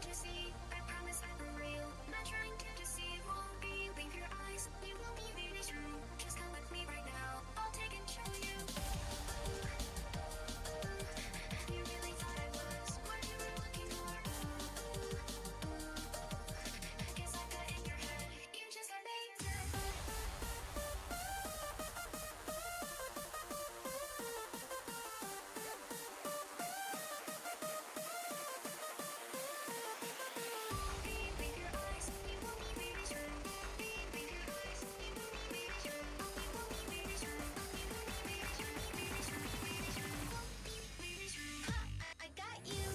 to see. I promise I'm for real. Not trying to deceive. Won't believe your eyes. We will be really true. Just come with me right now. I'll take and show you. You really thought I was what you were looking for. Guess I got in your head. You just got made to. Believe your eyes. We will be really true. Believe your eyes. We will be really true. We will be really true. We will be really true. Really true. Really true. Won't be really true. I got you.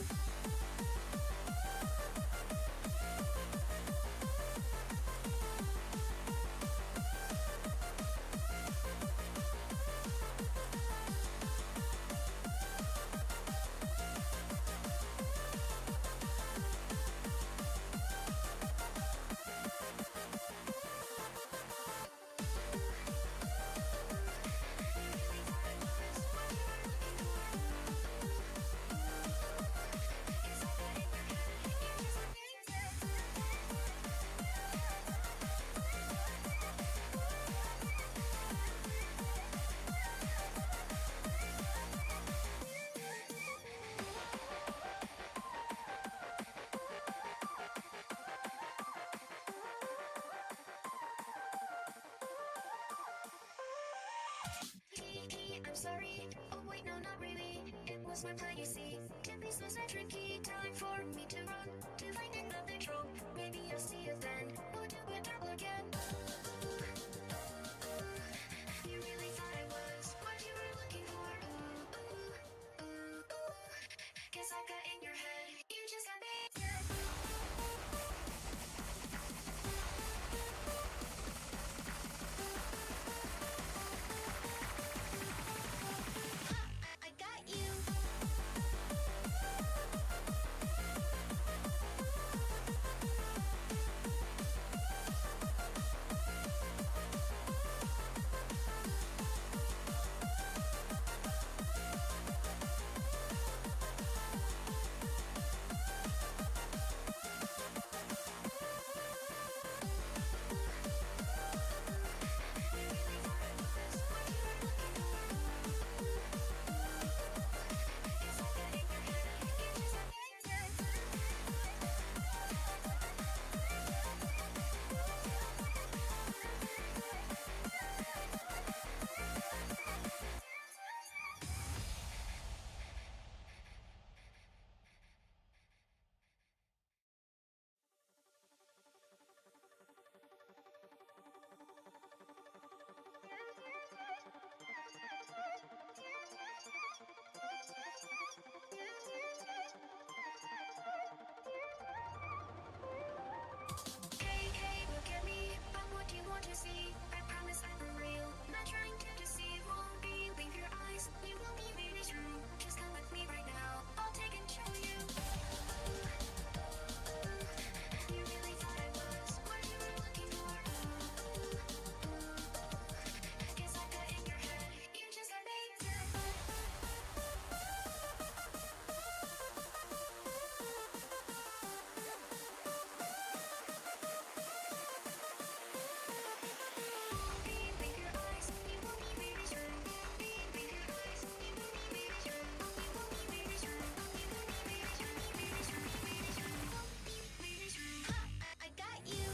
I'm sorry. Oh wait, no, not really. It was my plan, you see. This was a tricky time for me to run to find another trope. Maybe I'll see you then. We'll do it all again. You really thought I was what you were looking for. Guess I got in your head. You just got me. I got you. Hey, hey, look at me. I'm what you want to see. I promise I'm for real. Not trying to deceive. Won't believe your eyes. We will be really true. Just come with me right now. I'll take and show you. You really thought I was what you were looking for. Guess I got in your head. You just got made to. Believe your eyes. We will be really true. Believe your eyes. We will be really true. We will be really true. We will be really true. Really true. Really true. Won't be really true. I got you.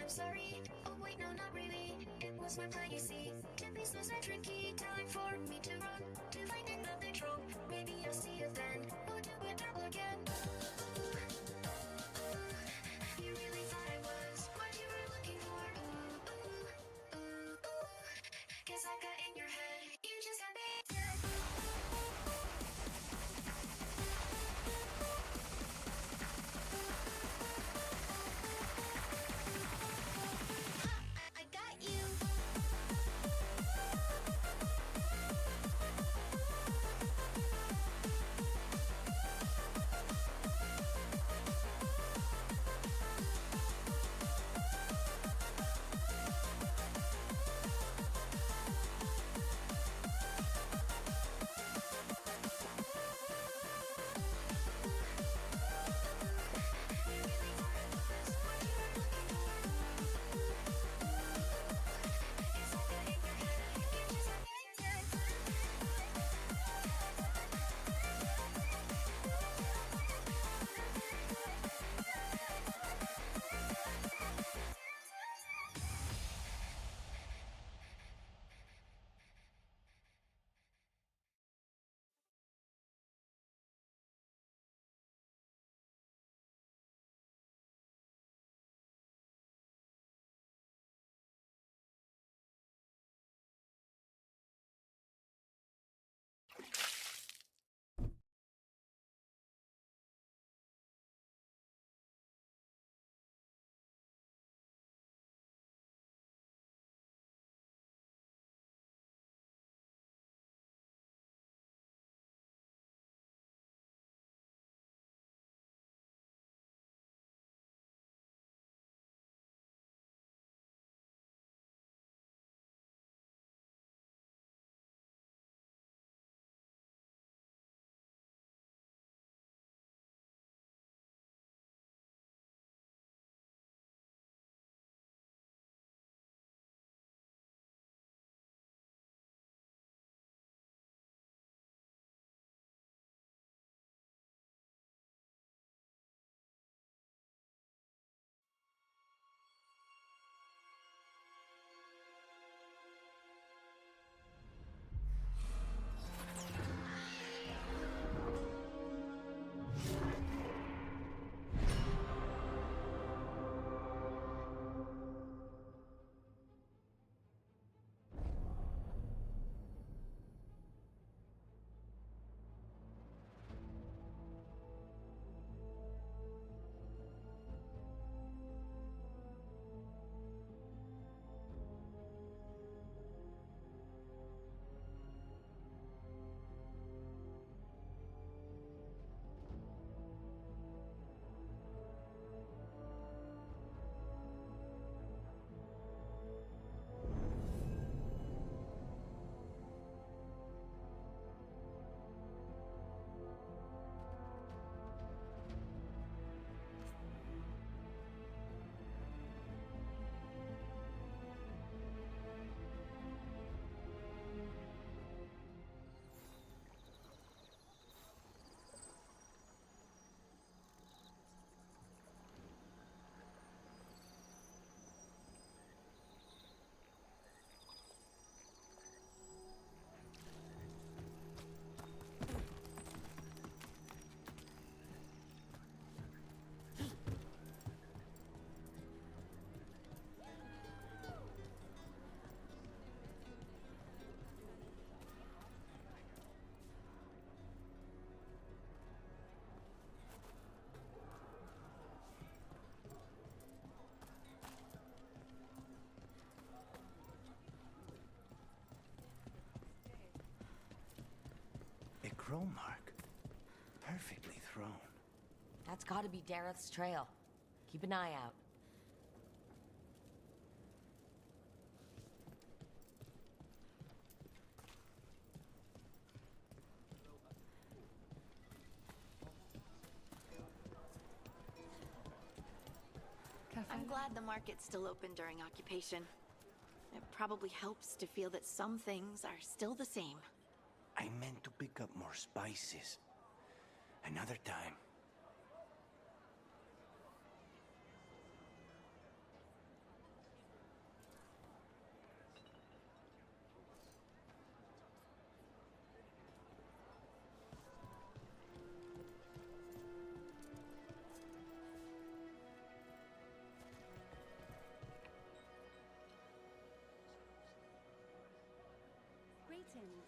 I'm sorry. Oh, wait, no, not really. It was my plan, you see. Tempest was a tricky time for me to run, to find another trope. Maybe I'll see you then. Or do it double again. You really thought I was what you were looking for. Guess I got in your head. You just got bitten. I got you. You really thought I was what you were looking for. Guess I got in your head. You just got bitten. A crow mark. Perfectly thrown. That's gotta be Dareth's trail. Keep an eye out. I'm glad the market's still open during occupation. It probably helps to feel that some things are still the same. I meant to pick up more spices. Another time. Greetings.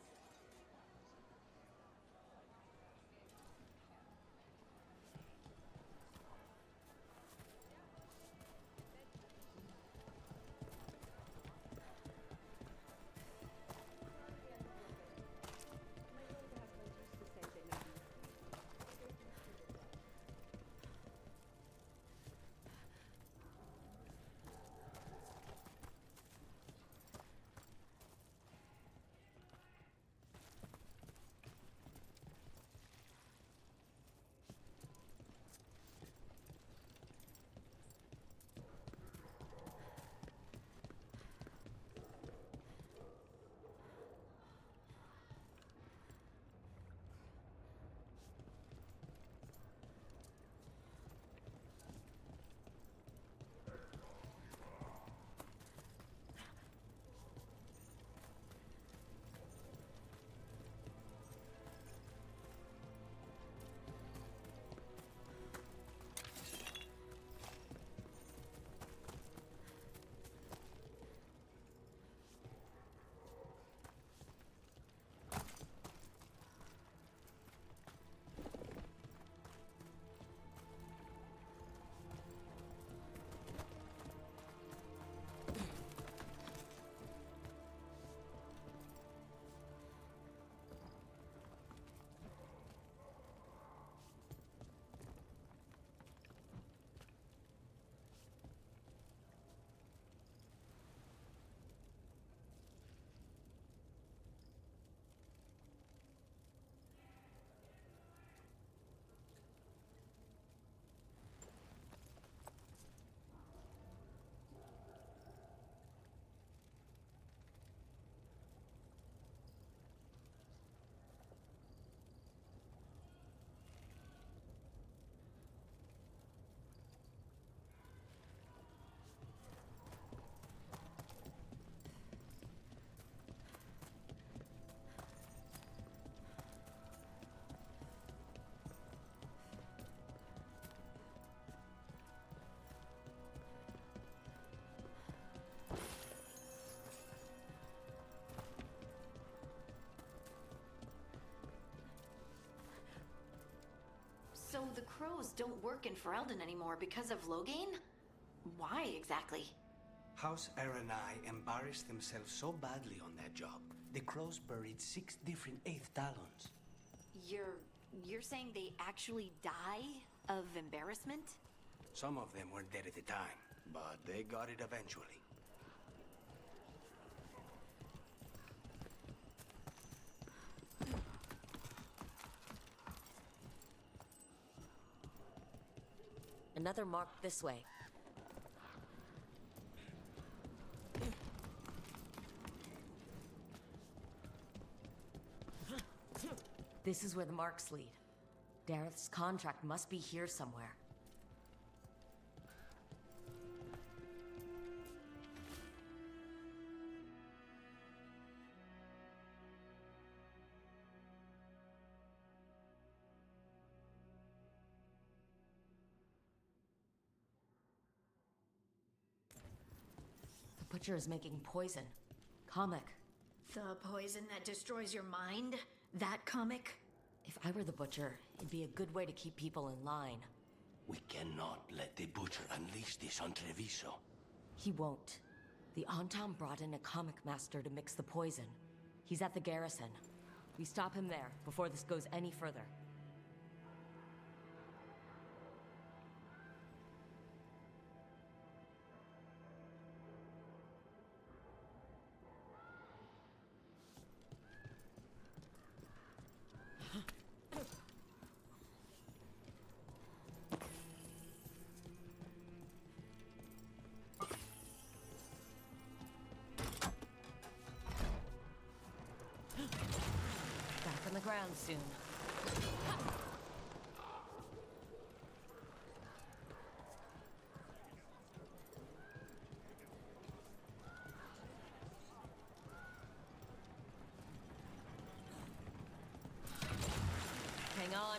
So the crows don't work in Ferelden anymore because of Loghain? Why exactly? House Aranai embarrassed themselves so badly on that job. The crows buried 6 different Eighth Talons. You're saying they actually die of embarrassment? Some of them were dead at the time, but they got it eventually. Another mark this way. This is where the marks lead. Dareth's contract must be here somewhere. The butcher is making poison. Comic. The poison that destroys your mind? That comic? If I were the butcher, it'd be a good way to keep people in line. We cannot let the butcher unleash this on Treviso. He won't. The Anton brought in a comic master to mix the poison. He's at the garrison. We stop him there before this goes any further. Back on the ground soon. Hang on.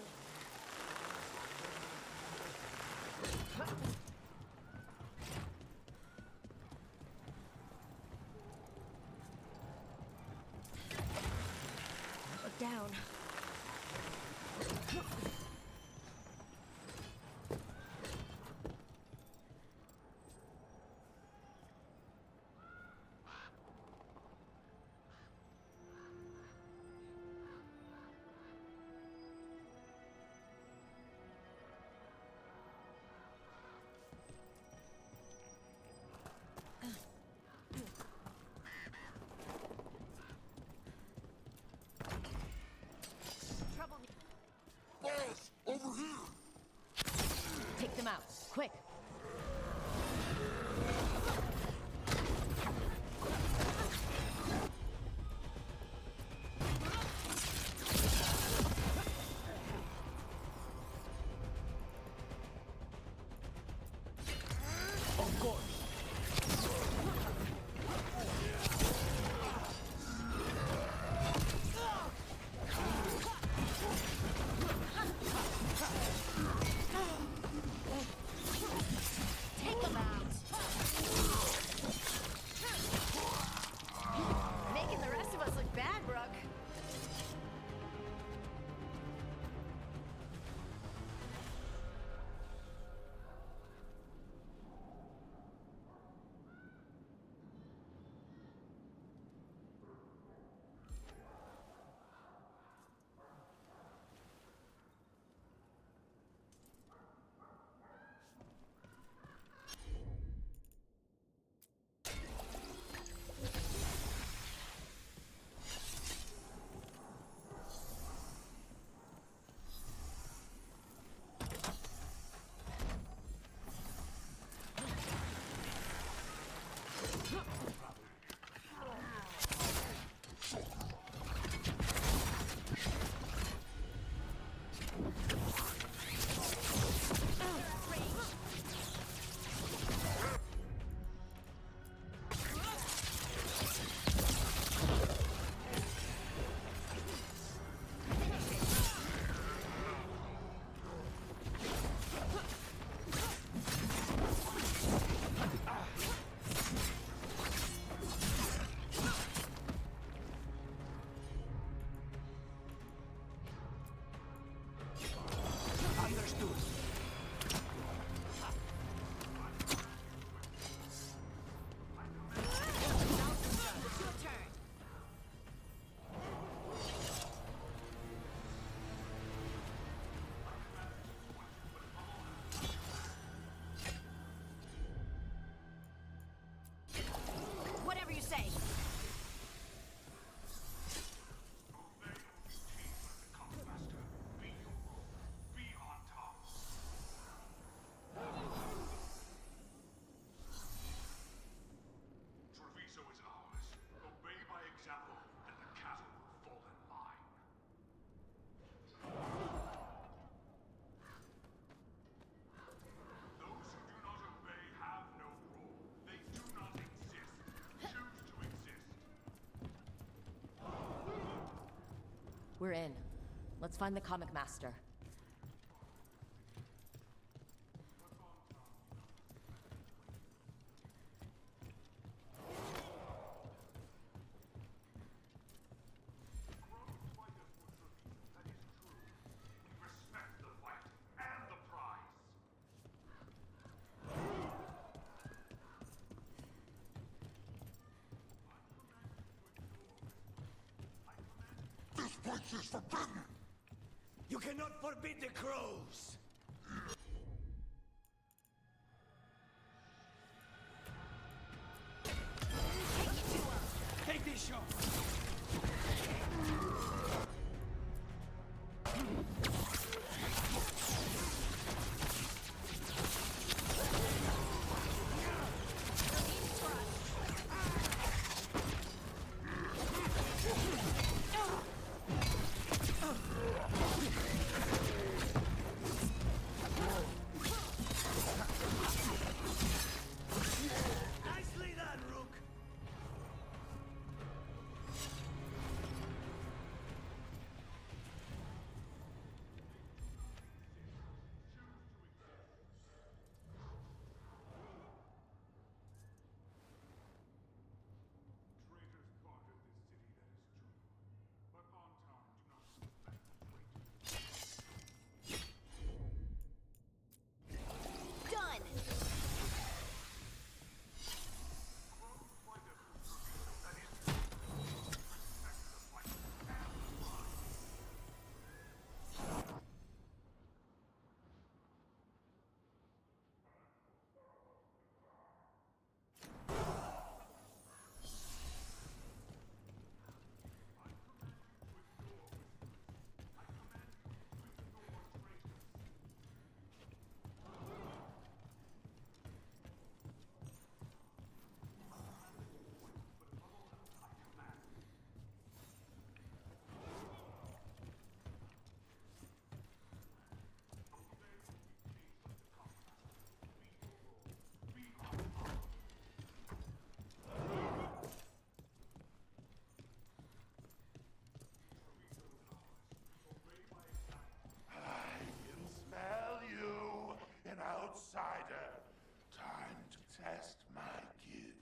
We're in. Let's find the comic master. This place is forbidden! You cannot forbid the crows! Take this shot! Nicely done, Rook! Traitors guarded this city, that is true. But Ontown do not suspect traitors. Done! I can smell you, an outsider. Time to test my gift.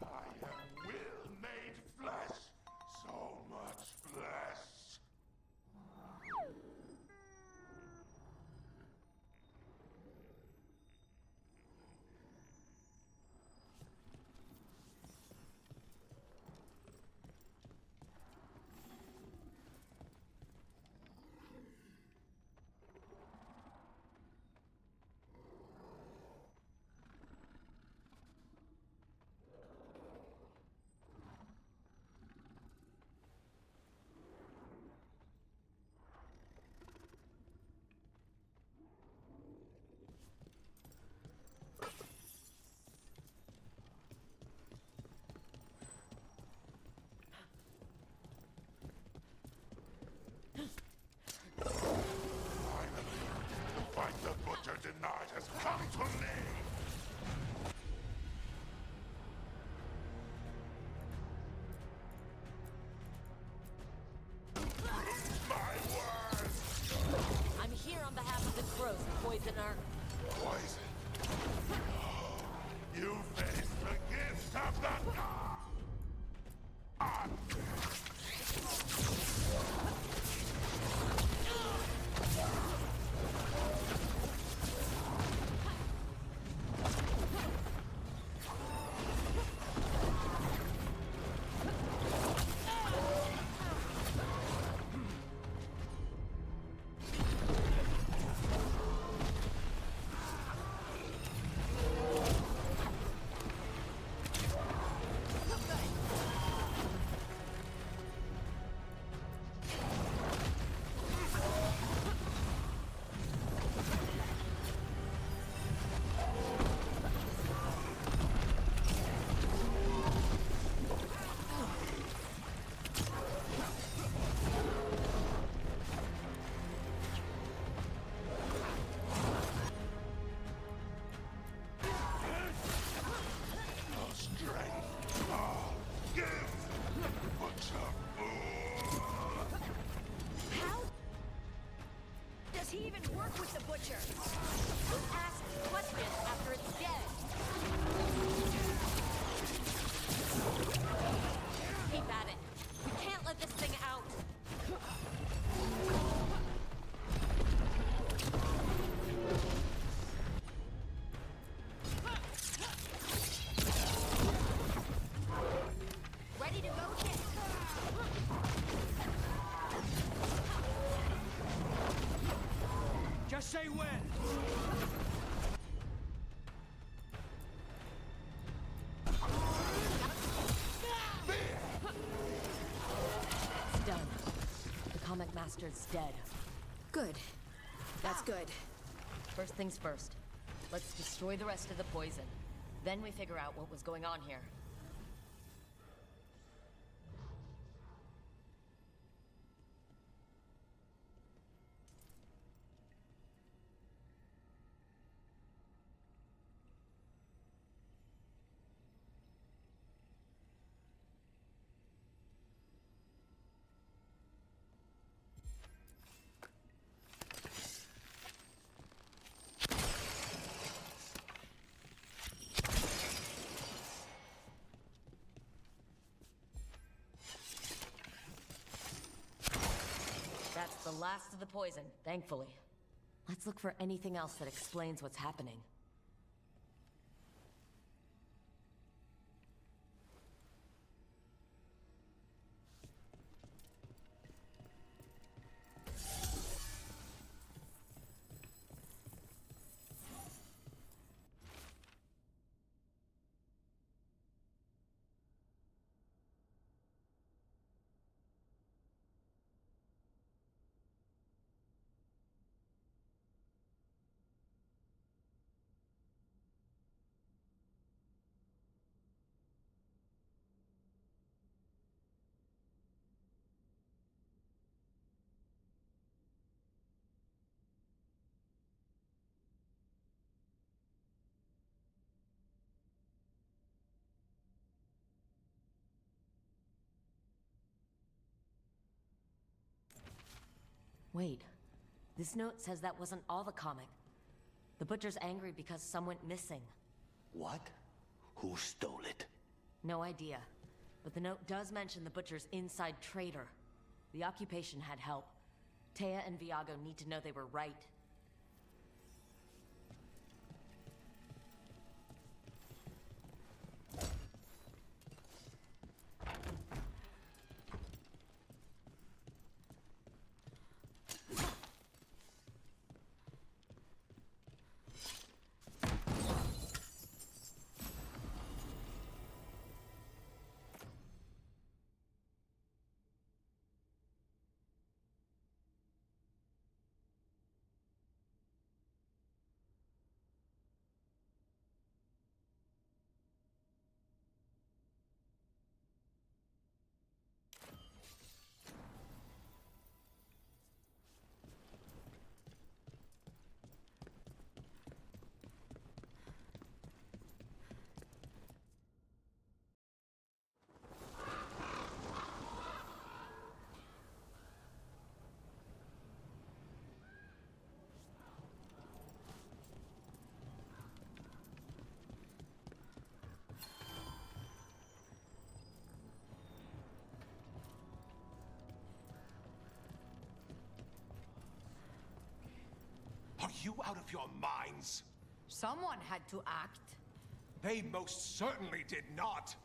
I am will made flesh. So much flesh. Finally, the fight the butcher denied has come to me! My words! I'm here on behalf of the crows, poisoner. Poison! You face the gift of the god! work with the butcher. Don't ask questions after it's dead. Keep at it. We can't let this thing out. Ready to go, kid? Just say when. It's done. The Comic Master's dead. Good. That's good. First things first. Let's destroy the rest of the poison. Then we figure out what was going on here. That's the last of the poison, thankfully. Let's look for anything else that explains what's happening. Wait, this note says that wasn't all the comic. The Butcher's angry because some went missing. What? Who stole it? No idea. But the note does mention the Butcher's inside traitor. The occupation had help. Taya and Viago need to know they were right. Are you out of your minds? Someone had to act. They most certainly did not.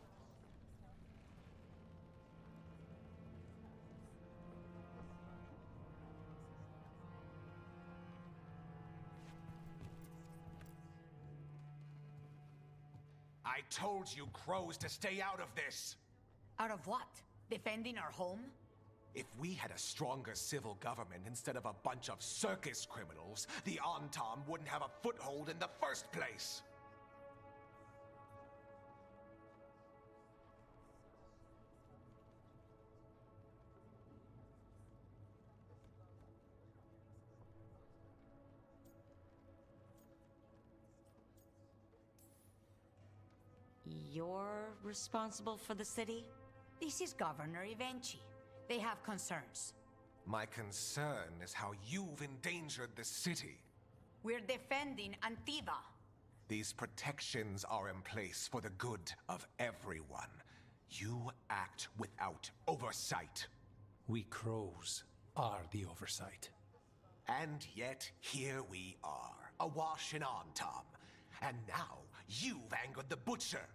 I told you crows to stay out of this. Out of what? Defending our home? If we had a stronger civil government instead of a bunch of circus criminals, the Antam wouldn't have a foothold in the first place. You're responsible for the city? This is Governor Evenchi. They have concerns. My concern is how you've endangered the city. We're defending Antiva. These protections are in place for the good of everyone. You act without oversight. We crows are the oversight. And yet, here we are, awash in Antom. And now, you've angered the Butcher.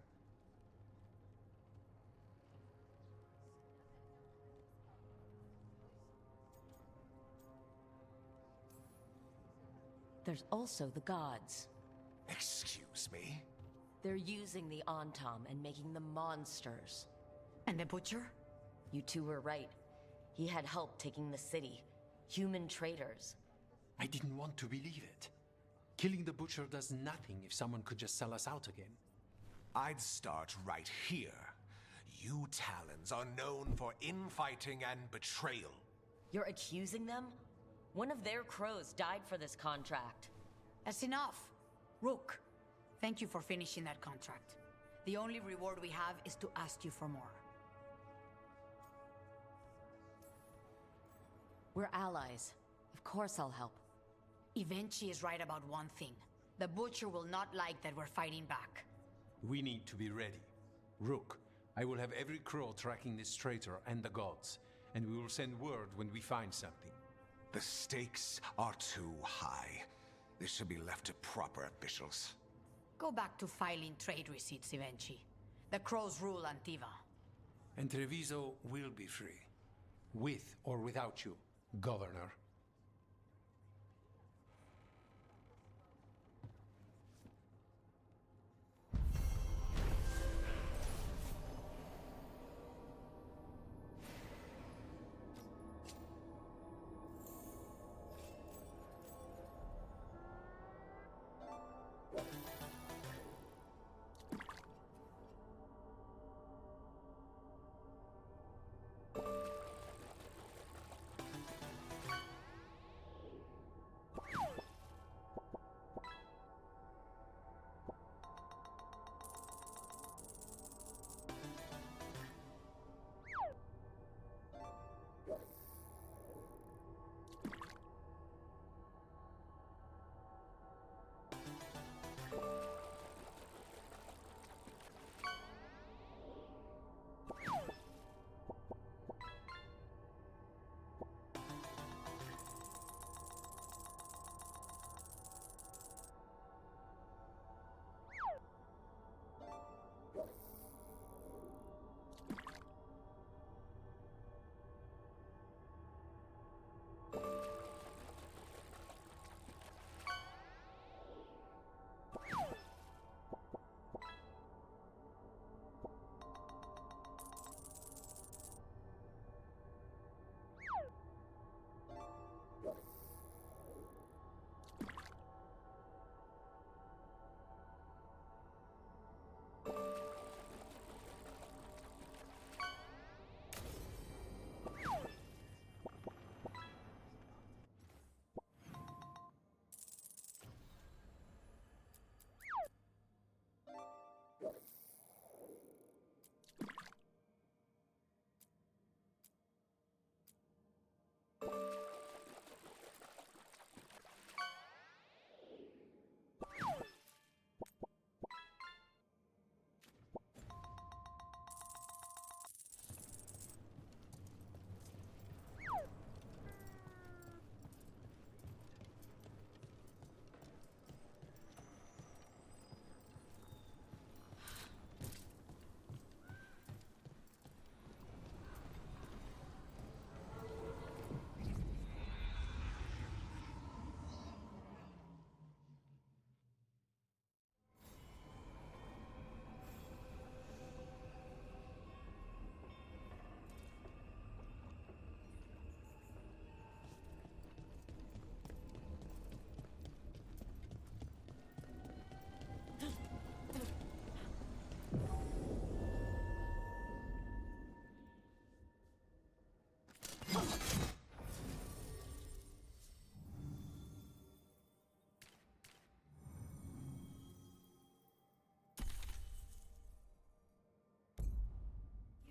There's also the gods. Excuse me? They're using the Antom and making them monsters. And the Butcher? You two were right. He had help taking the city. Human traitors. I didn't want to believe it. Killing the Butcher does nothing if someone could just sell us out again. I'd start right here. You Talons are known for infighting and betrayal. You're accusing them? One of their crows died for this contract. That's enough. Rook, thank you for finishing that contract. The only reward we have is to ask you for more. We're allies. Of course I'll help. Evenchi is right about one thing. The Butcher will not like that we're fighting back. We need to be ready. Rook, I will have every crow tracking this traitor and the gods, and we will send word when we find something. The stakes are too high. This should be left to proper officials. Go back to filing trade receipts, Evenchi. The crows rule Antiva. And Treviso will be free. With or without you, Governor.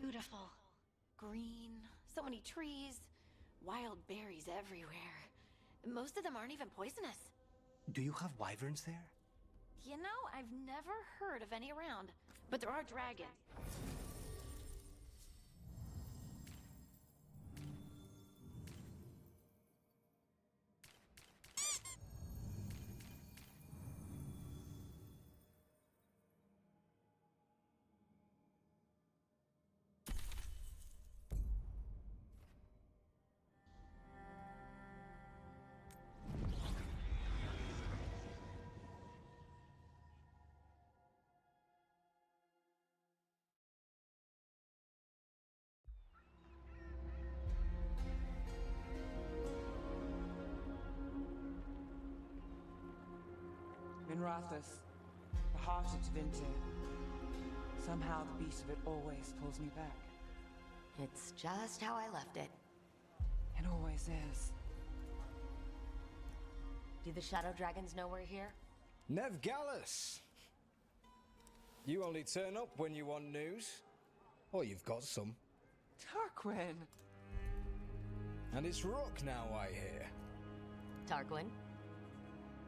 Beautiful. Green, so many trees, wild berries everywhere. Most of them aren't even poisonous. Do you have wyverns there? You know, I've never heard of any around, but there are dragons. Minrathous, the heart of Tevinter. Somehow the beat of it always pulls me back. It's just how I left it. It always is. Do the Shadow Dragons know we're here? Nev Gallus! You only turn up when you want news. Or you've got some. Tarquin! And it's Rook now, I hear. Tarquin?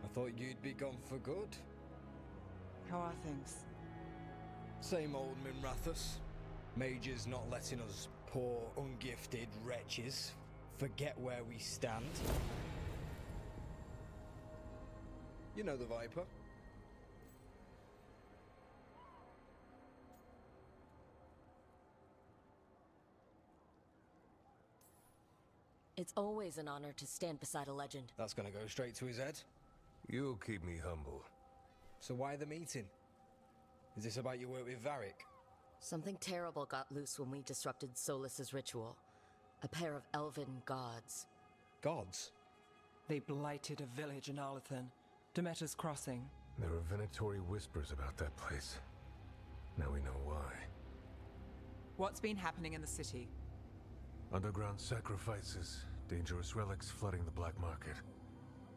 I thought you'd be gone for good. How are things? Same old Minrathous. Mages not letting us poor, ungifted wretches forget where we stand. You know the Viper. It's always an honor to stand beside a legend. That's gonna go straight to his head. You'll keep me humble. So why the meeting? Is this about your work with Varric? Something terrible got loose when we disrupted Solus's ritual. A pair of elven gods. Gods? They blighted a village in Arlathan, Demeter's Crossing. There are venatory whispers about that place. Now we know why. What's been happening in the city? Underground sacrifices, dangerous relics flooding the black market.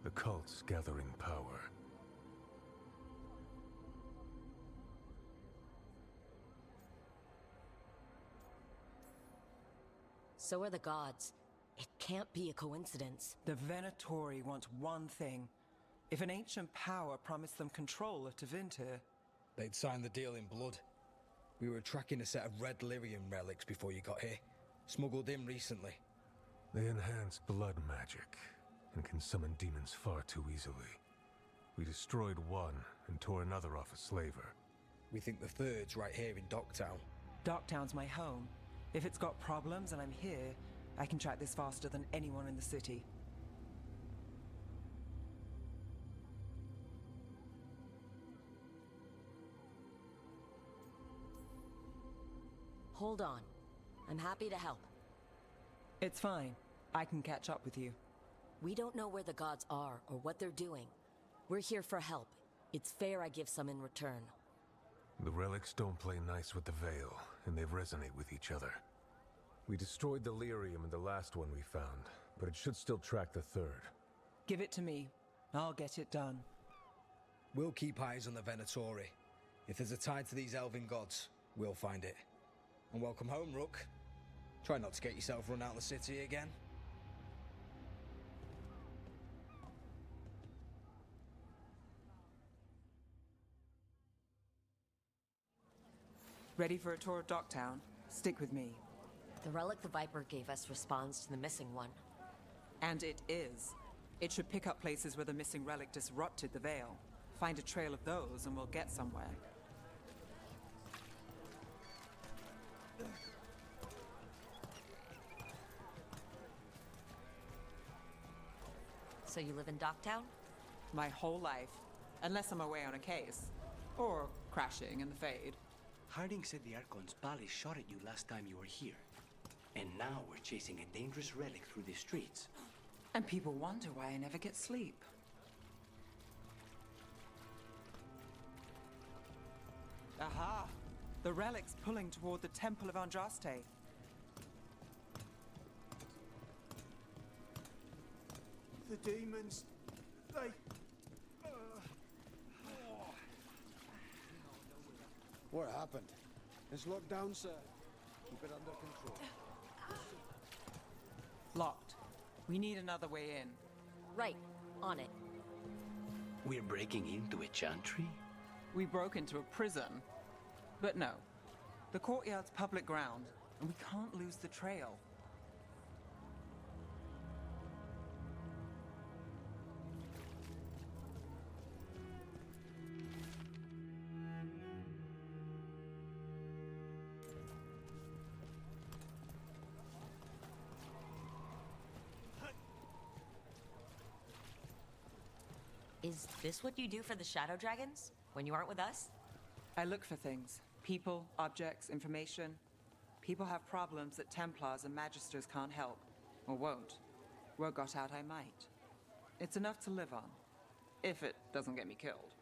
The cults gathering power. So are the gods. It can't be a coincidence. The Venatori want one thing. If an ancient power promised them control of Tevinter, they'd sign the deal in blood. We were tracking a set of red lyrium relics before you got here. Smuggled in recently. They enhance blood magic and can summon demons far too easily. We destroyed one and tore another off a slaver. We think the third's right here in Docktown. Docktown's my home. If it's got problems and I'm here, I can track this faster than anyone in the city. Hold on. I'm happy to help. It's fine. I can catch up with you. We don't know where the gods are or what they're doing. We're here for help. It's fair I give some in return. The relics don't play nice with the Veil, and they resonate with each other. We destroyed the lyrium in the last one we found, but it should still track the third. Give it to me. I'll get it done. We'll keep eyes on the Venatori. If there's a tie to these elven gods, we'll find it. And welcome home, Rook. Try not to get yourself run out of the city again. Ready for a tour of Docktown? Stick with me. The relic the Viper gave us responds to the missing one. And it is. It should pick up places where the missing relic disrupted the Veil. Find a trail of those and we'll get somewhere. So you live in Docktown? My whole life. Unless I'm away on a case. Or crashing in the Fade. Harding said the Archon's palace shot at you last time you were here. And now we're chasing a dangerous relic through the streets. And people wonder why I never get sleep. Aha! The relic's pulling toward the Temple of Andraste. The demons, they... What happened? It's locked down, sir. Keep it under control. Locked. We need another way in. Right. On it. We're breaking into a chantry? We broke into a prison. But no. The courtyard's public ground, and we can't lose the trail. Is this what you do for the Shadow Dragons? When you aren't with us? I look for things. People, objects, information. People have problems that Templars and Magisters can't help. Or won't. Word got out I might. It's enough to live on. If it doesn't get me killed.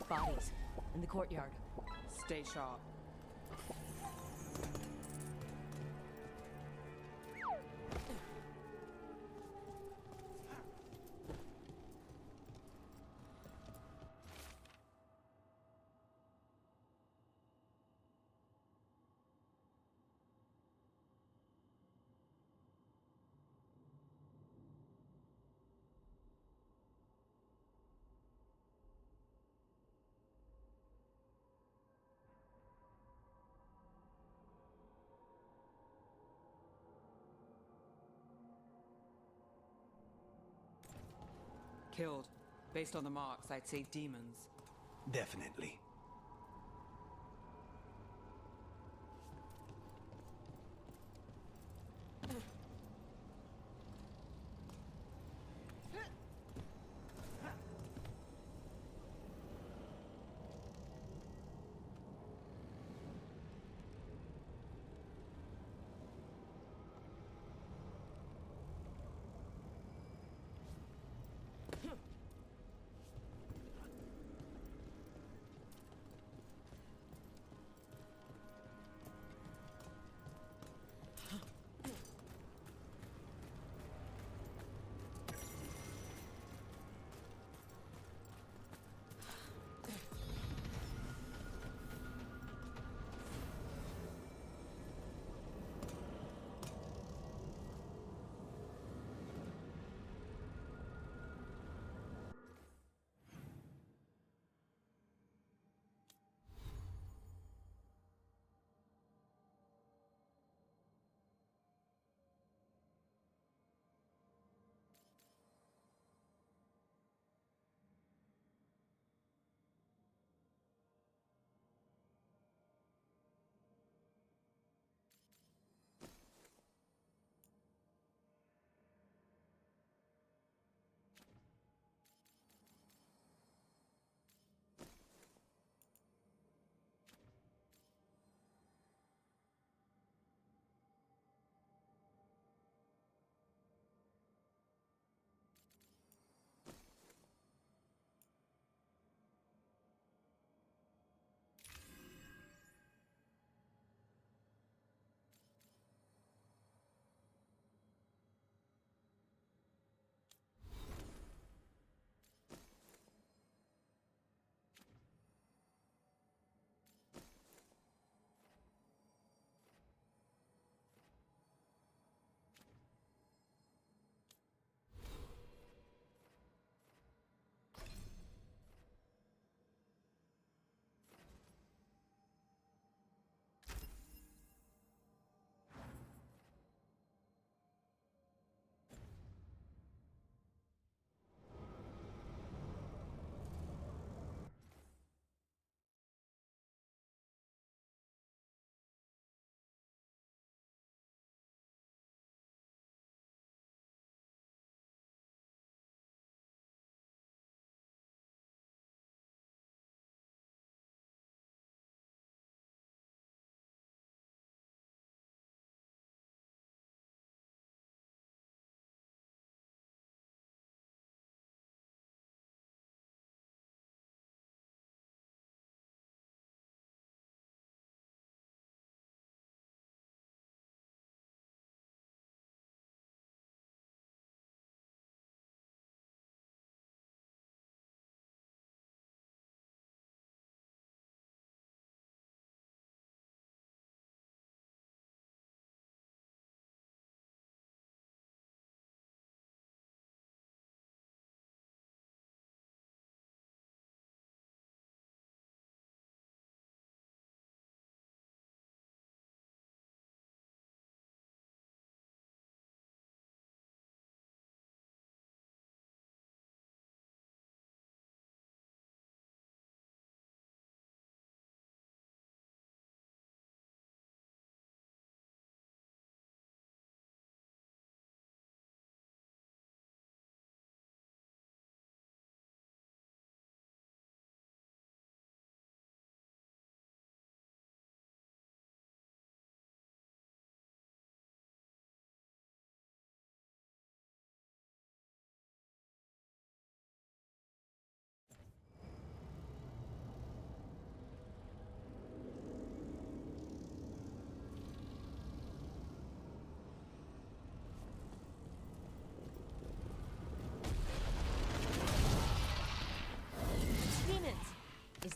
Bodies. In the courtyard. Stay sharp. Killed. Based on the marks, I'd say demons. Definitely.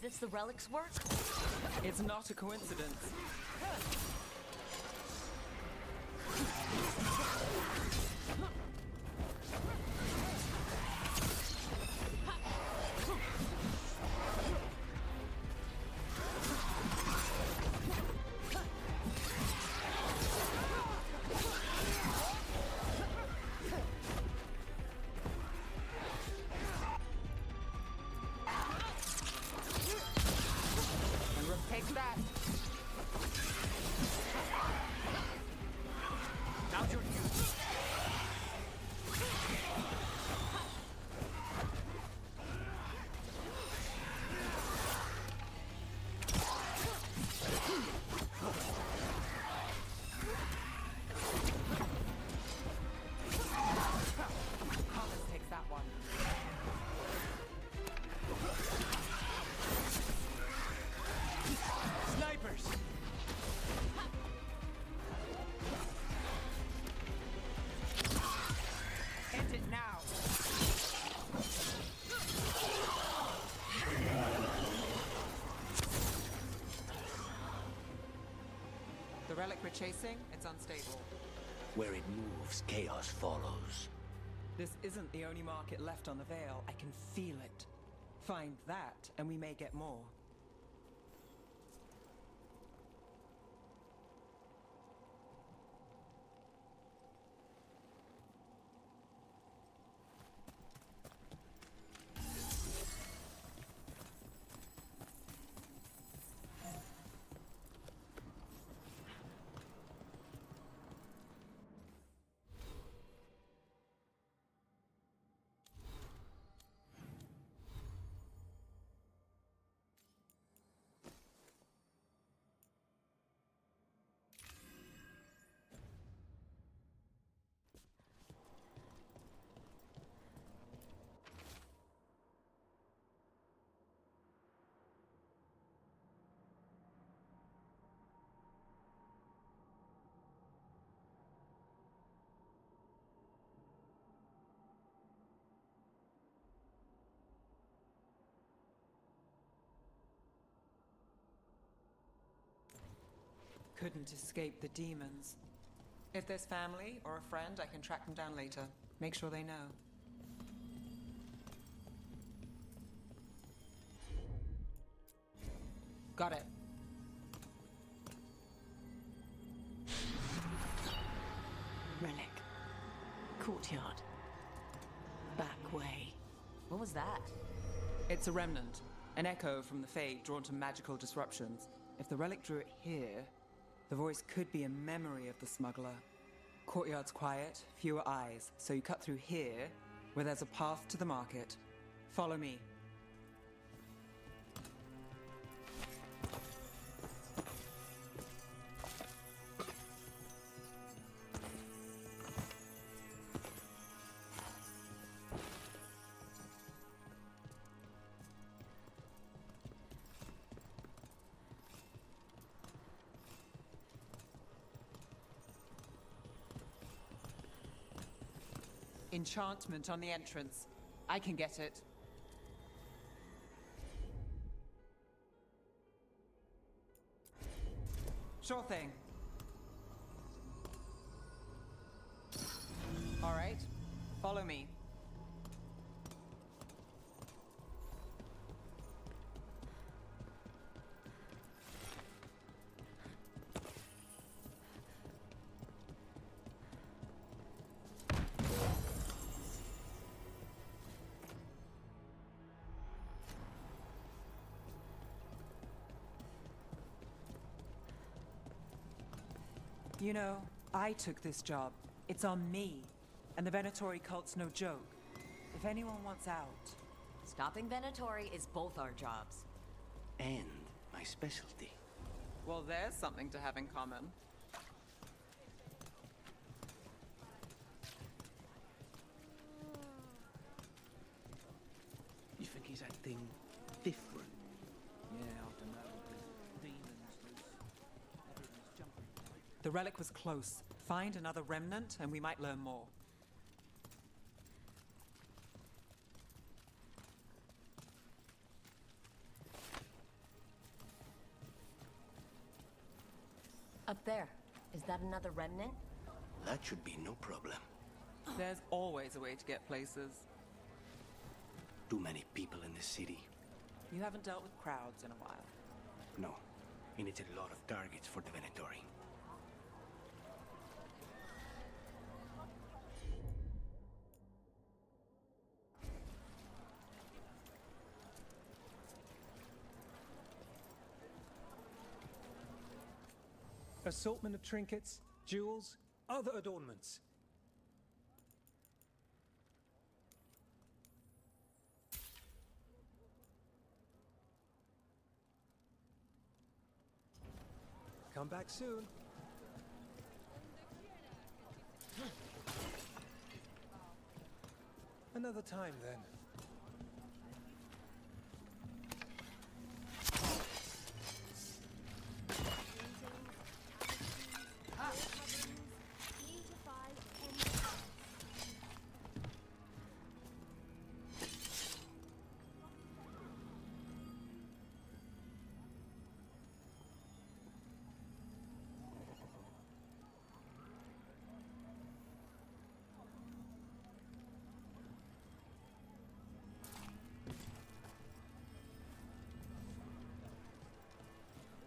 it's the relic's work? It's not a coincidence. Take that! Now's your chance. Collins takes that one. Snipers! End it now! The relic we're chasing, it's unstable. Where it moves, chaos follows. This isn't the only market left on the Veil. I can feel it. Find that, and we may get more. Couldn't escape the demons. If there's family or a friend, I can track them down later. Make sure they know. Got it. Relic. Courtyard. Back way. What was that? It's a remnant. An echo from the Fade drawn to magical disruptions. If the relic drew it here, the voice could be a memory of the smuggler. Courtyard's quiet, fewer eyes, so you cut through here, where there's a path to the market. Follow me. Enchantment on the entrance. I can get it. Sure thing. All right, follow me. You know, I took this job. It's on me. And the Venatori cult's no joke. If anyone wants out... Stopping Venatori is both our jobs. And my specialty. Well, there's something to have in common. You think he's acting different? Yeah, I don't know. There's demons loose. Everyone's jumping. The relic was close. Find another remnant, and we might learn more. Up there. Is that another remnant? That should be no problem. There's always a way to get places. Too many people in the city. You haven't dealt with crowds in a while. No. It needs a lot of targets for the Venatori. Assortment of trinkets, jewels, other adornments. Come back soon. Another time, then.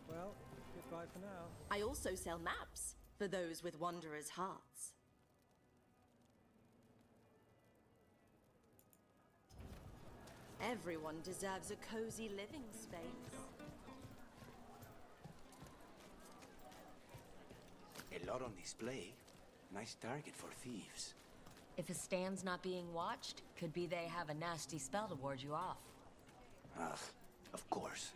Well, goodbye for now. I also sell maps for those with wanderers' hearts. Everyone deserves a cozy living space. A lot on display. Nice target for thieves. If a stand's not being watched, could be they have a nasty spell to ward you off. Ugh, of course.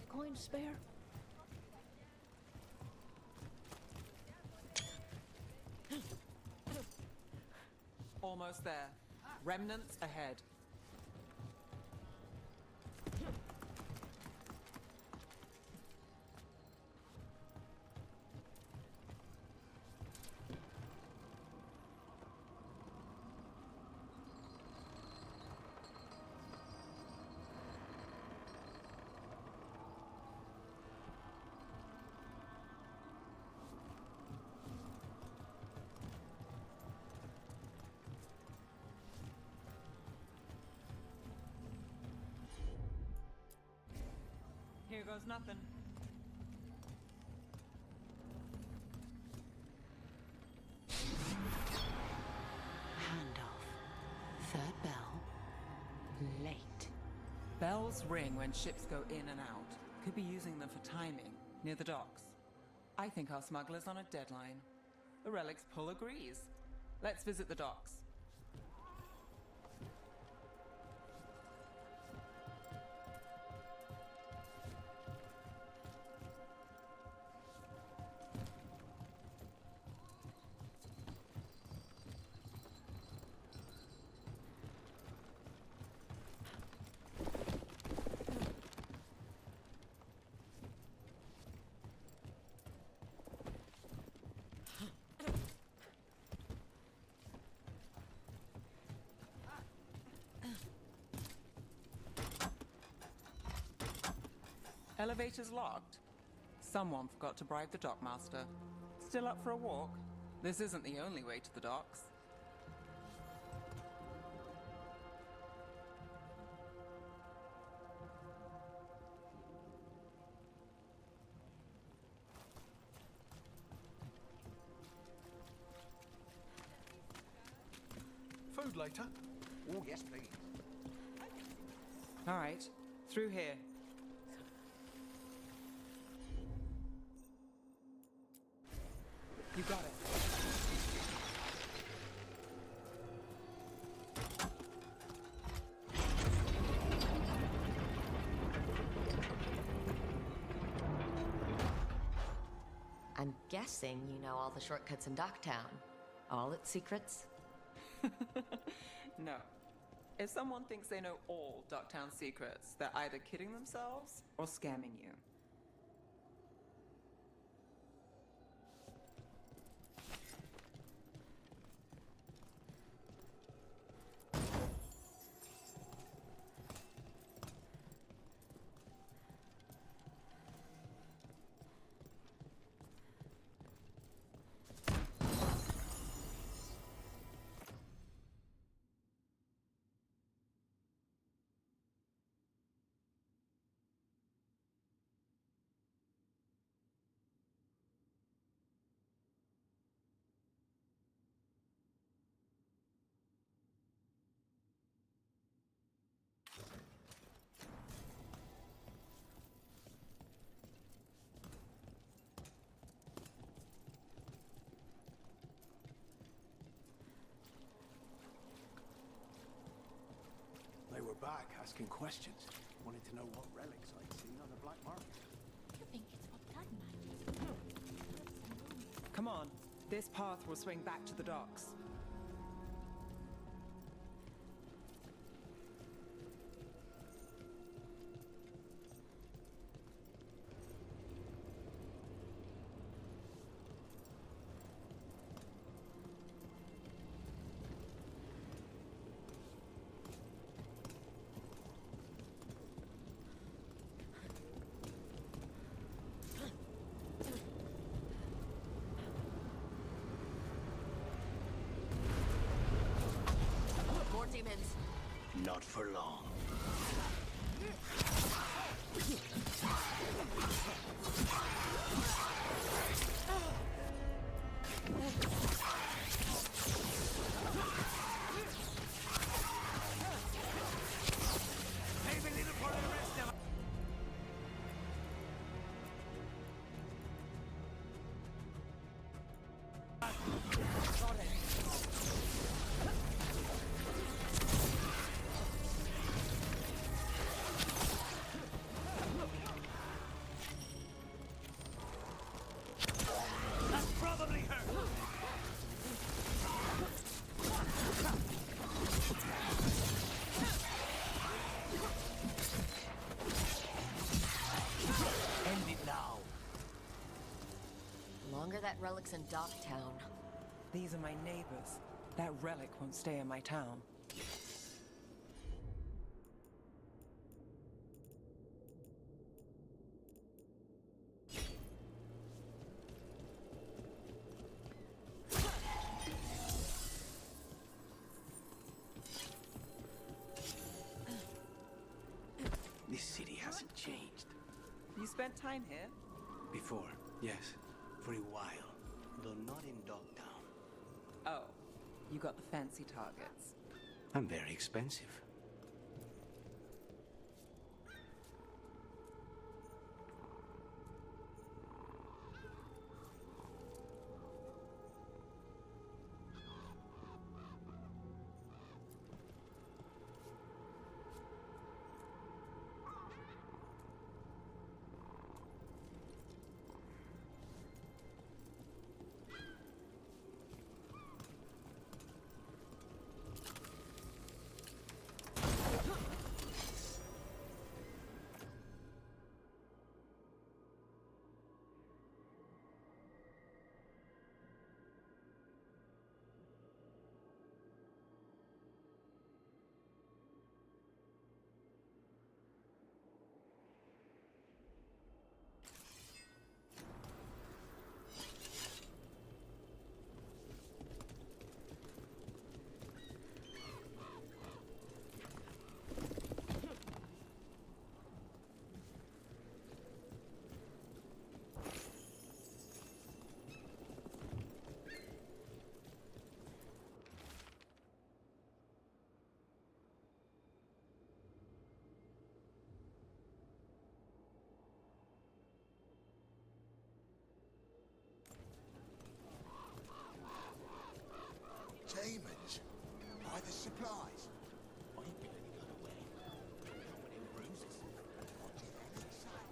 Coin to spare? Almost there. Remnants ahead. Here goes nothing. Handoff. Third bell. Late. Bells ring when ships go in and out. Could be using them for timing, near the docks. I think our smuggler's on a deadline. The Relic's pull agrees. Let's visit the docks. Elevator's locked. Someone forgot to bribe the dockmaster. Still up for a walk? This isn't the only way to the docks. Food later? Oh, yes, please. All right, through here. You got it. I'm guessing you know all the shortcuts in Docktown. All its secrets? No. If someone thinks they know all Docktown secrets, they're either kidding themselves or scamming you. back asking questions. Wanted to know what relics I'd seen on the black market. You think it's for blood magic? Come on. This path will swing back to the docks. More demons. Not for long. Longer that relic's in Docktown. These are my neighbors. That relic won't stay in my town. This city hasn't changed. You spent time here? Before, yes. For a while. Though not in Dogtown. Oh, you got the fancy targets. I'm very expensive. Demons? Buy the supplies? I ain't clearly got away. Covered in bruises. What do you think they say?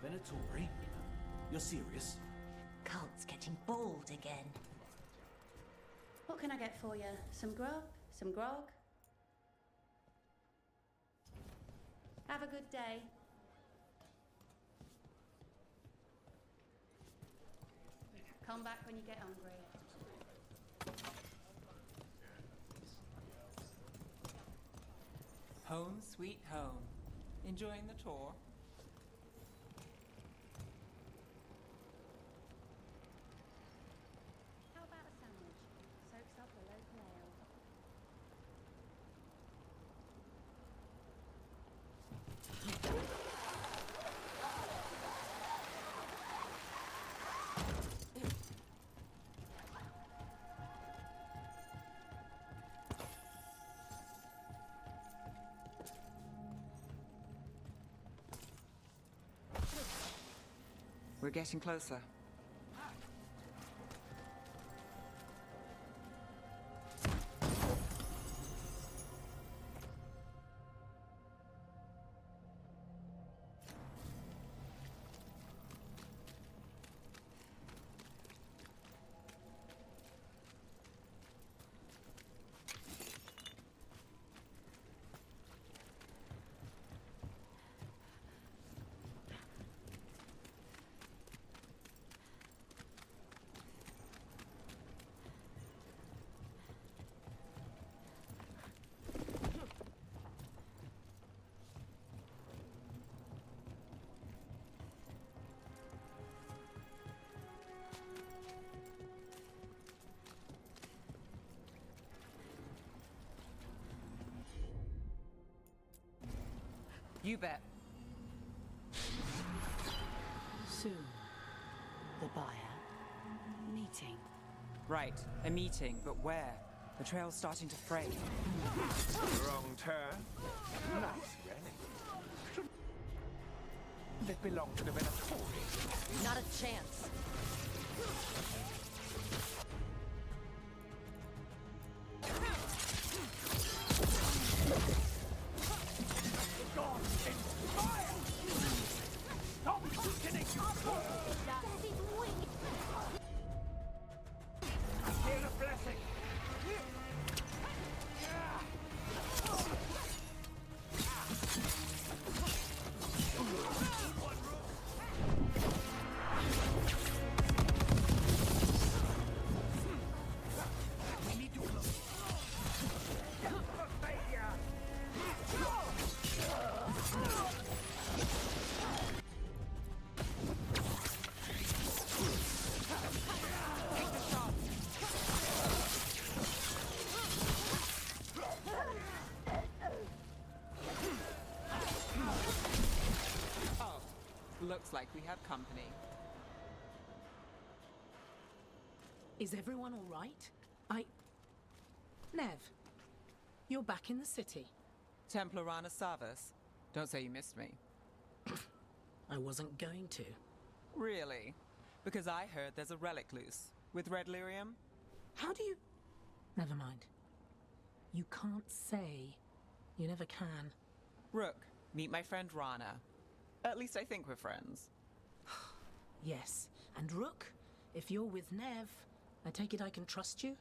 Venatori? You're serious? Cult's getting bold again. What can I get for you? Some grub? Some grog? Have a good day. Come back when you get hungry. Home sweet home. Enjoying the tour? How about a sandwich? Soaks up a local ale. We're getting closer. You bet. Soon. The buyer. Meeting. Right, a meeting, but where? The trail's starting to fray. Wrong turn. Nice relic. That belong to the Venatori. Not a chance. Looks like we have company. Is everyone all right? Nev, you're back in the city. Templar Rana Savas. Don't say you missed me. I wasn't going to. Really? Because I heard there's a relic loose. With Red Lyrium? How do you... Never mind. You can't say. You never can. Rook, meet my friend Rana. At least I think we're friends. Yes. And Rook, if you're with Nev, I take it I can trust you?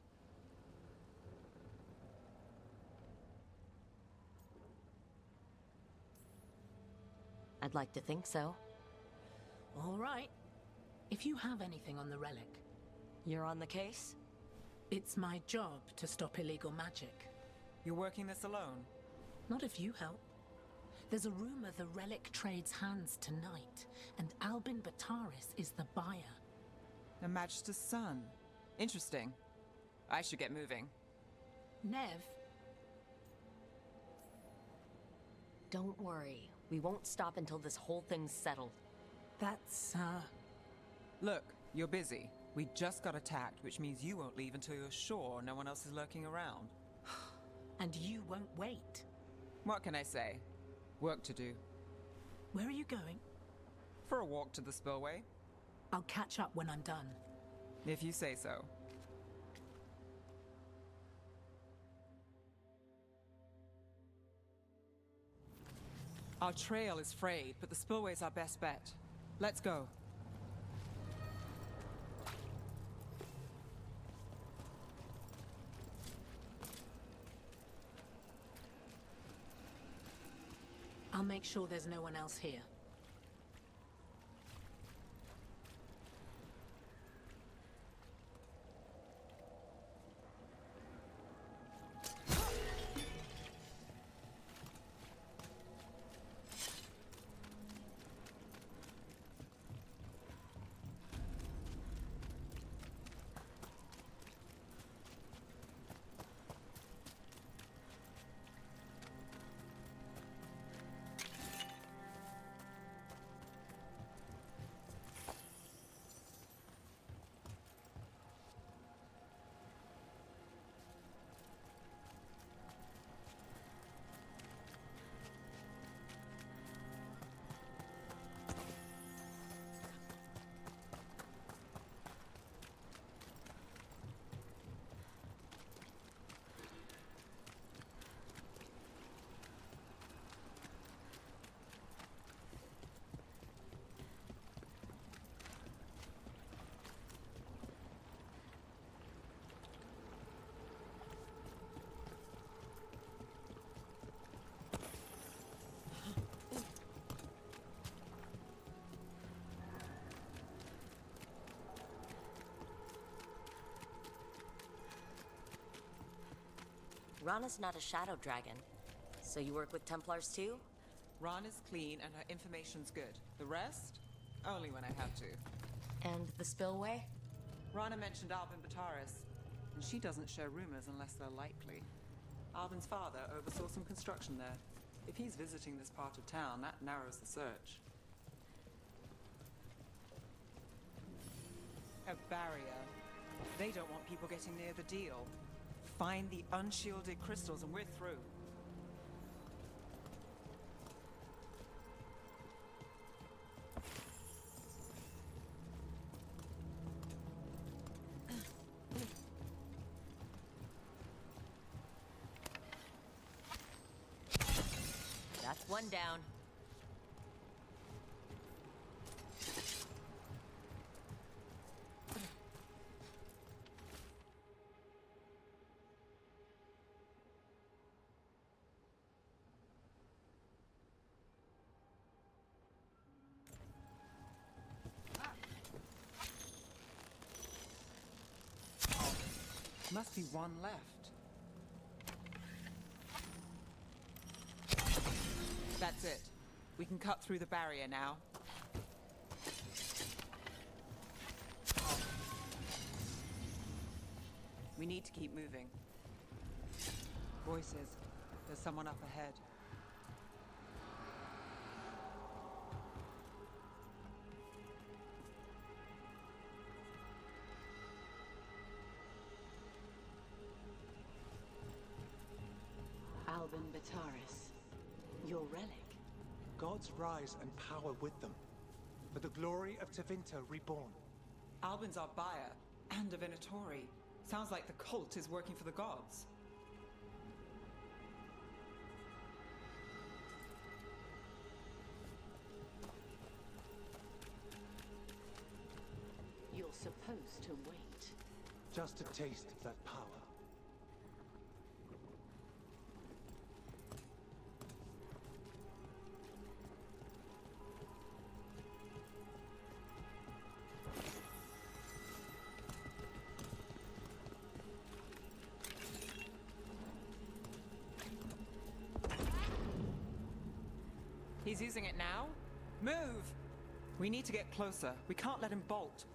I'd like to think so. All right. If you have anything on the relic... You're on the case? It's my job to stop illegal magic. You're working this alone? Not if you help. There's a rumor the relic trades hands tonight, and Albin Bataris is the buyer. A Magister's son. Interesting. I should get moving. Nev? Don't worry. We won't stop until this whole thing's settled. That's, Look, you're busy. We just got attacked, which means you won't leave until you're sure no one else is lurking around. And you won't wait. What can I say? Work to do. Where are you going? For a walk to the spillway. I'll catch up when I'm done. If you say so. Our trail is frayed, but the spillway's our best bet. Let's go. I'll make sure there's no one else here. Rana's not a shadow dragon. So you work with Templars too? Rana's clean and her information's good. The rest? Only when I have to. And the spillway? Rana mentioned Albin Bataris, and she doesn't share rumors unless they're likely. Albin's father oversaw some construction there. If he's visiting this part of town, that narrows the search. A barrier. They don't want people getting near the deal. Find the unshielded crystals and we're through. That's one down. Must be one left. That's it. We can cut through the barrier now. We need to keep moving. Voices. There's someone up ahead. Albin Bataris. Your relic. Gods rise and power with them. For the glory of Tevinter reborn. Albin's our buyer, and a Venatori. Sounds like the cult is working for the gods. You're supposed to wait. Just a taste of that power. He's using it now? Move! We need to get closer. We can't let him bolt.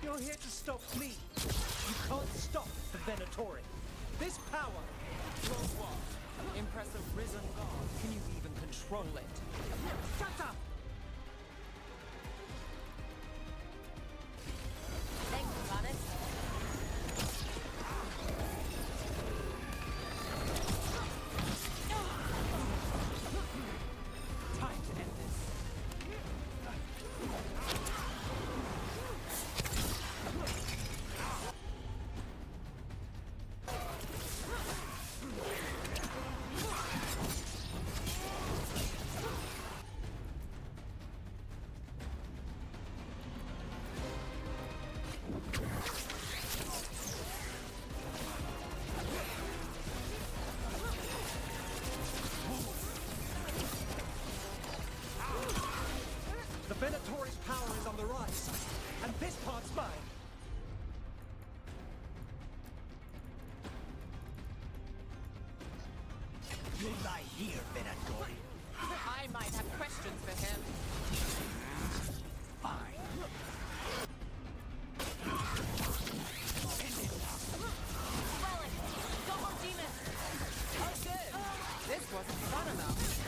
You're here to stop me. You can't stop the Venatori. This power. Your what? Impressive risen god. Can you even control it? Shut up! Thanks, Goddess. Time to end this. The Venatori's power is on the rise, and this part's mine. You lie here, Venatori. I might have questions for him. Fine. Relic! Go more demons! Oh, good. This wasn't fun enough.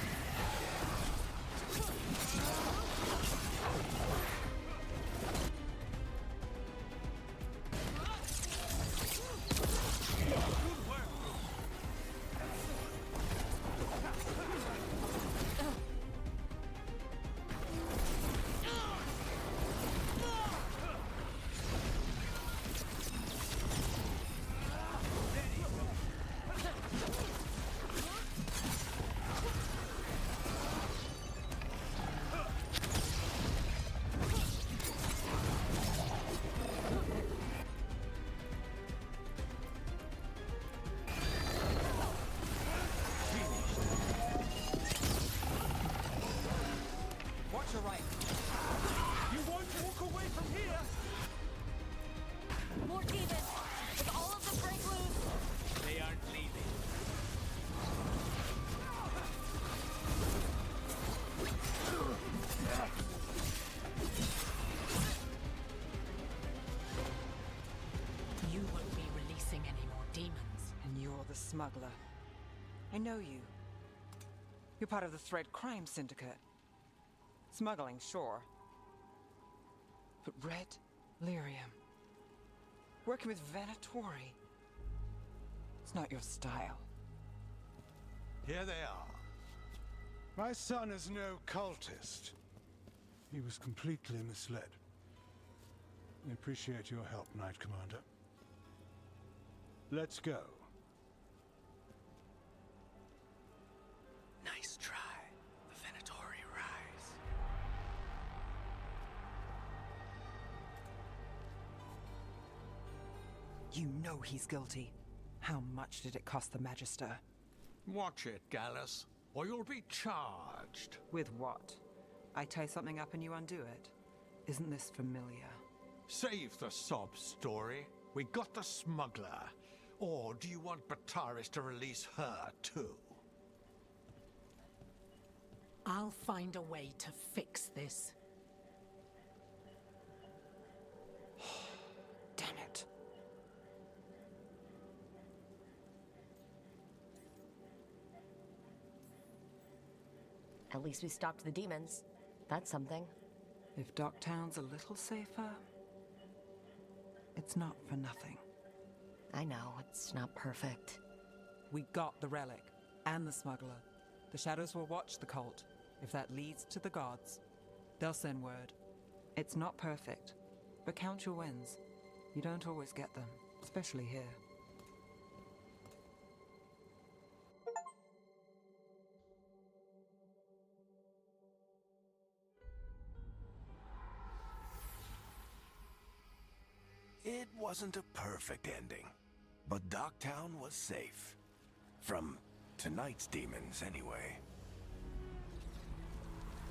from here! More demons! With all of the break loose! They aren't leaving. You won't be releasing any more demons. And you're the smuggler. I know you. You're part of the Thread Crime Syndicate. Smuggling, sure. But Red Lyrium. Working with Venatori. It's not your style. Here they are. My son is no cultist. He was completely misled. I appreciate your help, Knight Commander. Let's go. Nice try. The Venatori rise. You know he's guilty. How much did it cost the Magister? Watch it, Gallus, or you'll be charged. With what? I tie something up and you undo it? Isn't this familiar? Save the sob story. We got the smuggler. Or do you want Bataris to release her, too? I'll find a way to fix this. Damn it. At least we stopped the demons. That's something. If Docktown's a little safer, it's not for nothing. I know, it's not perfect. We got the relic, and the smuggler. The Shadows will watch the cult. If that leads to the gods, they'll send word. It's not perfect, but count your wins. You don't always get them, especially here. It wasn't a perfect ending, but Docktown was safe. From tonight's demons, anyway.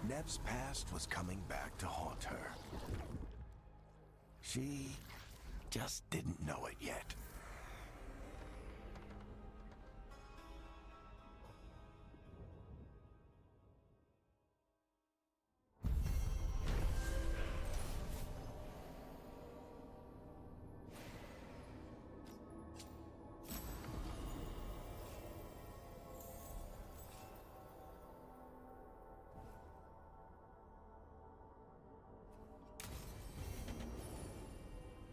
Nev's past was coming back to haunt her. She just didn't know it yet.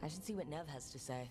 I should see what Nev has to say.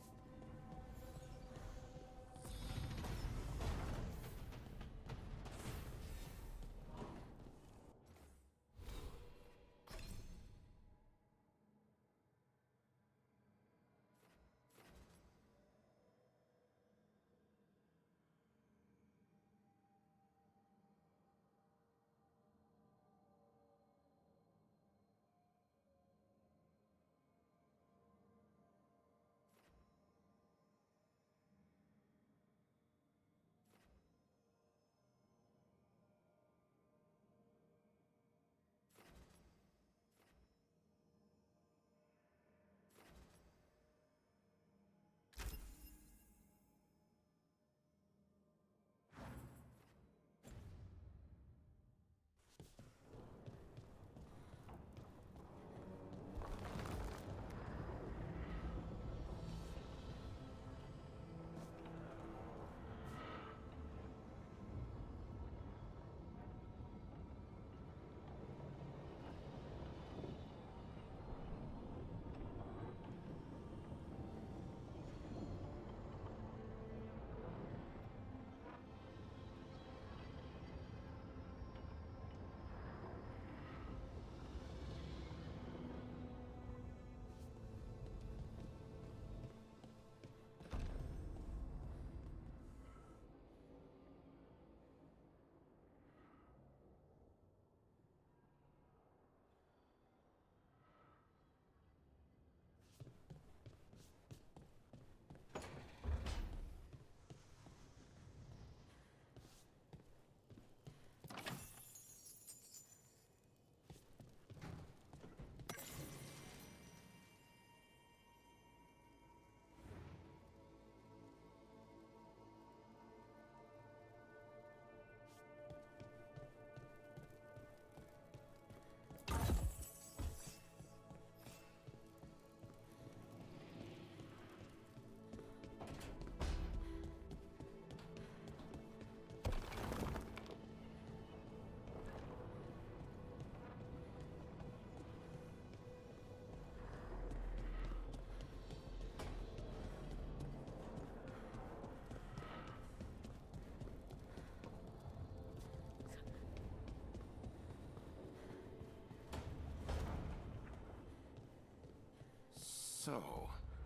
So,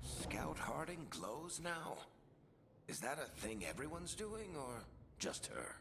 Scout Harding glows now? Is that a thing everyone's doing, or just her?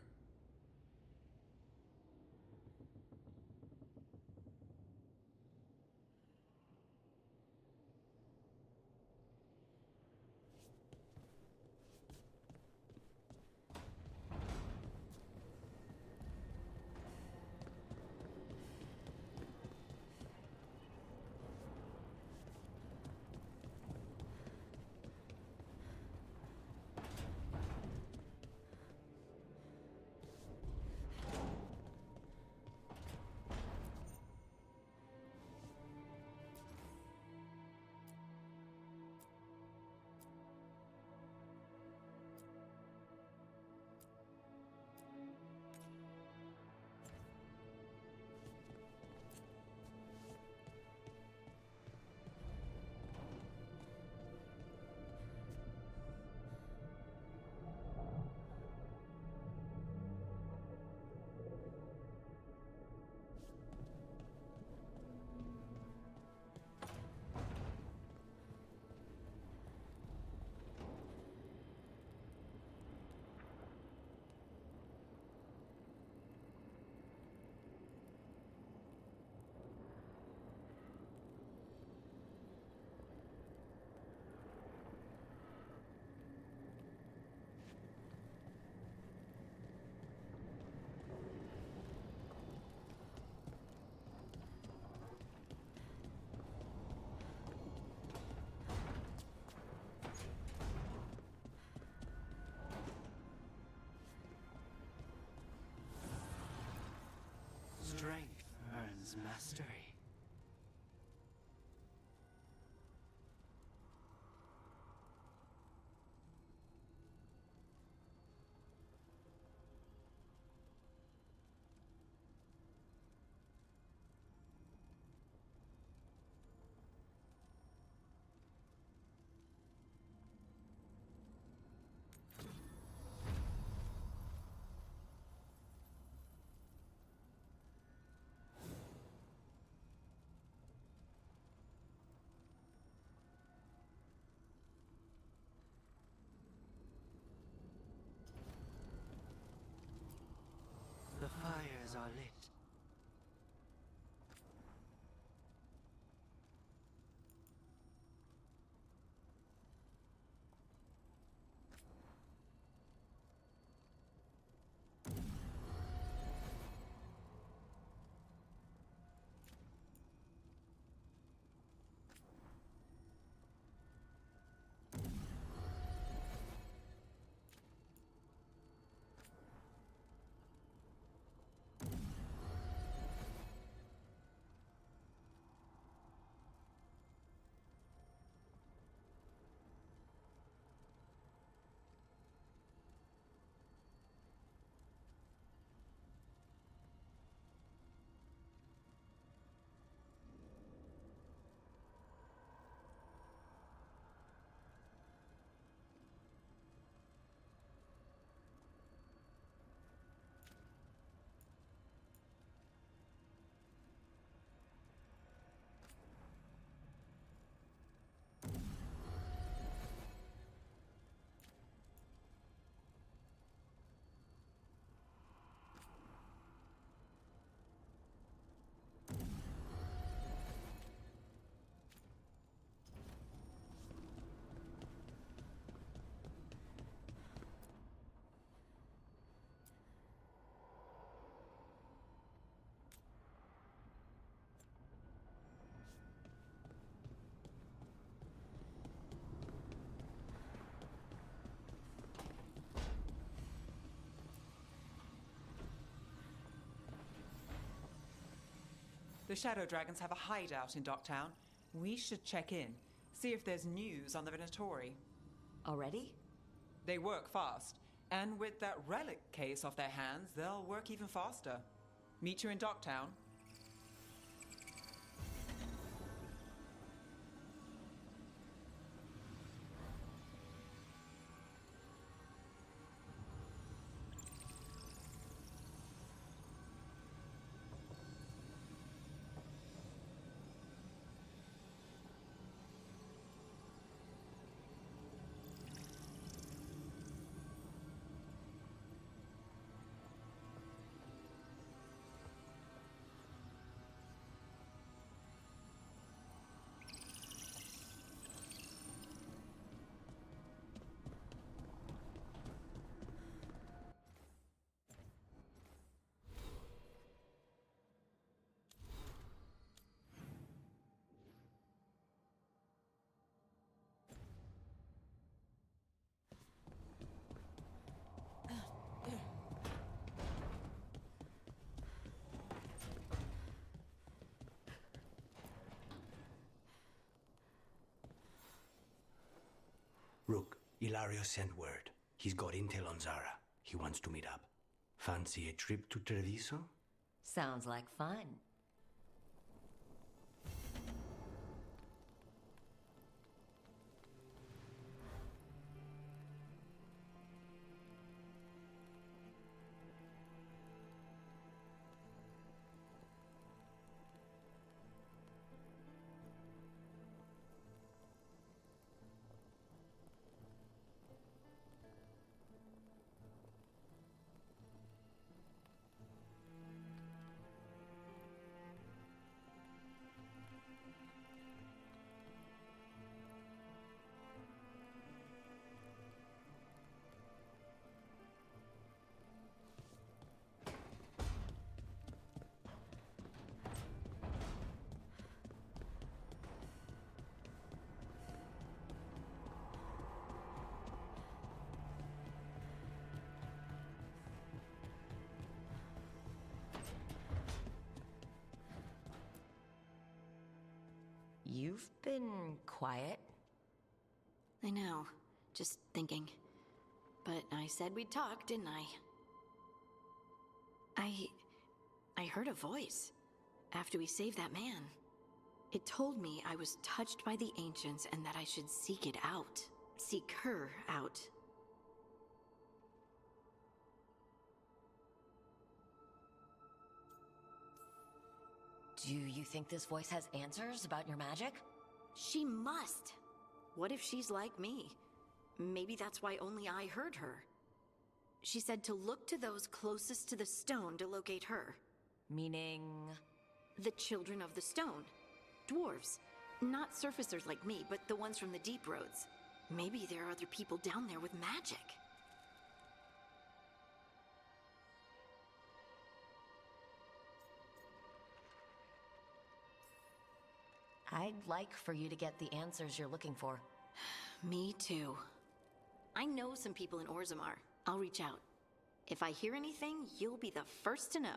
Strength earns mastery. The fires are lit. The Shadow Dragons have a hideout in Docktown. We should check in, see if there's news on the Venatori. Already? They work fast, and with that relic case off their hands, they'll work even faster. Meet you in Docktown. Ilario sent word. He's got intel on Zara. He wants to meet up. Fancy a trip to Treviso? Sounds like fun. You've been quiet. I know. Just thinking. But I said we'd talk, didn't I? I heard a voice after we saved that man. It told me I was touched by the Ancients and that I should seek it out. Seek her out. Do you think this voice has answers about your magic? She must. What if she's like me? Maybe that's why only I heard her. She said to look to those closest to the stone to locate her. Meaning? The Children of the Stone. Dwarves. Not surfacers like me, but the ones from the Deep Roads. Maybe there are other people down there with magic. I'd like for you to get the answers you're looking for. Me too. I know some people in Orzammar. I'll reach out. If I hear anything, you'll be the first to know.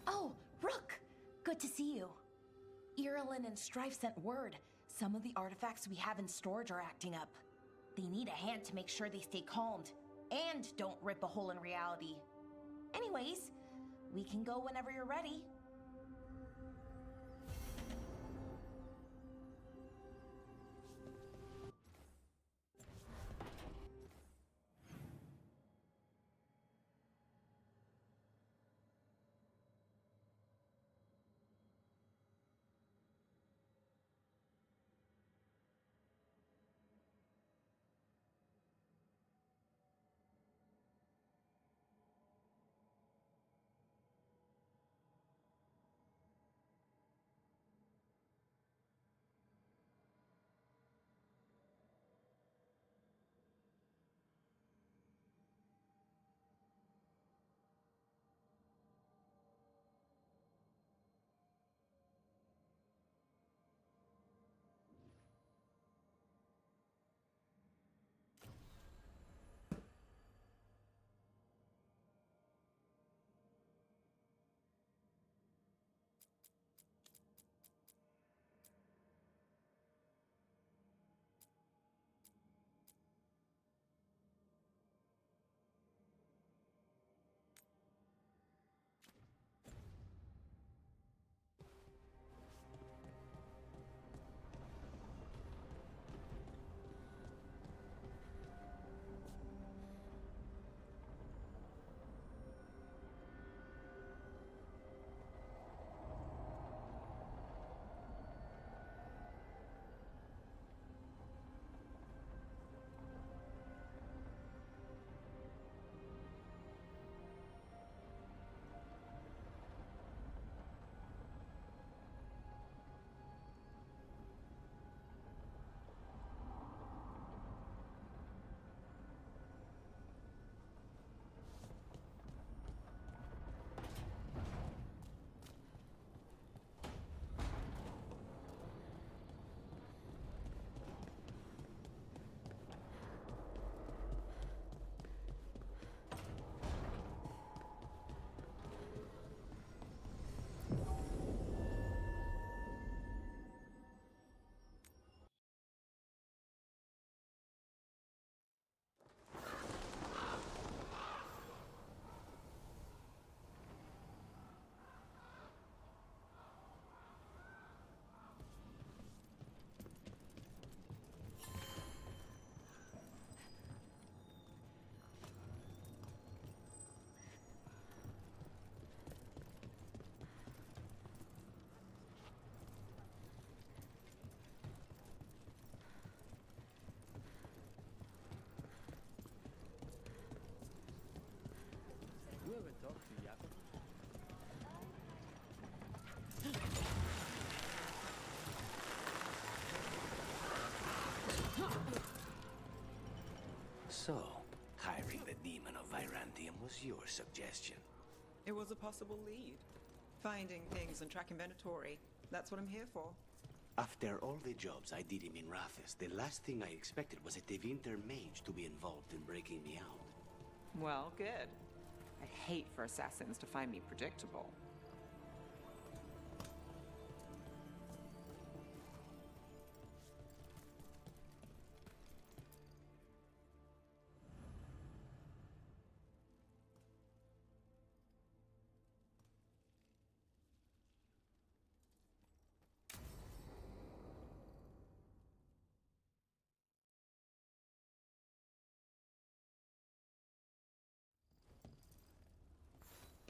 Oh, Rook! Good to see you. Irulan and Strife sent word. Some of the artifacts we have in storage are acting up. They need a hand to make sure they stay calmed, and don't rip a hole in reality. Anyways, we can go whenever you're ready. So, hiring the Demon of Virantium was your suggestion. It was a possible lead. Finding things and tracking Venatori. That's what I'm here for. After all the jobs I did in Minrathis, the last thing I expected was a Tevinter mage to be involved in breaking me out. Well, good. I'd hate for assassins to find me predictable.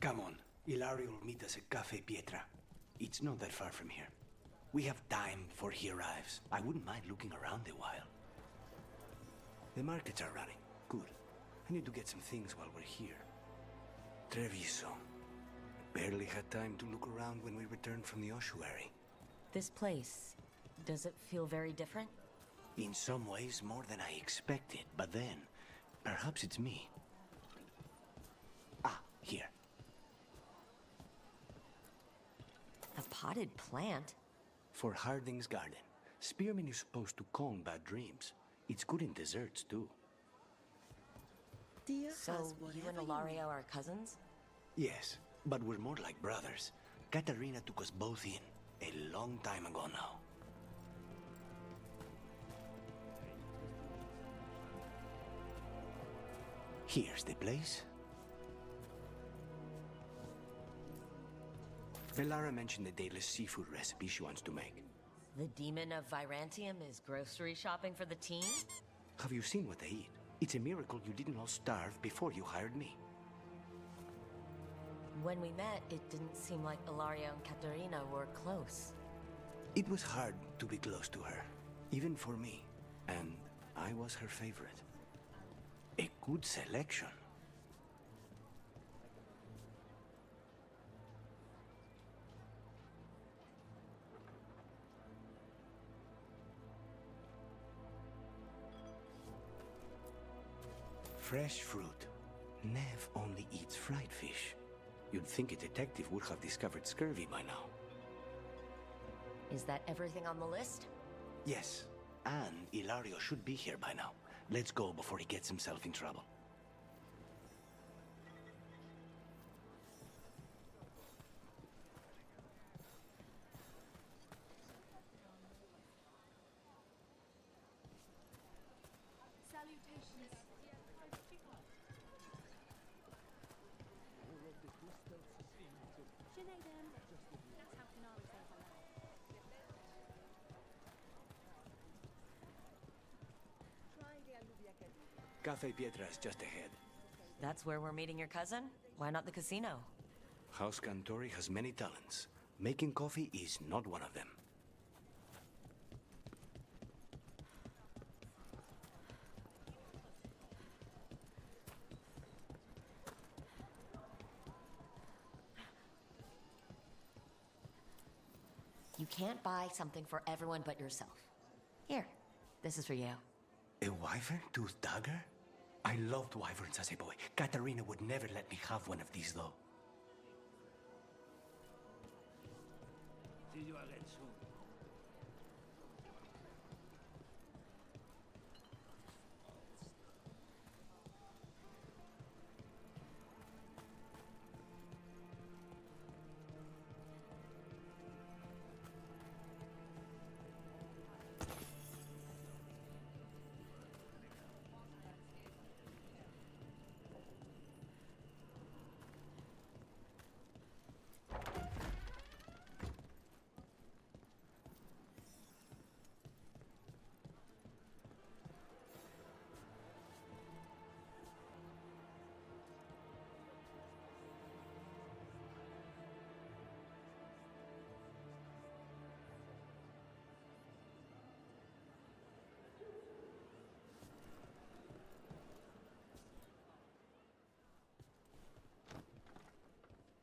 Come on, Ilario will meet us at Cafe Pietra. It's not that far from here. We have time before he arrives. I wouldn't mind looking around a while. The markets are running. Good. I need to get some things while we're here. Treviso. Barely had time to look around when we returned from the ossuary. This place, does it feel very different? In some ways, more than I expected. But then, perhaps it's me. Ah, here. A potted plant? For Harding's garden. Spearmint is supposed to calm bad dreams. It's good in desserts, too. So, you and Ilario are cousins? Yes, but we're more like brothers. Katarina took us both in, a long time ago now. Here's the place. Velara mentioned the daedalus seafood recipe she wants to make. The Demon of Virantium is grocery shopping for the team? Have you seen what they eat? It's a miracle you didn't all starve before you hired me. When we met, it didn't seem like Ilario and Katarina were close. It was hard to be close to her, even for me. And I was her favorite. A good selection. Fresh fruit. Nev only eats fried fish. You'd think a detective would have discovered scurvy by now. Is that everything on the list? Yes, and Ilario should be here by now. Let's go before he gets himself in trouble. Cafe Pietra is just ahead. That's where we're meeting your cousin? Why not the casino? House Cantori has many talents. Making coffee is not one of them. You can't buy something for everyone but yourself. Here, this is for you. A wyvern tooth dagger? I loved wyverns as a boy. Katarina would never let me have one of these, though. See you again soon.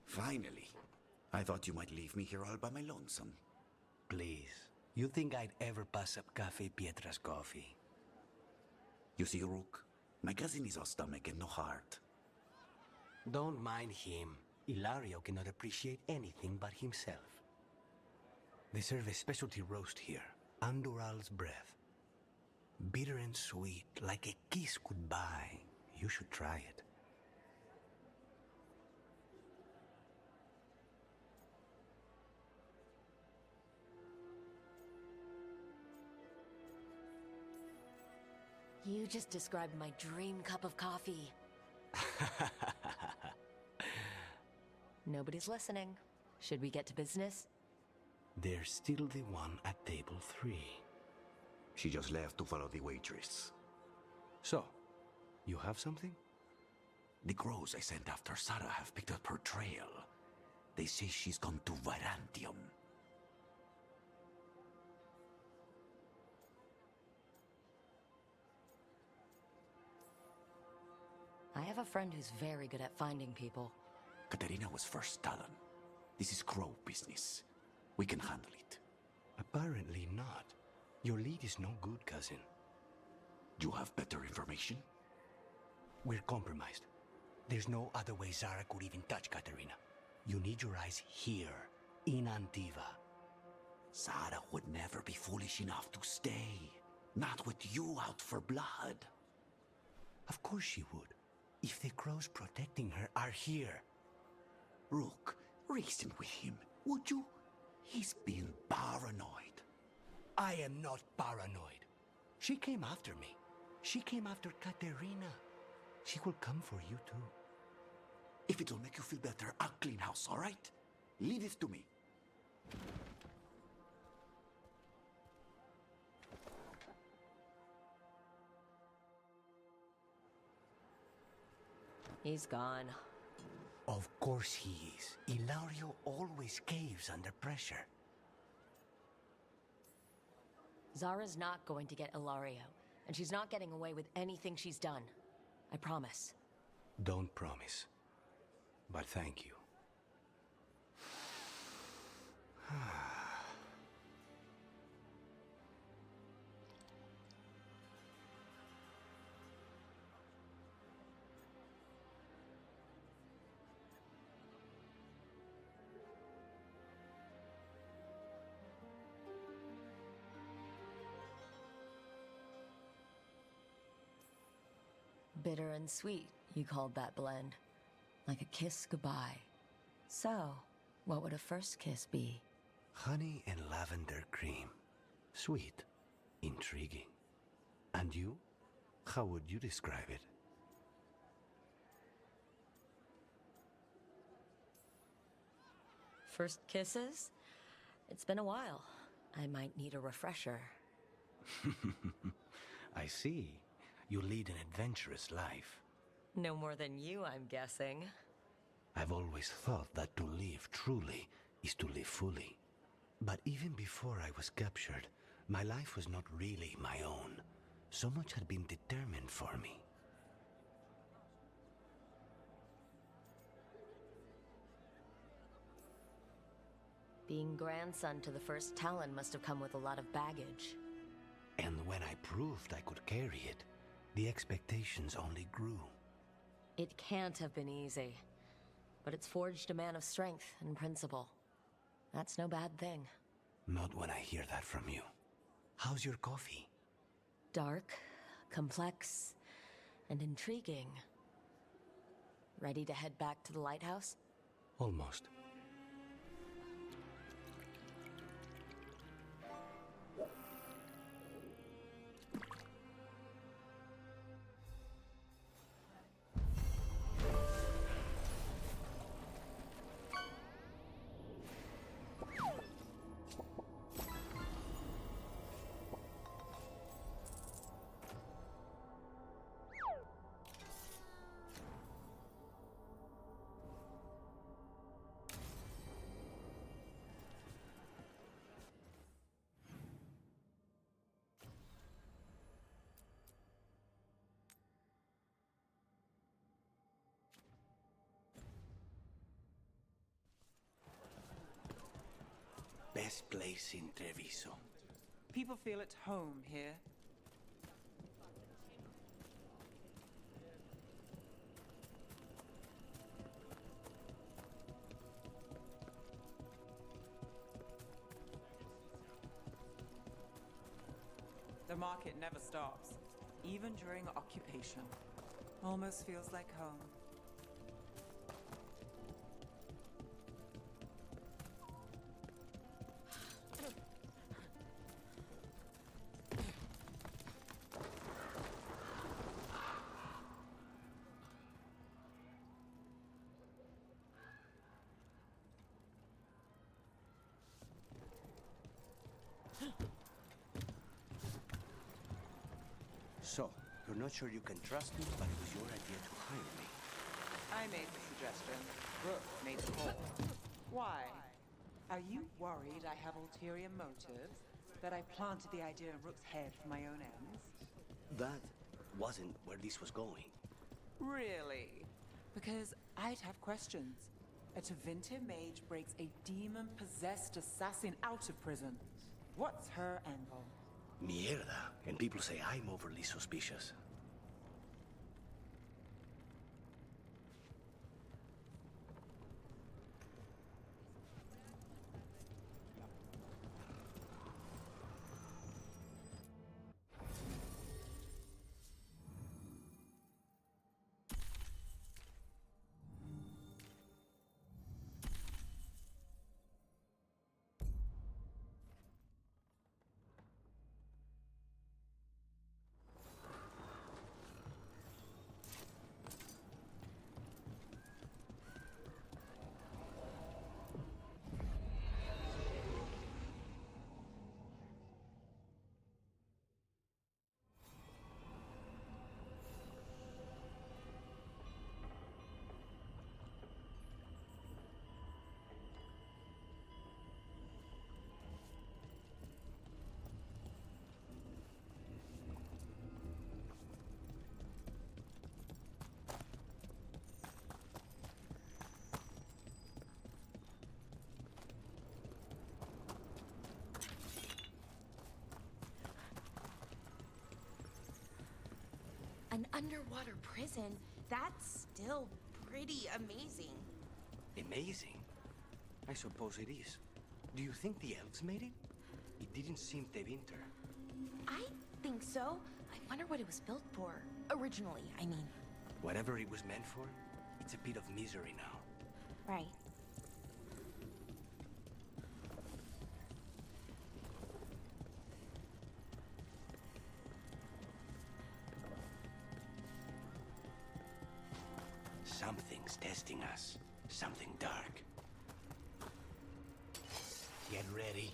Finally. I thought you might leave me here all by my lonesome. Please. You think I'd ever pass up Cafe Pietra's coffee? You see, Rook, My cousin is our stomach and no heart. Don't mind him. Ilario cannot appreciate anything but himself. They serve a specialty roast here, Andoral's breath. Bitter and sweet, like a kiss goodbye. You should try it. You just described my dream cup of coffee. Nobody's listening. Should we get to business? There's still the one at table 3. She just left to follow the waitress. So, you have something? The crows I sent after Sarah have picked up her trail. They say she's gone to Virantium. I have a friend who's very good at finding people. Katerina was first stolen. This is crow business. We can handle it. Apparently not. Your lead is no good, cousin. You have better information? We're compromised. There's no other way Zara could even touch Katerina. You need your eyes here, in Antiva. Zara would never be foolish enough to stay. Not with you out for blood. Of course she would. If the crows protecting her are here. Rook, reason with him, would you? He's being paranoid. I am not paranoid. She came after me. She came after Katerina. She will come for you too. If it'll make you feel better, I'll clean house, all right? Leave it to me. He's gone. Of course he is. Ilario always caves under pressure. Zara's not going to get Ilario, and she's not getting away with anything she's done. I promise. Don't promise. But thank you. Bitter and sweet, you called that blend. Like a kiss goodbye. So, what would a first kiss be? Honey and lavender cream. Sweet. Intriguing. And you? How would you describe it? First kisses? It's been a while. I might need a refresher. I see. You lead an adventurous life. No more than you, I'm guessing. I've always thought that to live truly is to live fully. But even before I was captured, my life was not really my own. So much had been determined for me. Being grandson to the first Talon must have come with a lot of baggage. And when I proved I could carry it, the expectations only grew. It can't have been easy. But it's forged a man of strength and principle. That's no bad thing. Not when I hear that from you. How's your coffee? Dark, complex, and intriguing. Ready to head back to the lighthouse? Almost. Best place in Treviso. People feel at home here. The market never stops, even during occupation. Almost feels like home. So, you're not sure you can trust me, but it was your idea to hire me. I made the suggestion. Rook made the call. Why? Are you worried I have ulterior motives? That I planted the idea in Rook's head for my own ends? That wasn't where this was going. Really? Because I'd have questions. A Tevinter mage breaks a demon-possessed assassin out of prison. What's her angle? Mierda. And people say I'm overly suspicious. An underwater prison? That's still pretty amazing. Amazing? I suppose it is. Do you think the elves made it? It didn't seem Tevinter. I think so. I wonder what it was built for. Originally, I mean. Whatever it was meant for, it's a bit of misery now. Right. Something's testing us. Something dark. Get ready.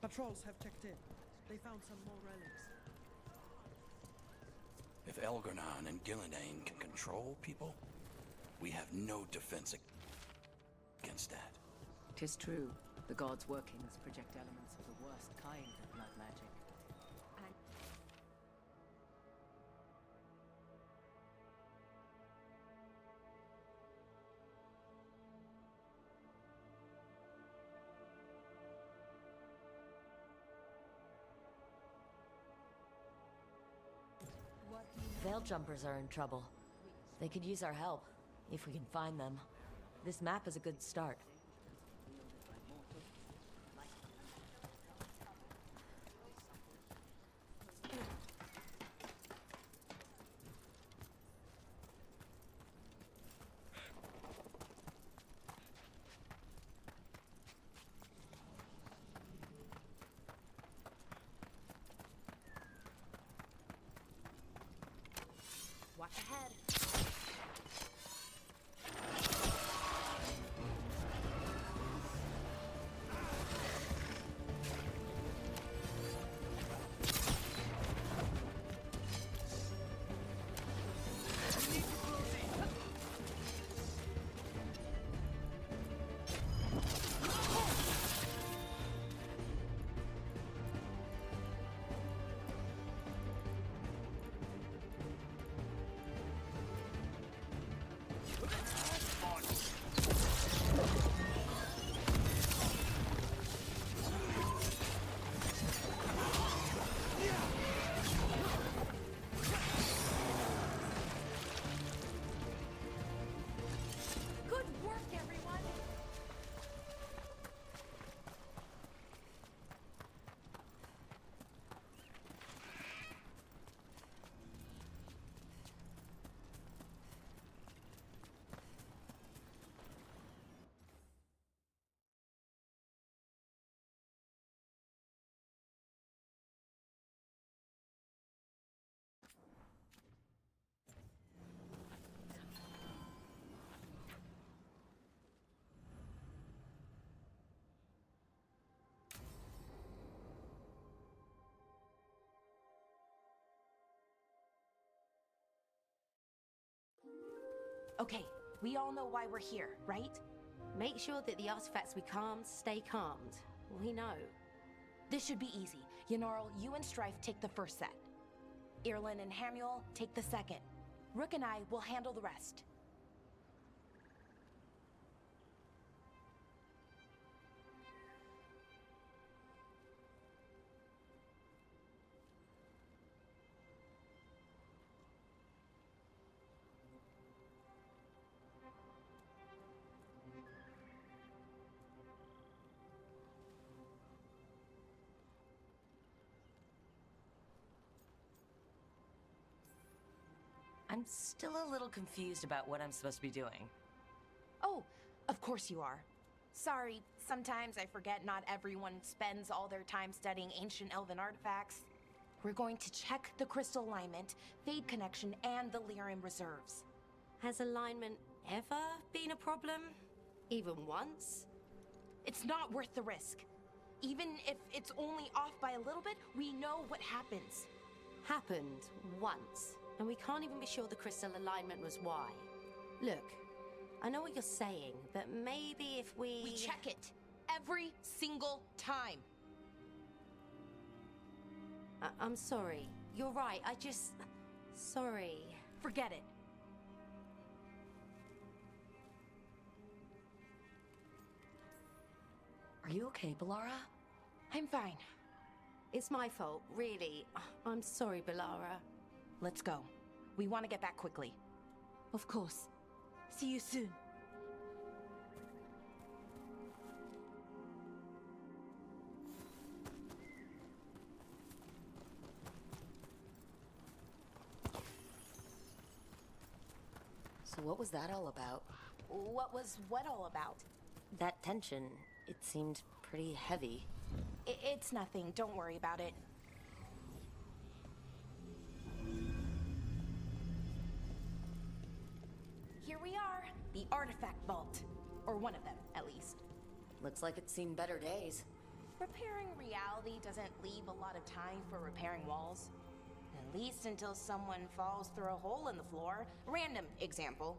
Patrols have checked in. They found some more relics. If Elgar'nan and Gillenane can control people, we have no defense against that. 'Tis true. The gods' workings project elements of the worst kind of blood magic. Veil Jumpers are in trouble. They could use our help, if we can find them. This map is a good start. Watch ahead. Good work, everyone! Okay, we all know why we're here, right? Make sure that the artifacts we calmed stay calmed. We know. This should be easy. Yanarl, you and Strife take the first set. Irlin and Hamuel take the second. Rook and I will handle the rest. I'm still a little confused about what I'm supposed to be doing. Oh, of course you are. Sorry, sometimes I forget not everyone spends all their time studying ancient elven artifacts. We're going to check the crystal alignment, fade connection, and the lyrium reserves. Has alignment ever been a problem? Even once? It's not worth the risk. Even if it's only off by a little bit, we know what happens. Happened once. And we can't even be sure the crystal alignment was why. Look, I know what you're saying, but maybe if we... We check it. Every single time. I'm sorry. You're right, I just... Sorry. Forget it. Are you okay, Bellara? I'm fine. It's my fault, really. I'm sorry, Bellara. Let's go. We want to get back quickly. Of course. See you soon. So what was that all about? What was what all about? That tension, it seemed pretty heavy. It's nothing. Don't worry about it. Here we are, the artifact vault. Or one of them, at least. Looks like it's seen better days. Repairing reality doesn't leave a lot of time for repairing walls. At least until someone falls through a hole in the floor. Random example.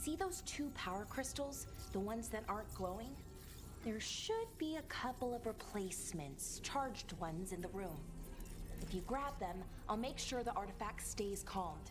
See those 2 power crystals? The ones that aren't glowing? There should be a couple of replacements, charged ones, in the room. If you grab them, I'll make sure the artifact stays calmed.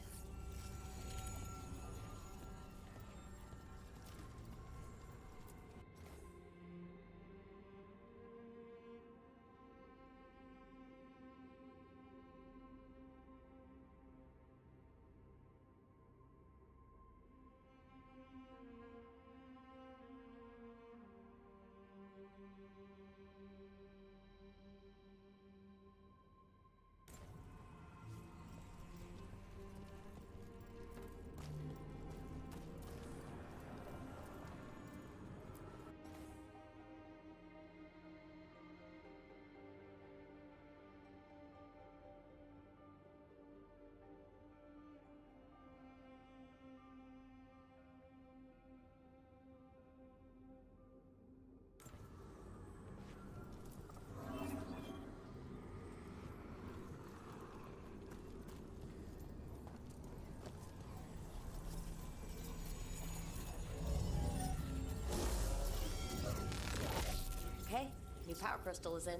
Okay, new power crystal is in.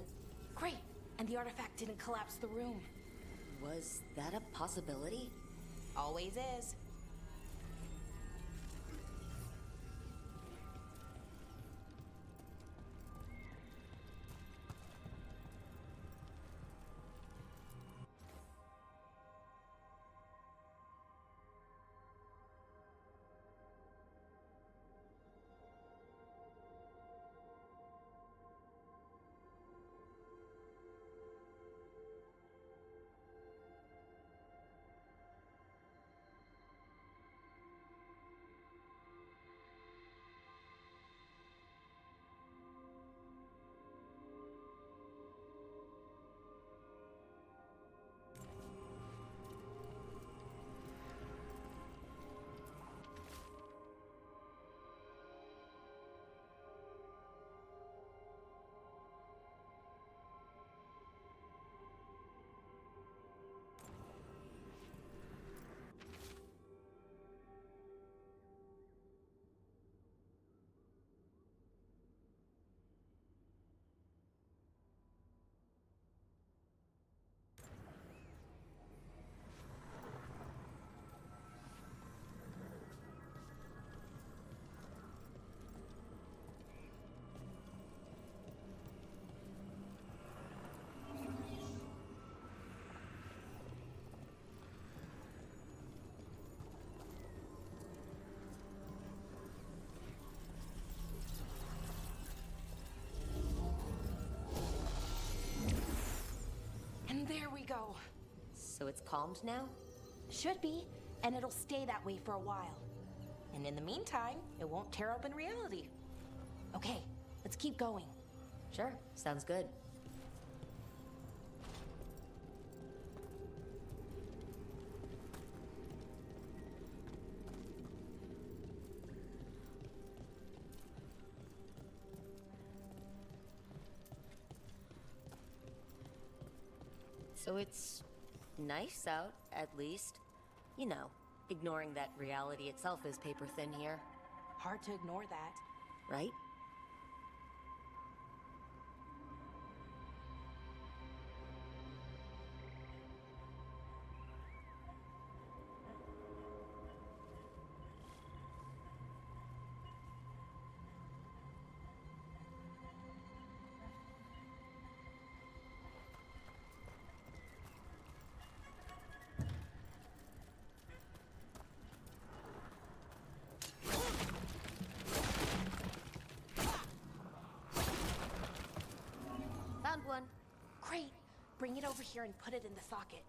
Great! And the artifact didn't collapse the room. Was that a possibility? Always is. And there we go. So it's calmed now? Should be, and it'll stay that way for a while. And in the meantime, it won't tear open reality. Okay, let's keep going. Sure, sounds good. So it's nice out, at least. You know, ignoring that reality itself is paper thin here. Hard to ignore that. Right? Found one. Great. Bring it over here and put it in the socket.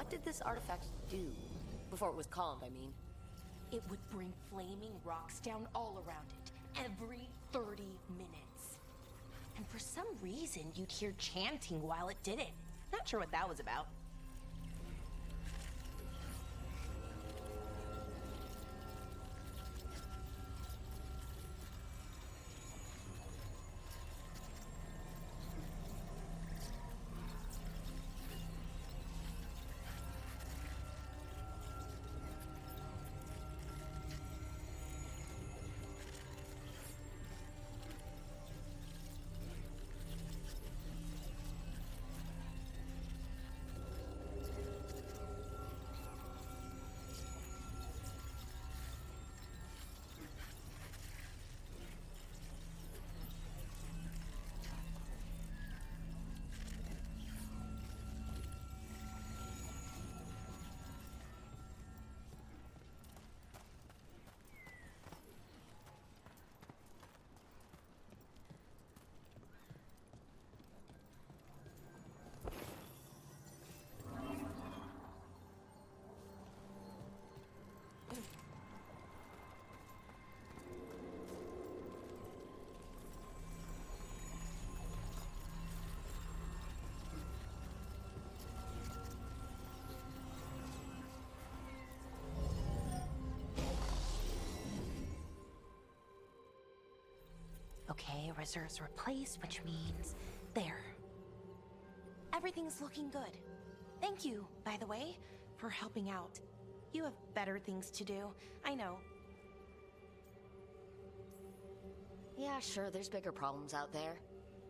What did this artifact do? Before it was calmed, I mean. It would bring flaming rocks down all around it, every 30 minutes. And for some reason, you'd hear chanting while it did it. Not sure what that was about. Okay, reserves replaced, which means there. Everything's looking good. Thank you, by the way, for helping out. You have better things to do, I know. Yeah, sure, there's bigger problems out there.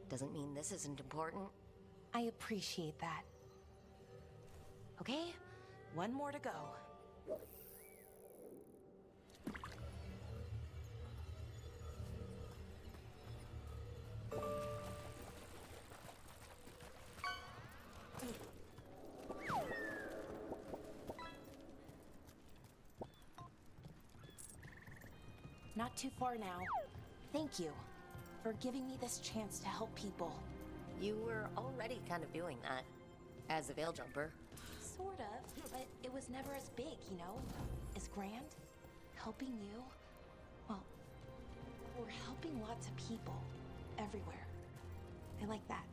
Doesn't mean this isn't important. I appreciate that. Okay, one more to go. Not too far now. Thank you for giving me this chance to help people. You were already kind of doing that, as a Veil Jumper. Sort of, but it was never as big, you know? As grand. Helping you, well, we're helping lots of people, everywhere. I like that.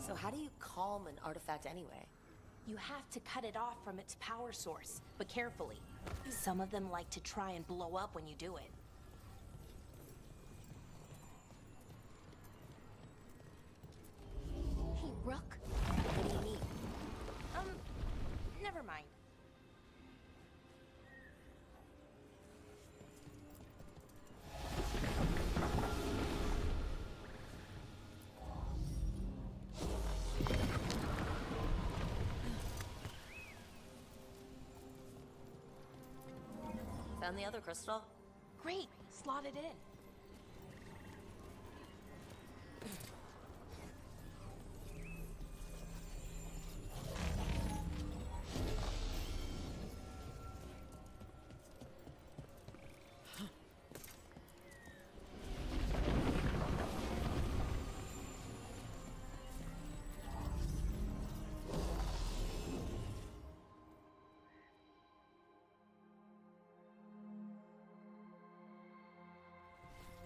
So how do you calm an artifact anyway? You have to cut it off from its power source, but carefully. Some of them like to try and blow up when you do it. Hey, Rook, what do you need? Never mind. Found the other crystal? Great, slot it in.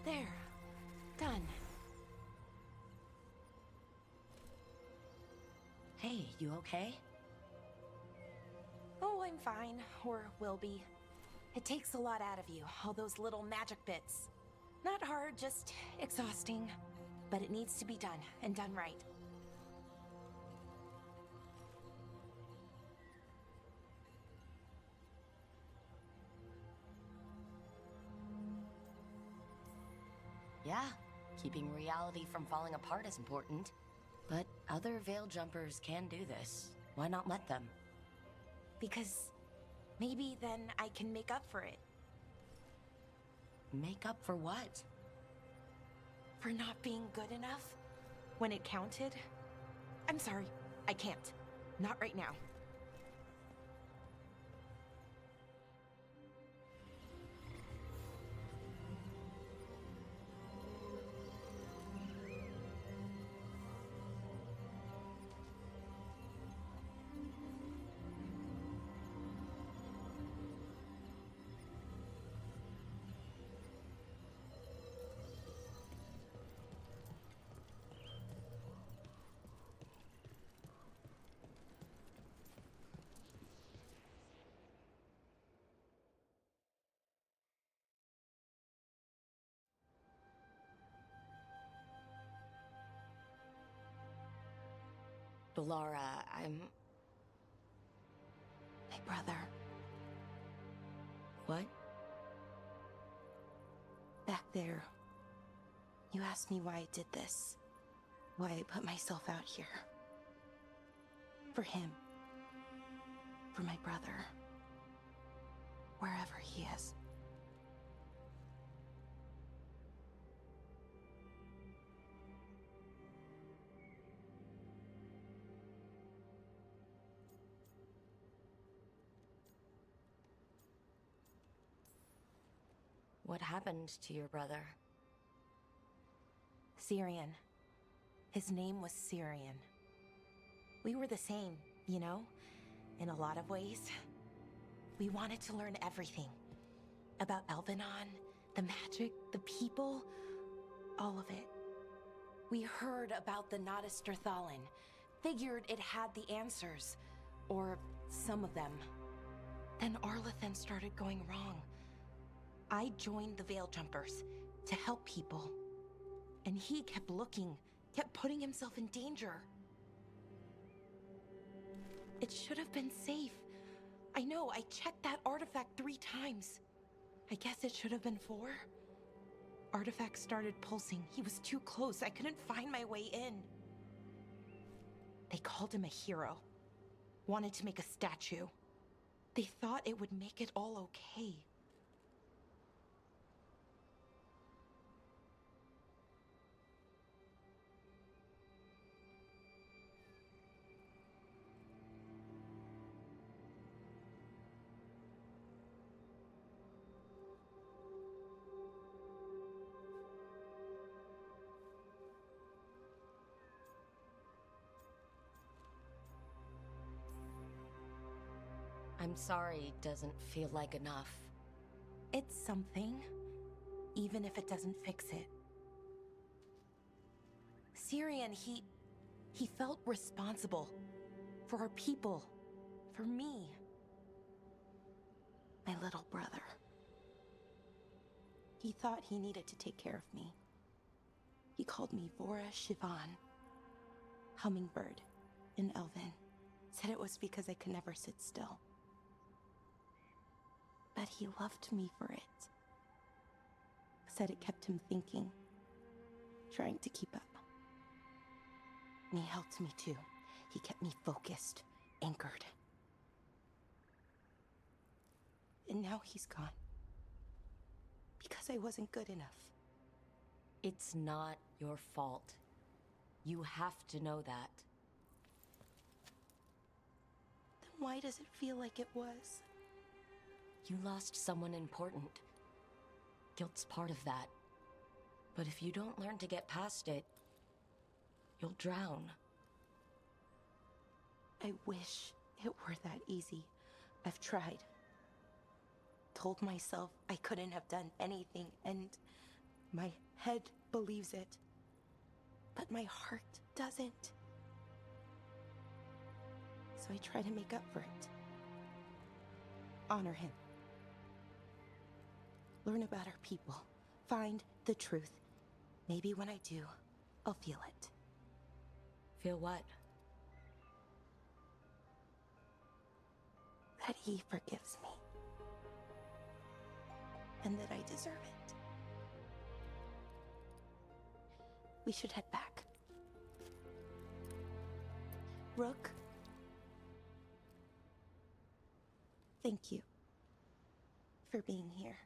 There. Done. Hey, you okay? Oh, I'm I'm fine, or will be. It takes a lot out of you, all those little magic bits. Not hard, just exhausting. But it needs to be done, and done right. Yeah, keeping reality from falling apart is important. But other Veil Jumpers can do this. Why not let them? Because maybe then I can make up for it. Make up for what? For not being good enough when it counted. I'm sorry, I can't. Not right now. Laura, I'm... My brother. What? Back there, you asked me why I did this. Why I put myself out here. For him. For my brother. Wherever he is. What happened to your brother? Syrian. His name was Syrian. We were the same, you know? In a lot of ways. We wanted to learn everything. About Elvenon, the magic, the people, all of it. We heard about the Notister Thalin. Figured it had the answers. Or some of them. Then Arlathan started going wrong. I joined the Veil Jumpers to help people. And he kept looking, kept putting himself in danger. It should have been safe. I know, I checked that artifact 3 times. I guess it should have been 4. Artifact started pulsing. He was too close. I couldn't find my way in. They called him a hero. Wanted to make a statue. They thought it would make it all okay. I'm sorry doesn't feel like enough. It's something, even if it doesn't fix it. Syrian, he felt responsible for our people, for me. My little brother. He thought he needed to take care of me. He called me Vora Shivan, Hummingbird, in Elven. Said it was because I could never sit still. But he loved me for it. Said it kept him thinking, trying to keep up. And he helped me too. He kept me focused, anchored. And now he's gone. Because I wasn't good enough. It's not your fault. You have to know that. Then why does it feel like it was? You lost someone important. Guilt's part of that. But if you don't learn to get past it, you'll drown. I wish it were that easy. I've tried. Told myself I couldn't have done anything, and my head believes it. But my heart doesn't. So I try to make up for it. Honor him. Learn about our people. Find the truth. Maybe when I do, I'll feel it. Feel what? That he forgives me. And that I deserve it. We should head back. Rook? Thank you for being here.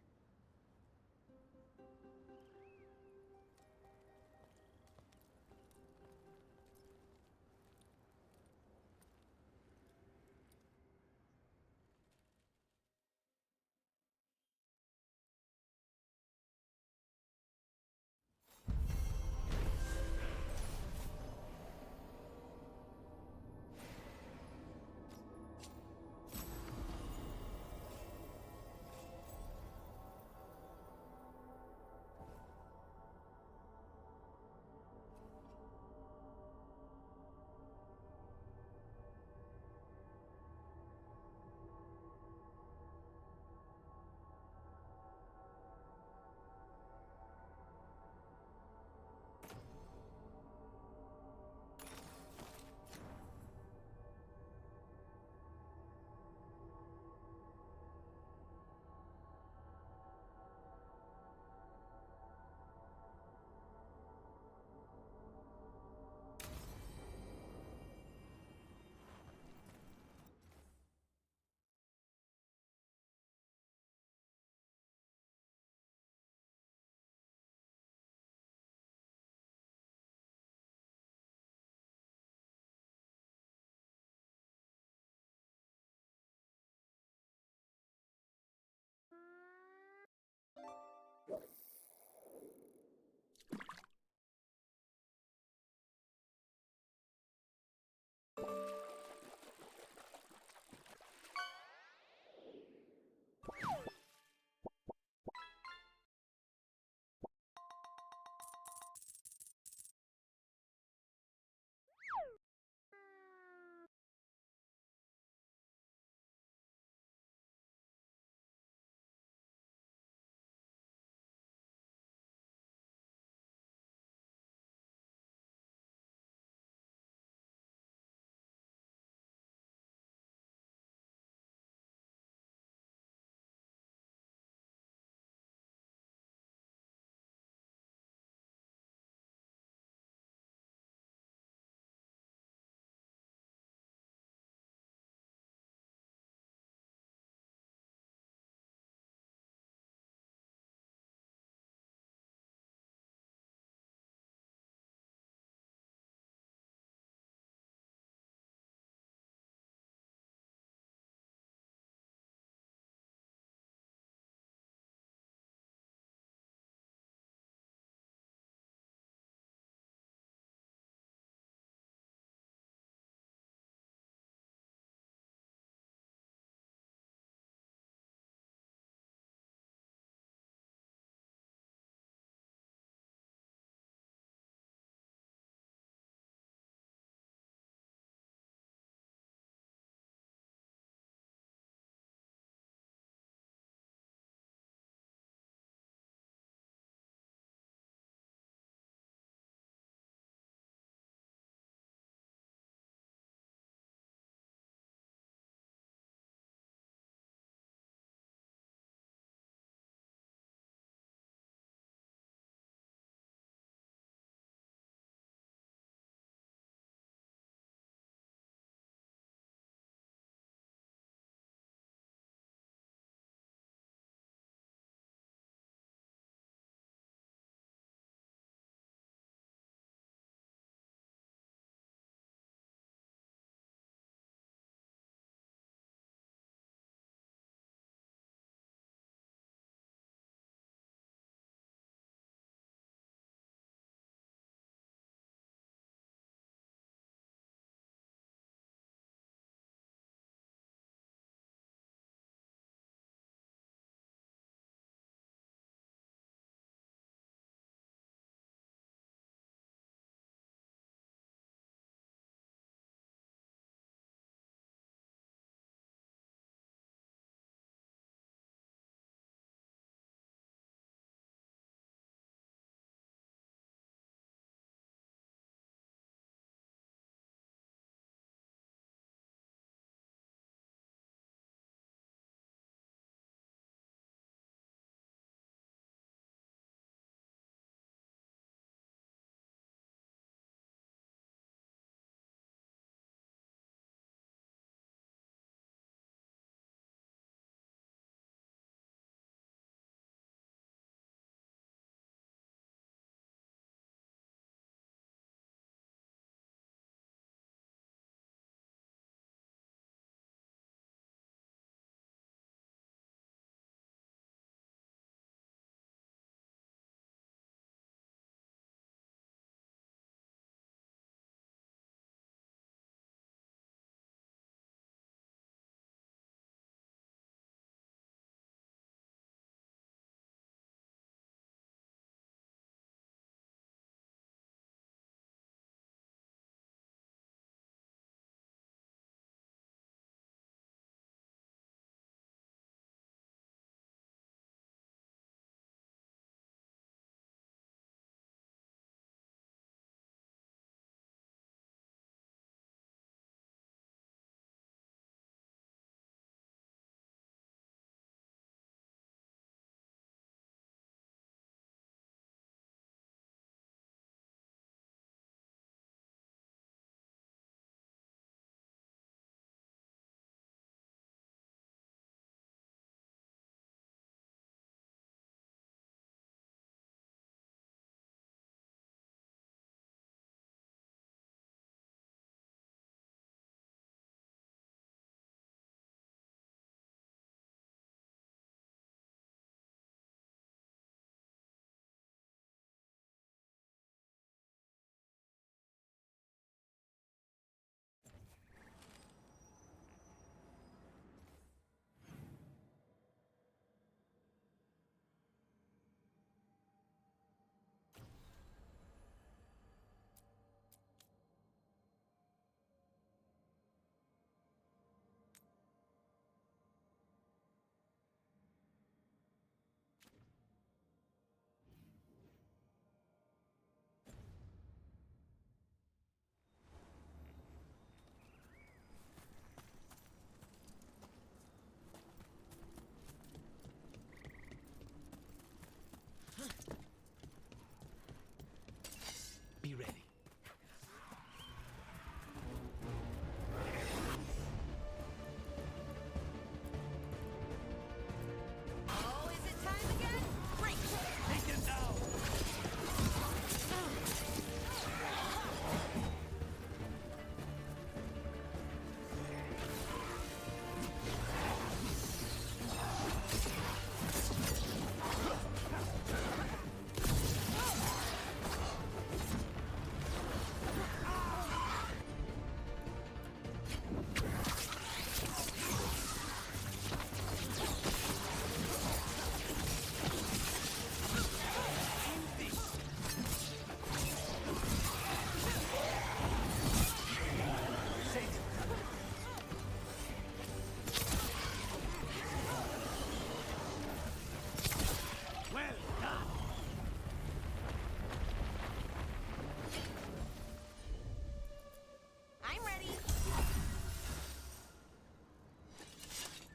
I'm ready.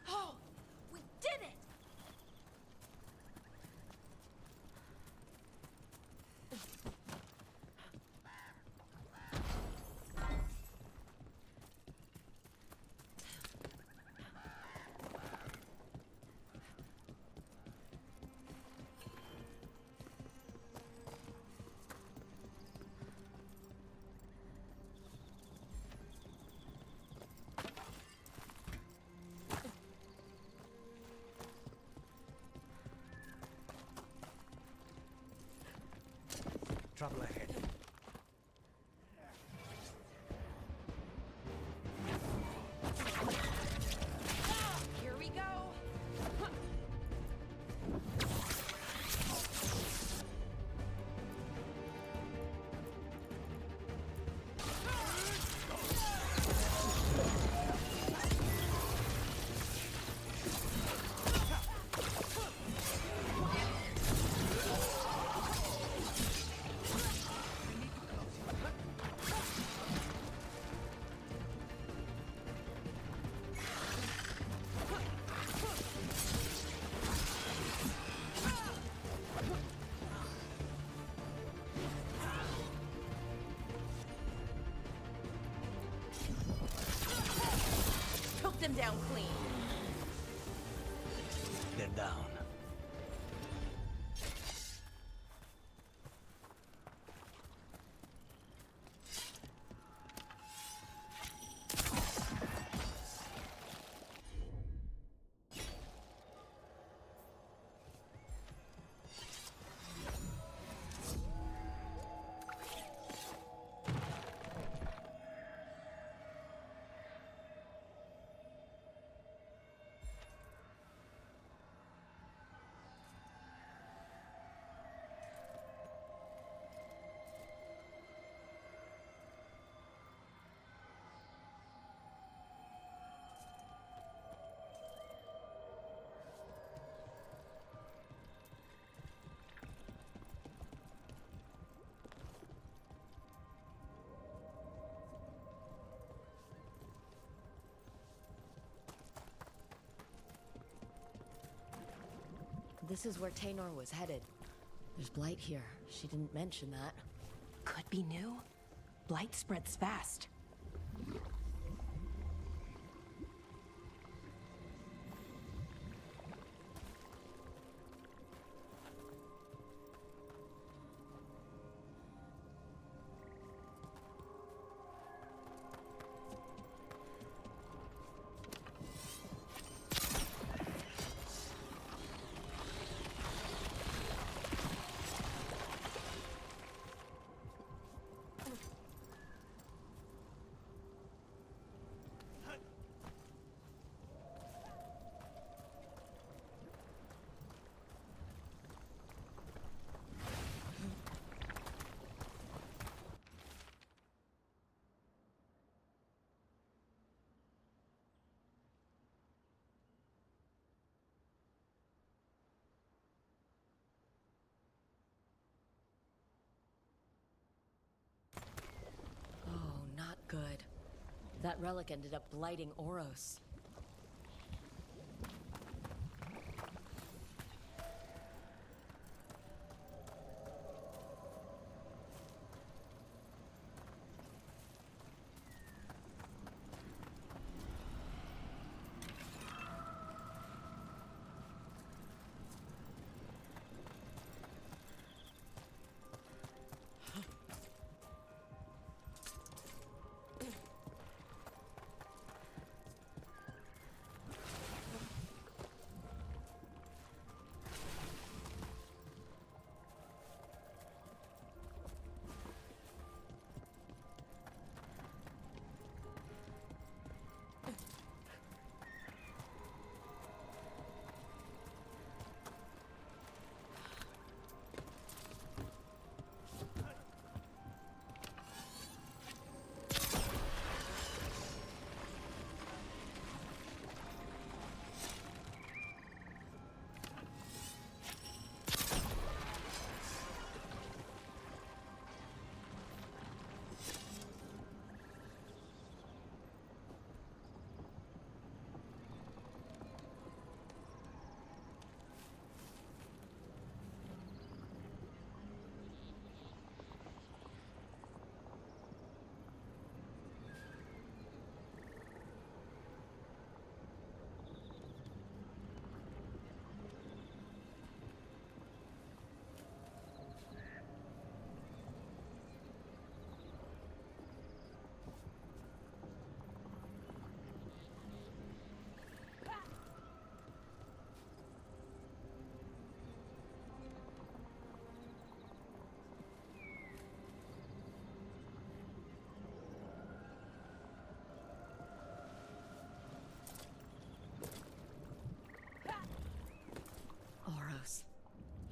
Oh, we did it! Trouble ahead. Here we go. Took them down clean. They're down. This is where Taynor was headed. There's blight here. She didn't mention that. Could be new. Blight spreads fast. Good. That relic ended up blighting Oros.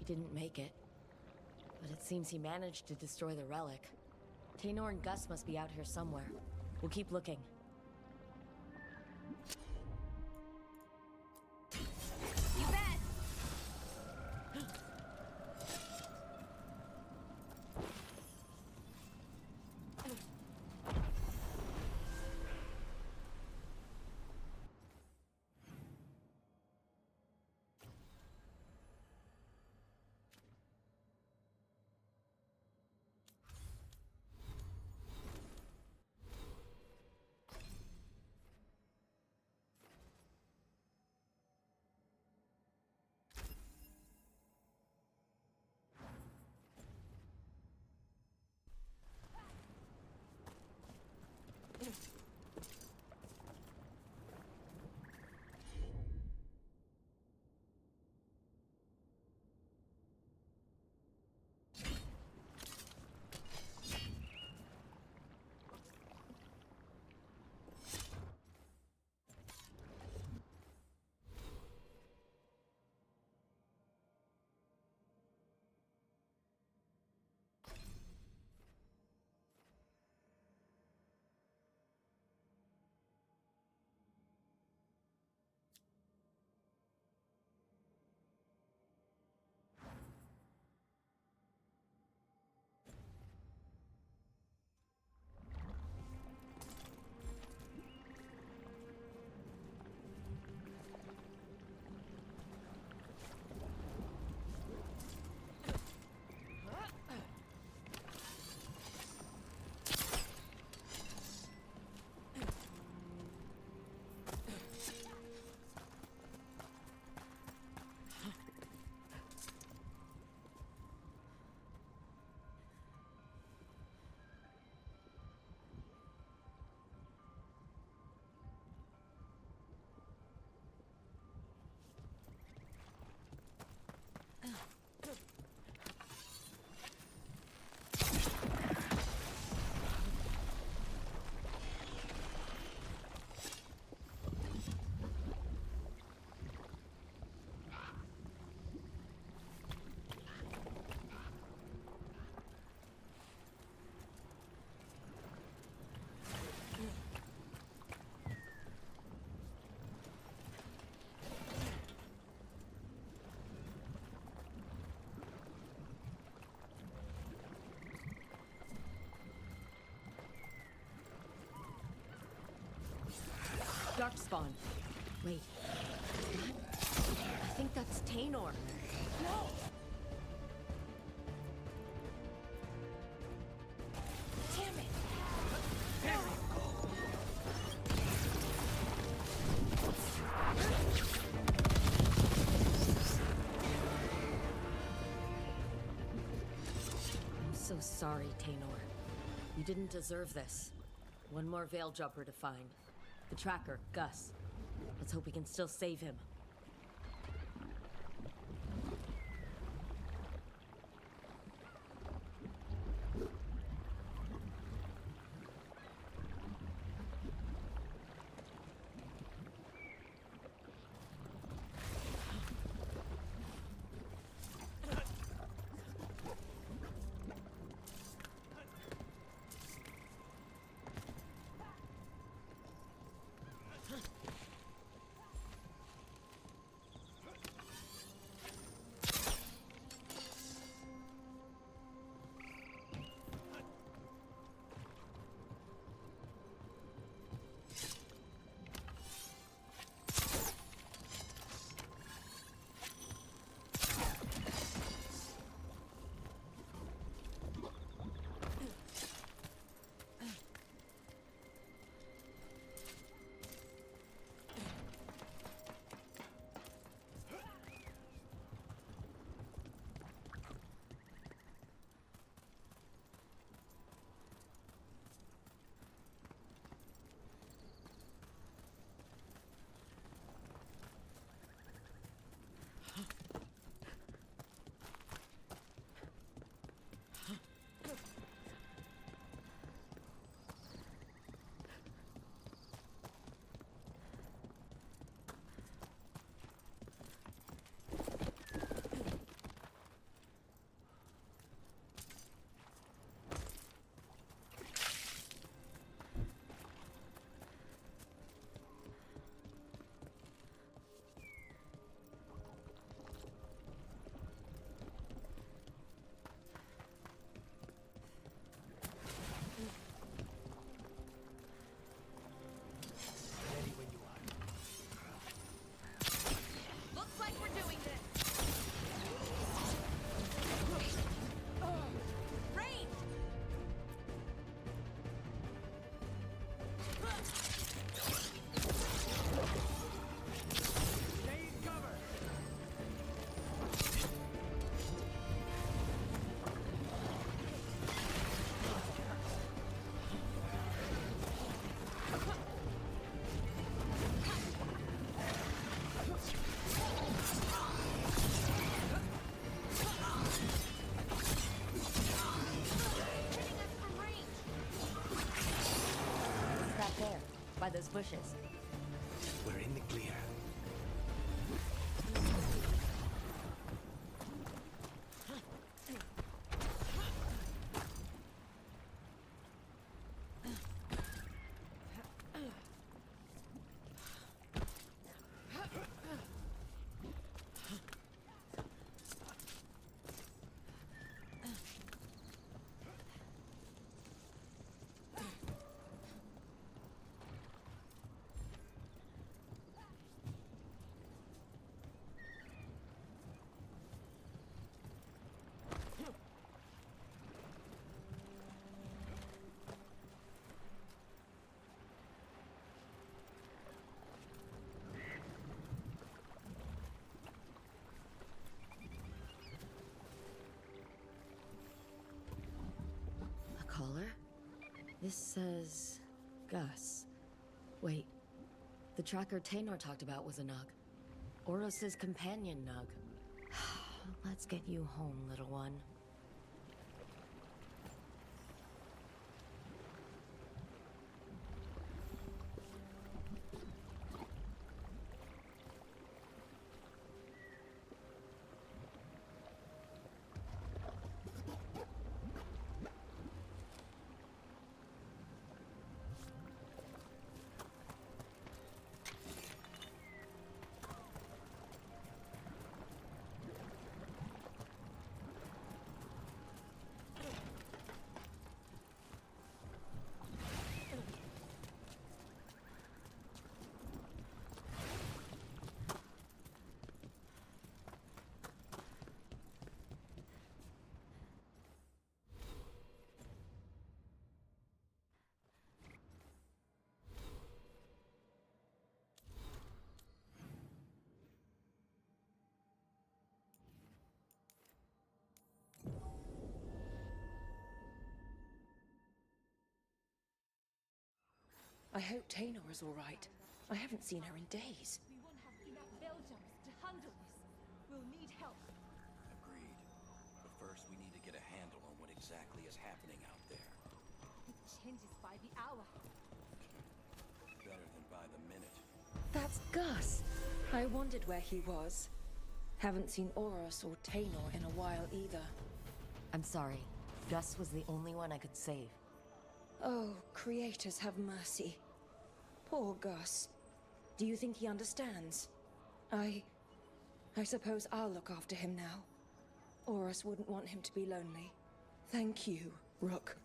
He didn't make it. But it seems he managed to destroy the relic. Taynor and Gus must be out here somewhere. We'll keep looking. You bet! Darkspawn. Wait. I think that's Taynor. No! Damn it! I'm so sorry, Taynor. You didn't deserve this. One more Veil Jumper to find. The tracker, Gus. Let's hope we can still save him. those bushes. We're in the clear. Caller? This says... Gus. Wait. The tracker Taynor talked about was a Nug. Oros' companion Nug. Let's get you home, little one. I hope Taynor is all right. I haven't seen her in days. We won't have enough Belgians to handle this. We'll need help. Agreed. But first, we need to get a handle on what exactly is happening out there. It changes by the hour. Better than by the minute. That's Gus. I wondered where he was. Haven't seen Oros or Taynor in a while either. I'm sorry. Gus was the only one I could save. Oh, creators have mercy. Poor Gus. Do you think he understands? I suppose I'll look after him now. Oros wouldn't want him to be lonely. Thank you, Rook.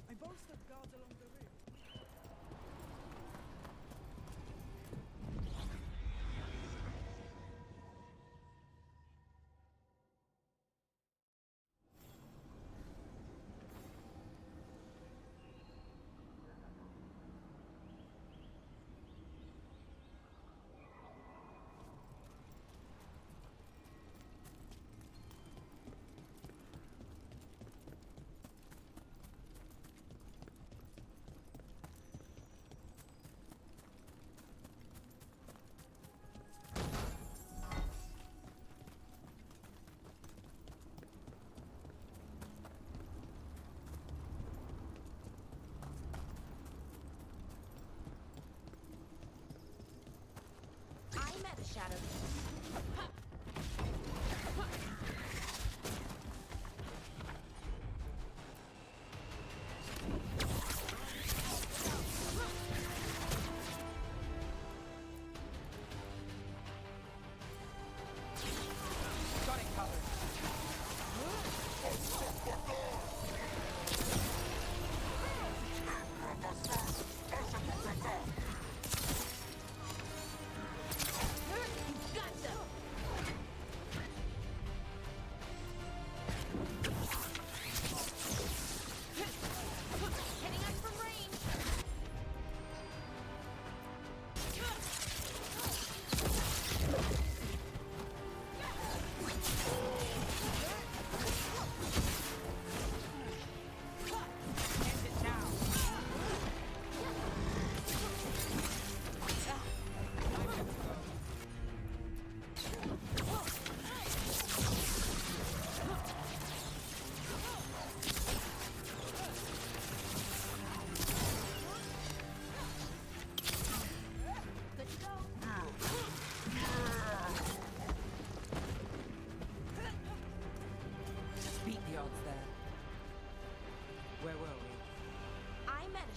I bolstered guards along the rear. I met the Shadow.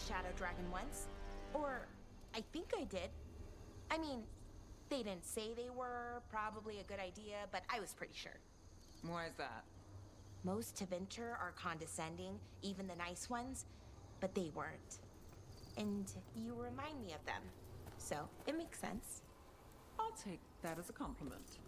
Shadow Dragon once. Or, I think I did. I mean, they didn't say they were probably a good idea, but I was pretty sure. Why is that? Most Tevinter are condescending, even the nice ones, but they weren't. And you remind me of them, so it makes sense. I'll take that as a compliment.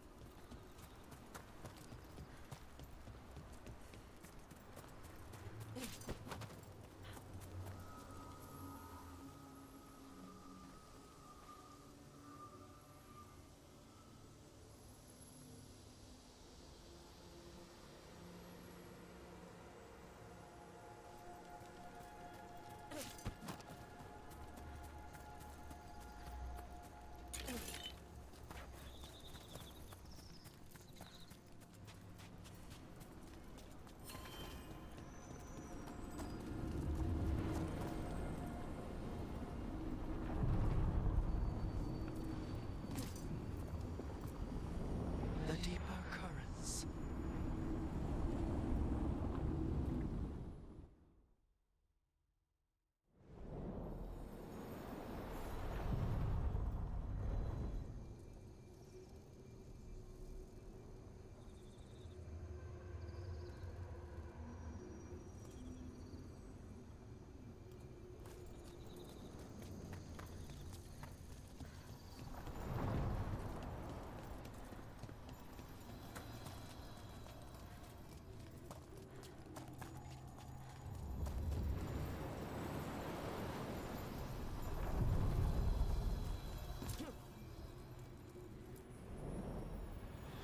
The deeper currents.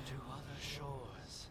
To other shores.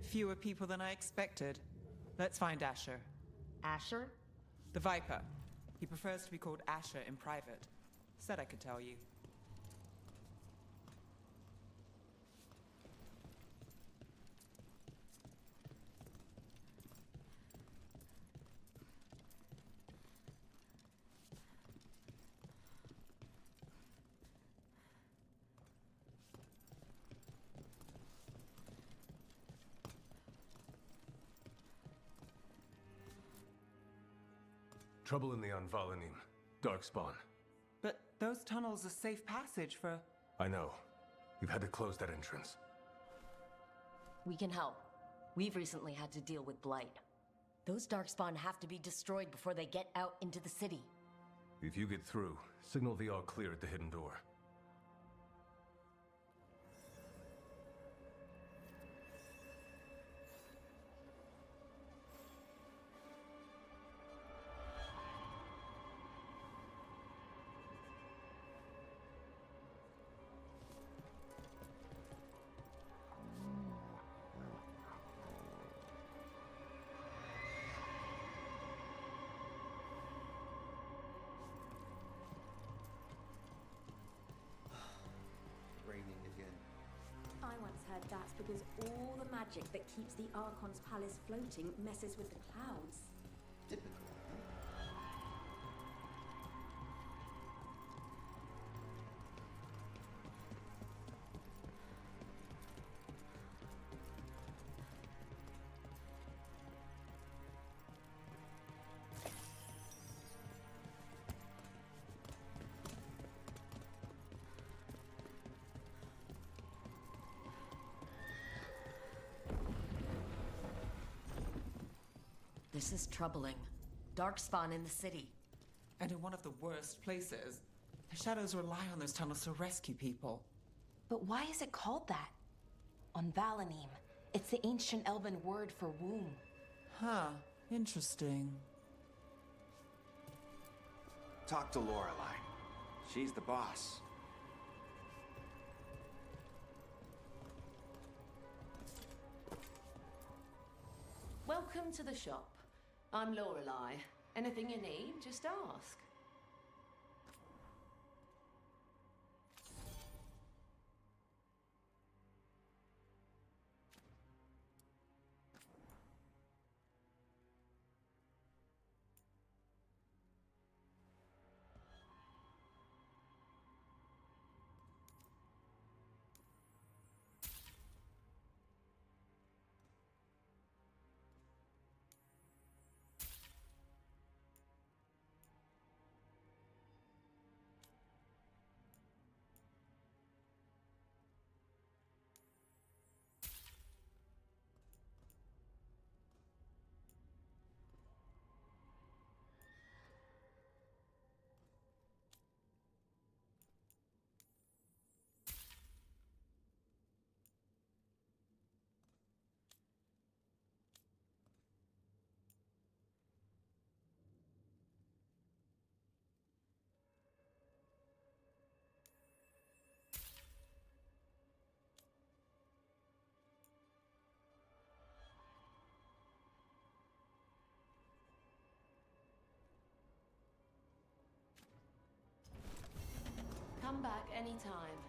Fewer people than I expected. Let's find Asher. Asher? The Viper. He prefers to be called Asher in private. Said I could tell you. Trouble in the Anvalanim. Darkspawn. But those tunnels are safe passage for... I know. We've had to close that entrance. We can help. We've recently had to deal with Blight. Those Darkspawn have to be destroyed before they get out into the city. If you get through, signal the all clear at the hidden door. I once heard that's because all the magic that keeps the Archon's palace floating messes with the clouds. Typical. This is troubling. Darkspawn in the city. And in one of the worst places. The Shadows rely on those tunnels to rescue people. But why is it called that? On Valanim, it's the ancient elven word for womb. Huh. Interesting. Talk to Lorelei. She's the boss. Welcome to the shop. I'm Lorelei. Anything you need, just ask. Come back anytime.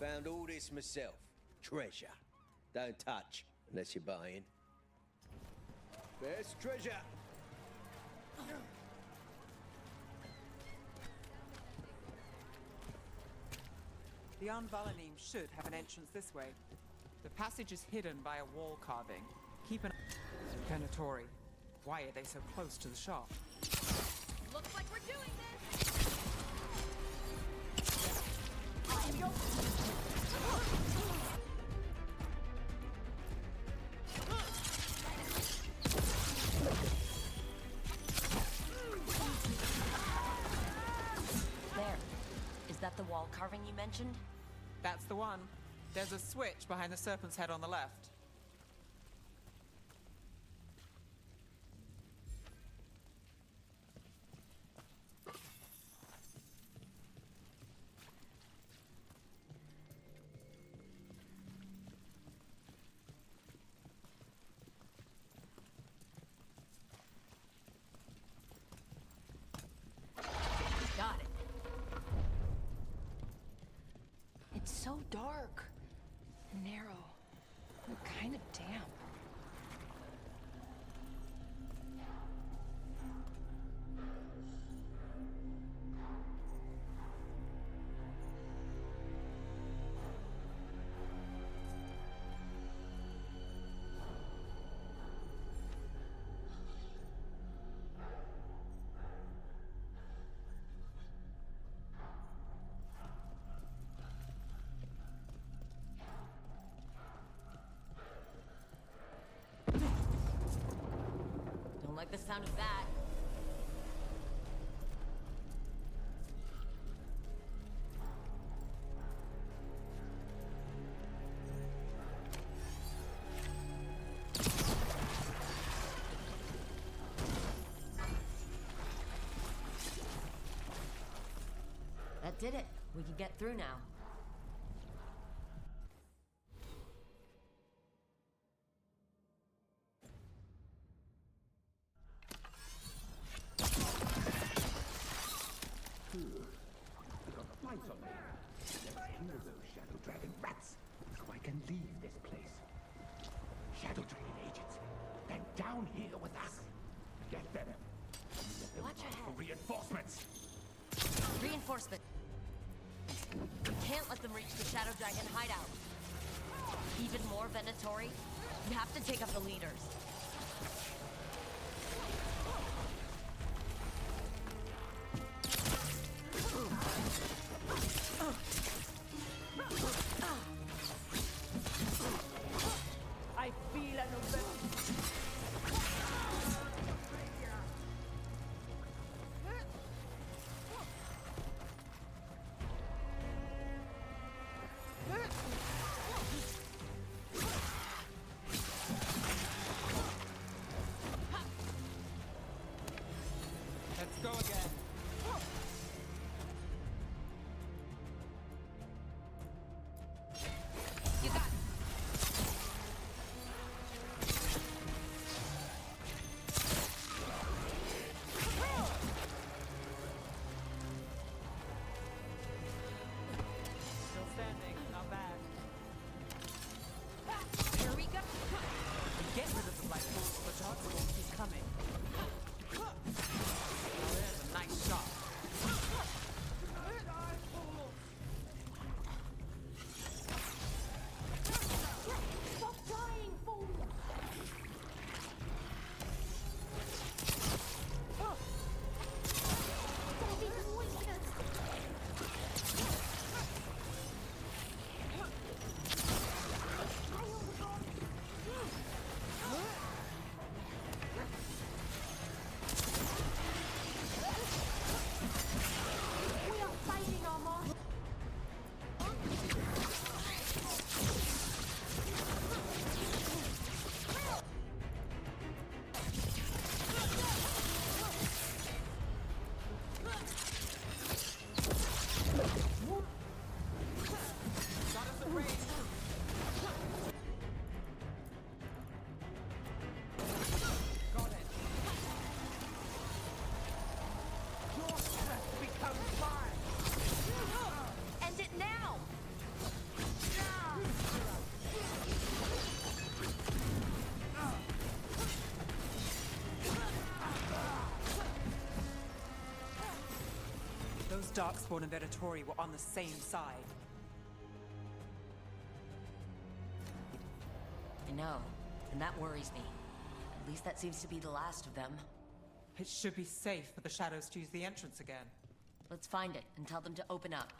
Found all this myself. Treasure. Don't touch, unless you're buying. Best treasure! The Valanim should have an entrance this way. The passage is hidden by a wall carving. Keep an eye. Venatori. Why are they so close to the shop? Looks like we're doing this! There. Is that the wall carving you mentioned? That's the one. There's a switch behind the serpent's head on the left. dark, narrow, and kind of damp. Don't like the sound of that. That did it. We can get through now. Lights on me. Let's kill those Shadow Dragon rats so I can leave this place. Shadow Dragon agents, they're down here with us. Get them. Watch your head. Reinforcements. Reinforcement. We can't let them reach the Shadow Dragon hideout. Even more Venatori. You have to take up the leaders. I feel an Let's go again. You got it. Still standing, not bad. Here we go. Get rid of the black holes, but Johnson won't keep coming. Now there's a nice shot. Stop dying, fool! That is weakness! We are fighting our master! Got us at range. Got it. Your strength becomes mine! End it now. Those Darkspawn and Venatori were on the same side. I know, and that worries me. At least that seems to be the last of them. It should be safe for the Shadows to use the entrance again. Let's find it and tell them to open up.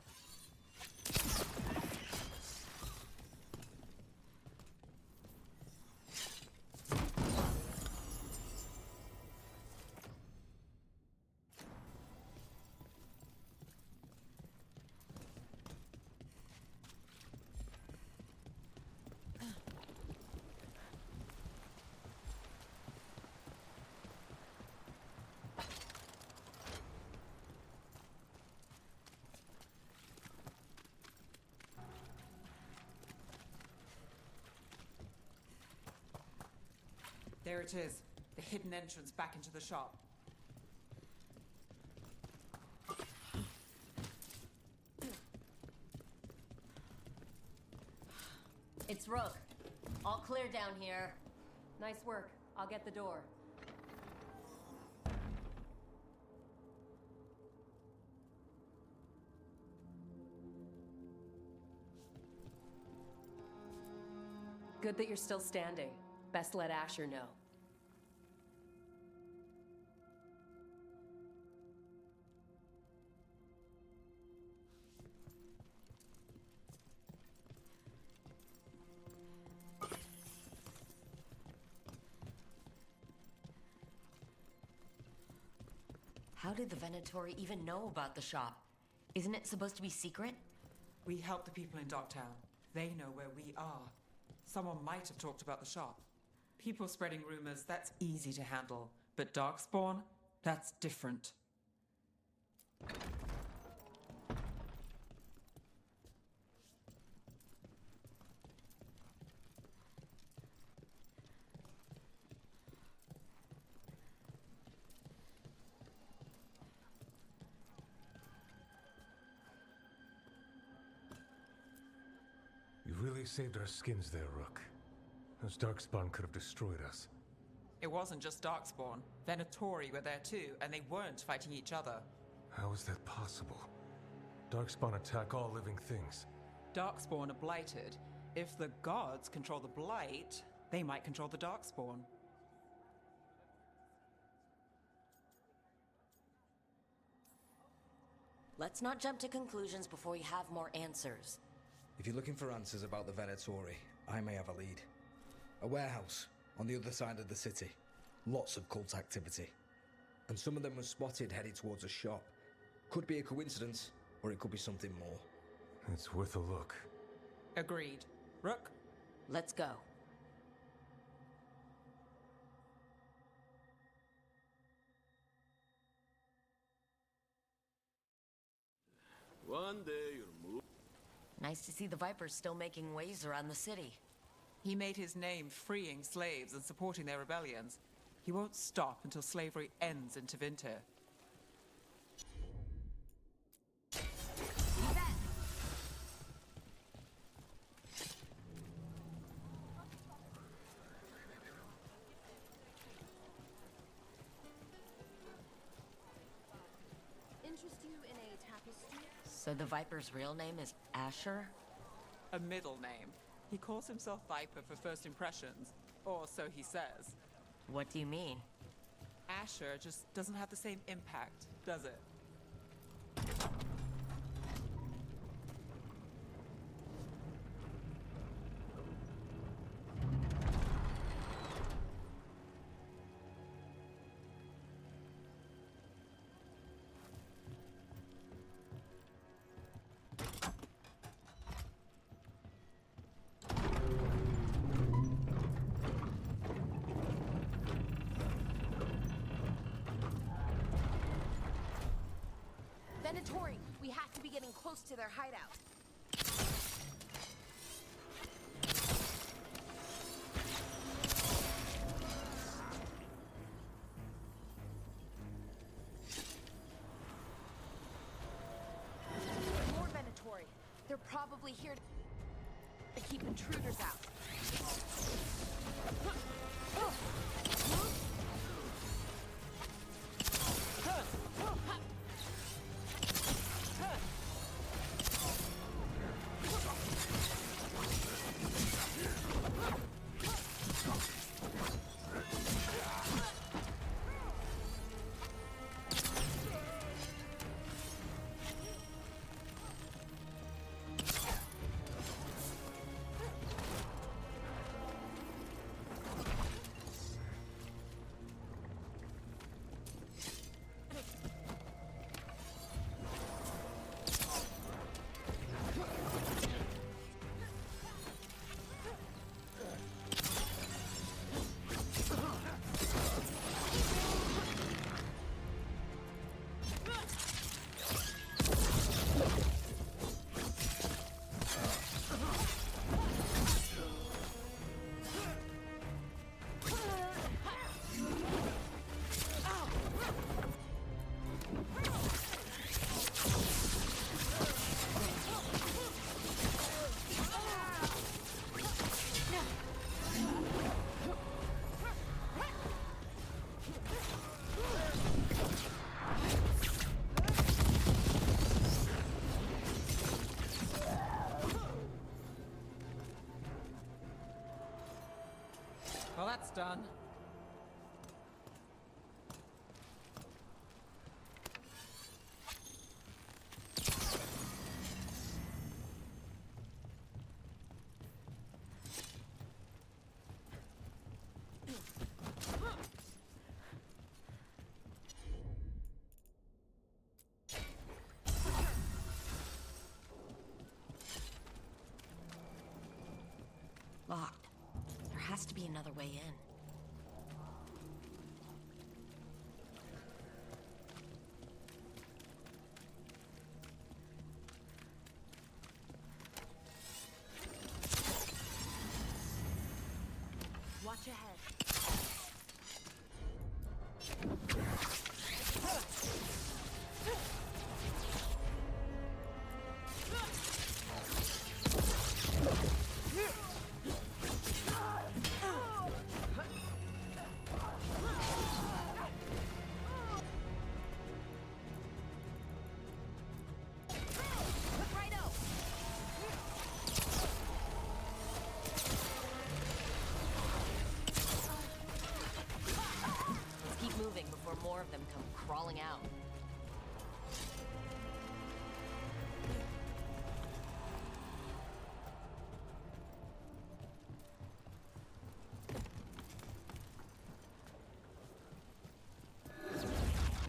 There it is, the hidden entrance back into the shop. Rook. All clear down here. Nice work. I'll get the door. Good that you're still standing. Best let Asher know. How did the Venatori even know about the shop? Isn't it supposed to be secret? We help the people in Docktown. They know where we are. Someone might have talked about the shop. People spreading rumors, that's easy to handle. But Darkspawn, that's different. You really saved our skins there, Rook. Those Darkspawn could have destroyed us. It wasn't just Darkspawn. Venatori were there too, and they weren't fighting each other. How is that possible? Darkspawn attack all living things. Darkspawn are blighted. If the gods control the blight, they might control the Darkspawn. Let's not jump to conclusions before we have more answers. If you're looking for answers about the Venatori, I may have a lead. A warehouse on the other side of the city. Lots of cult activity. And some of them were spotted headed towards a shop. Could be a coincidence, or it could be something more. It's worth a look. Agreed. Rook? Let's go. One day you'll move. Nice to see the Vipers still making waves around the city. He made his name freeing slaves and supporting their rebellions. He won't stop until slavery ends in Tevinter. Interest you in a tapestry? So the Viper's real name is Asher? A middle name. He calls himself Viper for first impressions, or so he says. What do you mean? Asher just doesn't have the same impact, does it? Venatori, we have to be getting close to their hideout. More Venatori. They're probably here to keep intruders out. Well, that's done. Locked. There has to be another way in. Watch ahead. More of them come crawling out.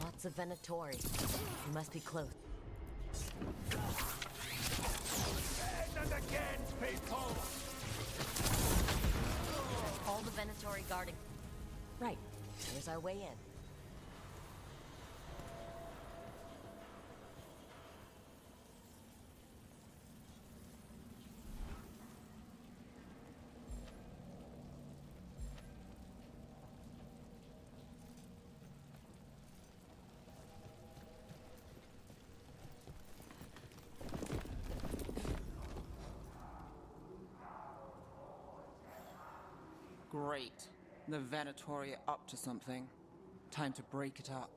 Lots of Venatori. We must be close. And again, people! All the Venatori guarding. Right. Here's our way in. Great. The Venatori are up to something. Time to break it up.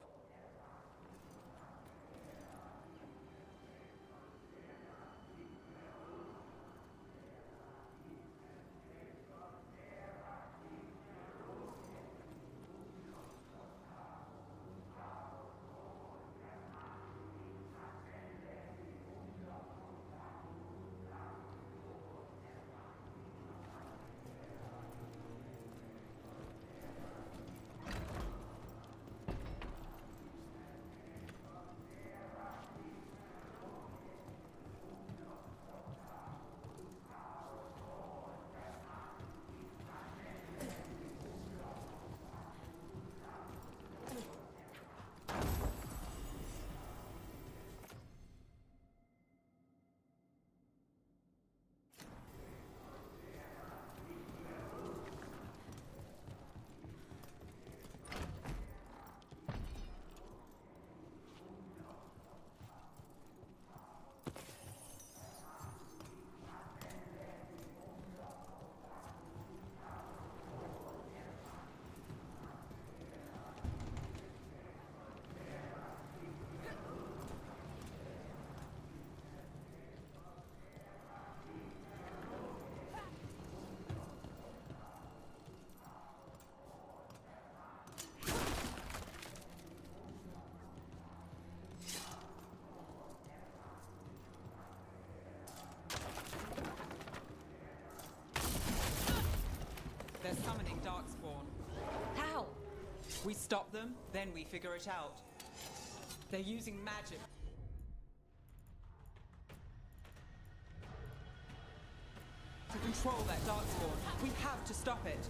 They're summoning Darkspawn. How? We stop them, then we figure it out. They're using magic. To control that Darkspawn, we have to stop it.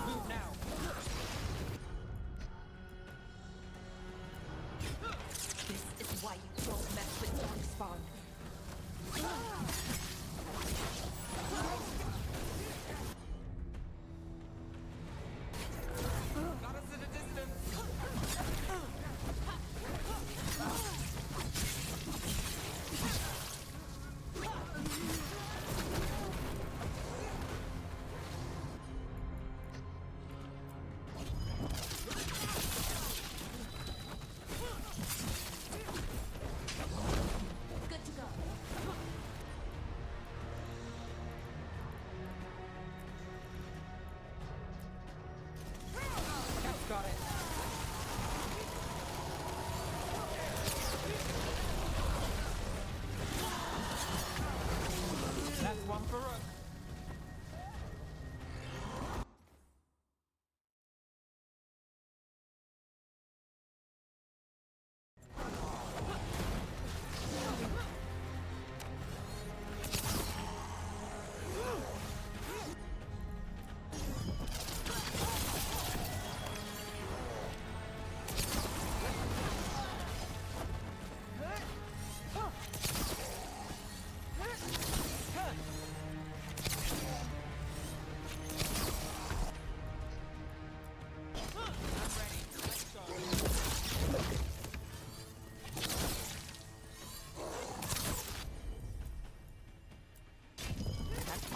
Move now. This is why you don't mess with Darkspawn. Got us at a distance.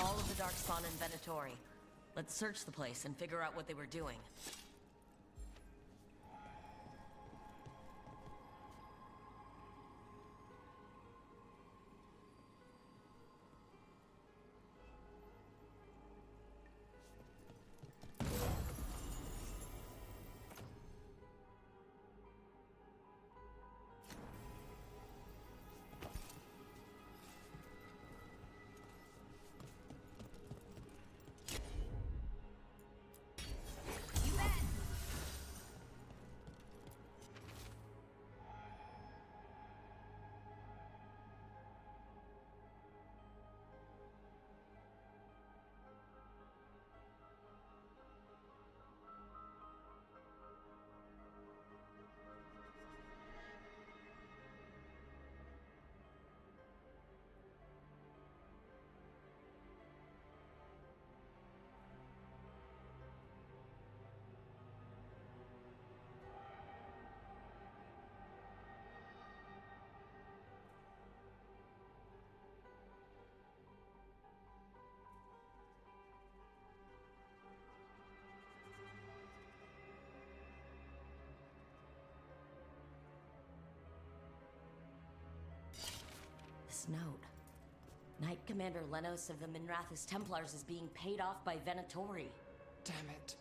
all of the Darkspawn in Venatori. Let's search the place and figure out what they were doing. This note. Knight Commander Lenos of the Minrathous Templars is being paid off by Venatori. Damn it.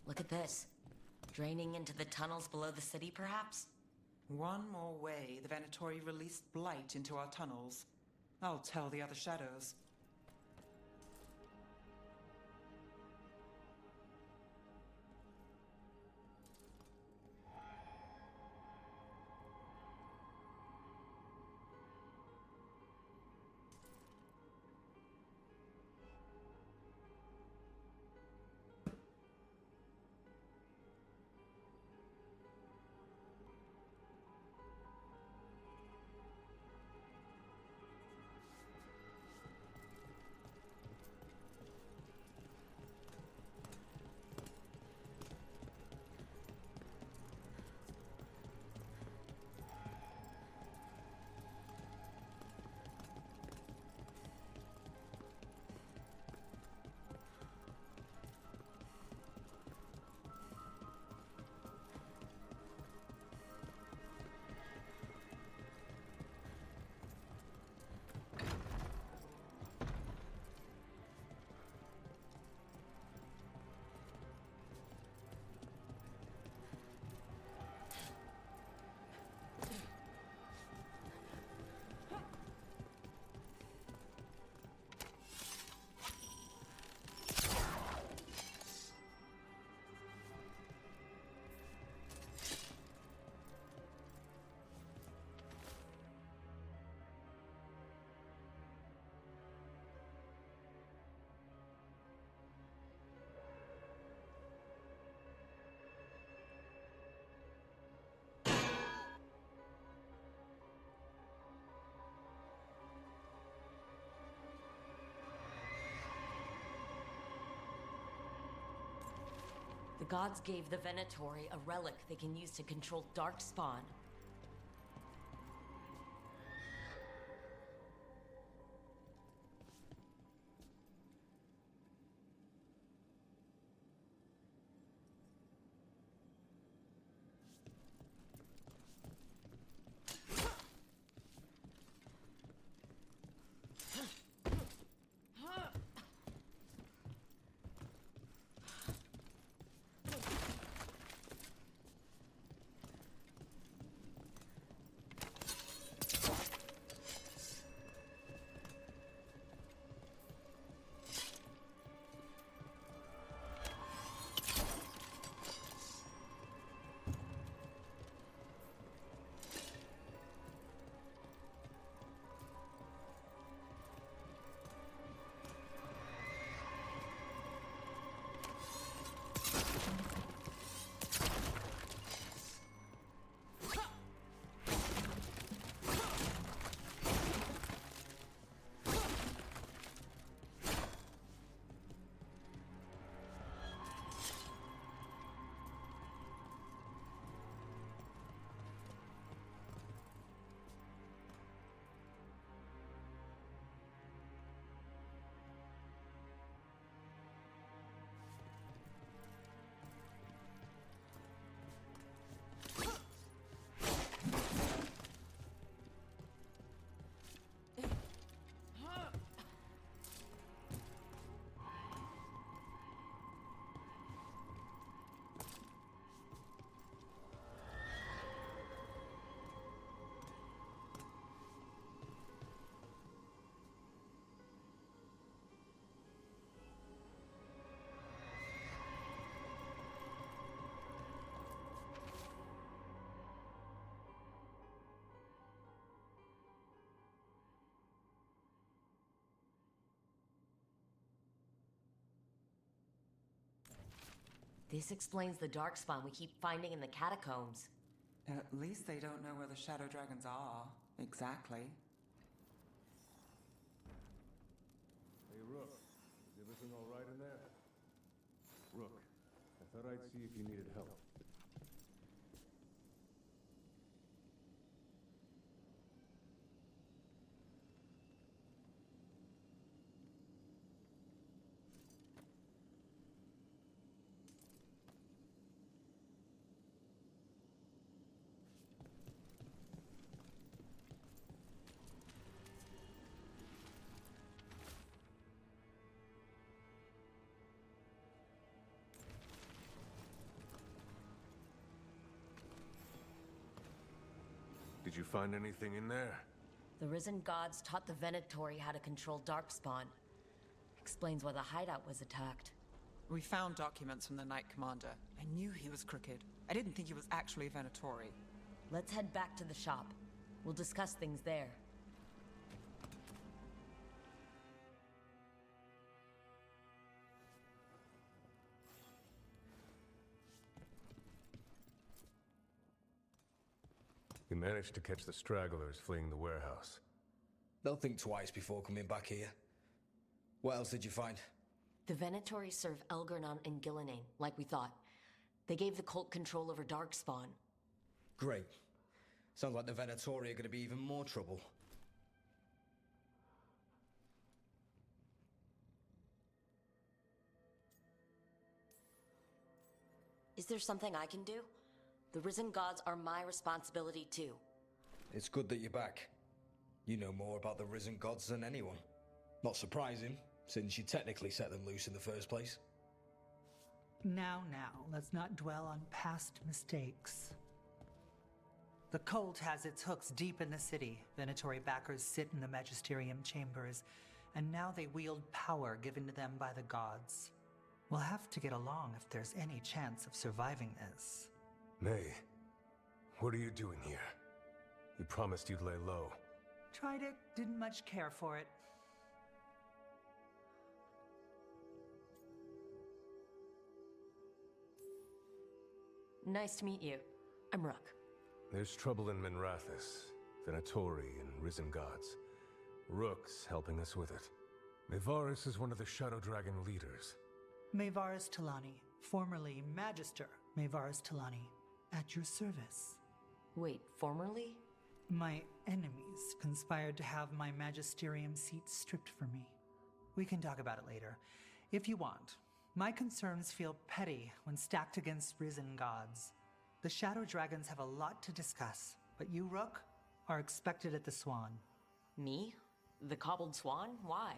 Look at this. Draining into the tunnels below the city, perhaps? One more way the Venatori released blight into our tunnels. I'll tell the other shadows. The gods gave the Venatori a relic they can use to control Darkspawn. This explains the darkspawn we keep finding in the catacombs. At least they don't know where the Shadow Dragons are. Exactly. Hey, Rook. Is everything all right in there? Rook, I thought I'd see if you needed help. Did you find anything in there? The Risen Gods taught the Venatori how to control darkspawn. Explains why the hideout was attacked. We found documents from the Knight Commander. I knew he was crooked. I didn't think he was actually Venatori. Let's head back to the shop. We'll discuss things there. We managed to catch the stragglers fleeing the warehouse. They'll think twice before coming back here. What else did you find? The Venatori serve Elgernon and Gillenane, like we thought. They gave the cult control over darkspawn. Great. Sounds like the Venatori are going to be even more trouble. Is there something I can do? The Risen Gods are my responsibility too. It's good that you're back. You know more about the Risen Gods than anyone. Not surprising, since you technically set them loose in the first place. Now, let's not dwell on past mistakes. The cult has its hooks deep in the city. Venatori backers sit in the Magisterium chambers, and now they wield power given to them by the gods. We'll have to get along if there's any chance of surviving this. May, what are you doing here? You promised you'd lay low. Tried it, didn't much care for it. Nice to meet you. I'm Rook. There's trouble in Minrathous, Venatori and Risen Gods. Rook's helping us with it. Mayvarus is one of the Shadow Dragon leaders. Mayvarus Talani, formerly Magister Mayvarus Talani, at your service. Wait, formerly? My enemies conspired to have my magisterium seat stripped from me. We can talk about it later, if you want. My concerns feel petty when stacked against Risen Gods. The Shadow Dragons have a lot to discuss, but you, Rook, are expected at the Swan. Me? The Cobbled Swan? Why?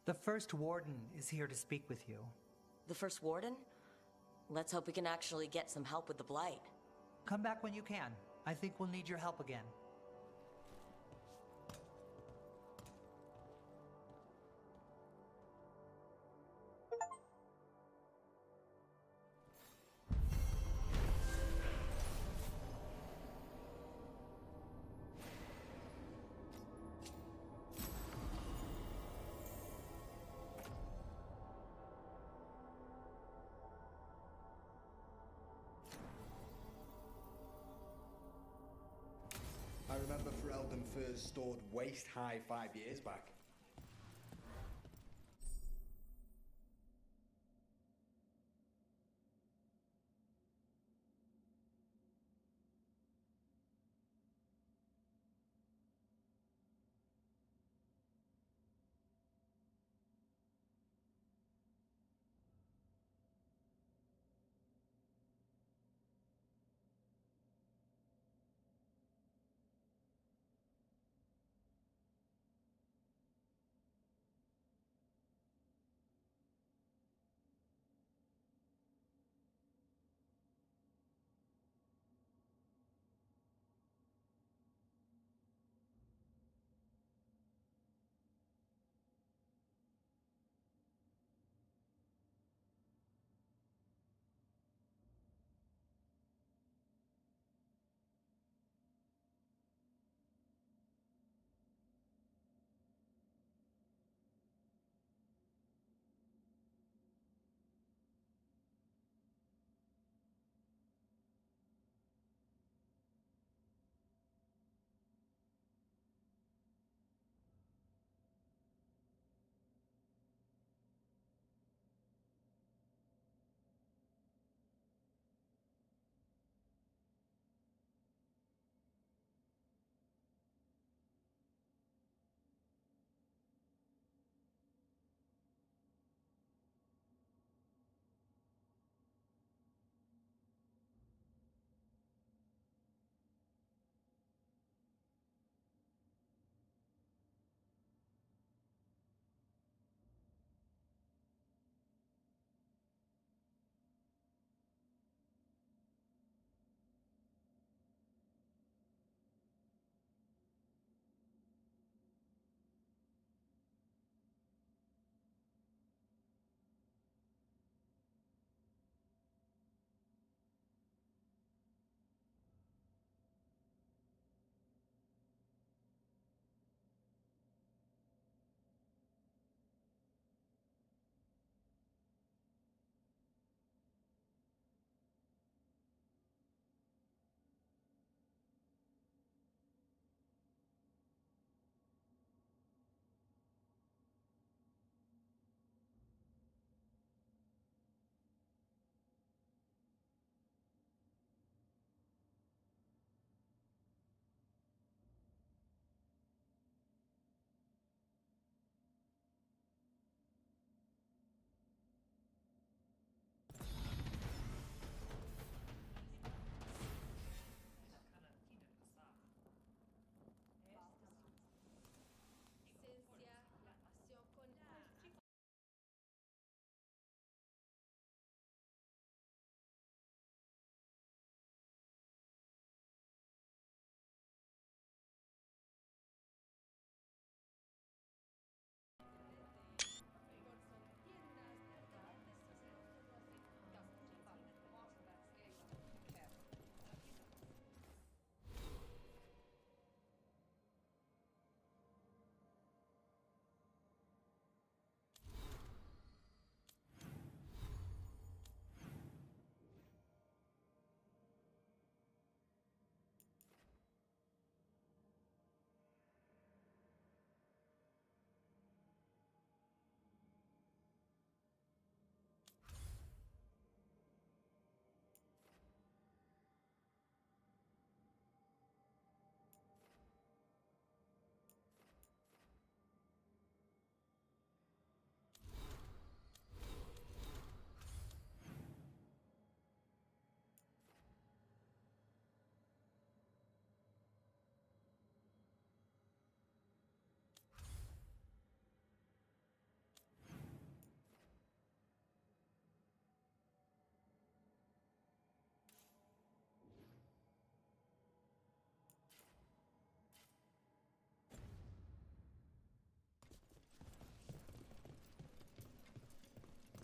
The First Warden is here to speak with you. The First Warden? Let's hope we can actually get some help with the Blight. Come back when you can. I think we'll need your help again. I remember Ferelden furs stored waist-high 5 years back.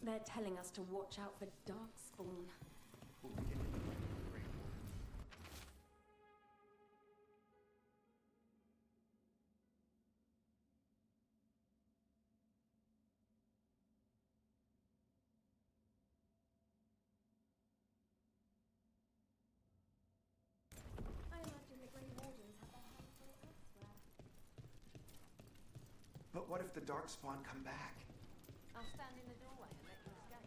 They're telling us to watch out for Darkspawn. I imagine the Grey Wardens have their hands full elsewhere. But what if the Darkspawn come back? I'll stand in the doorway and let you escape.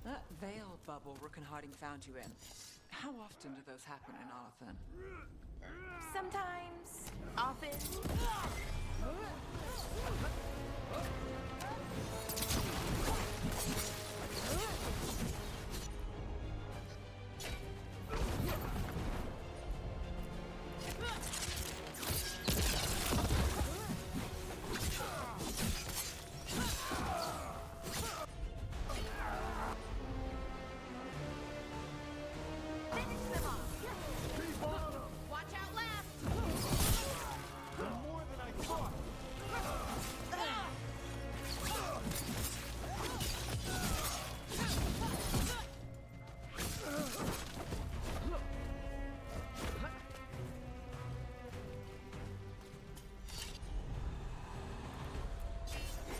That veil bubble Rook and Harding found you in. How often do those happen in Arthur? Sometimes, often. Watch out left! More than I thought!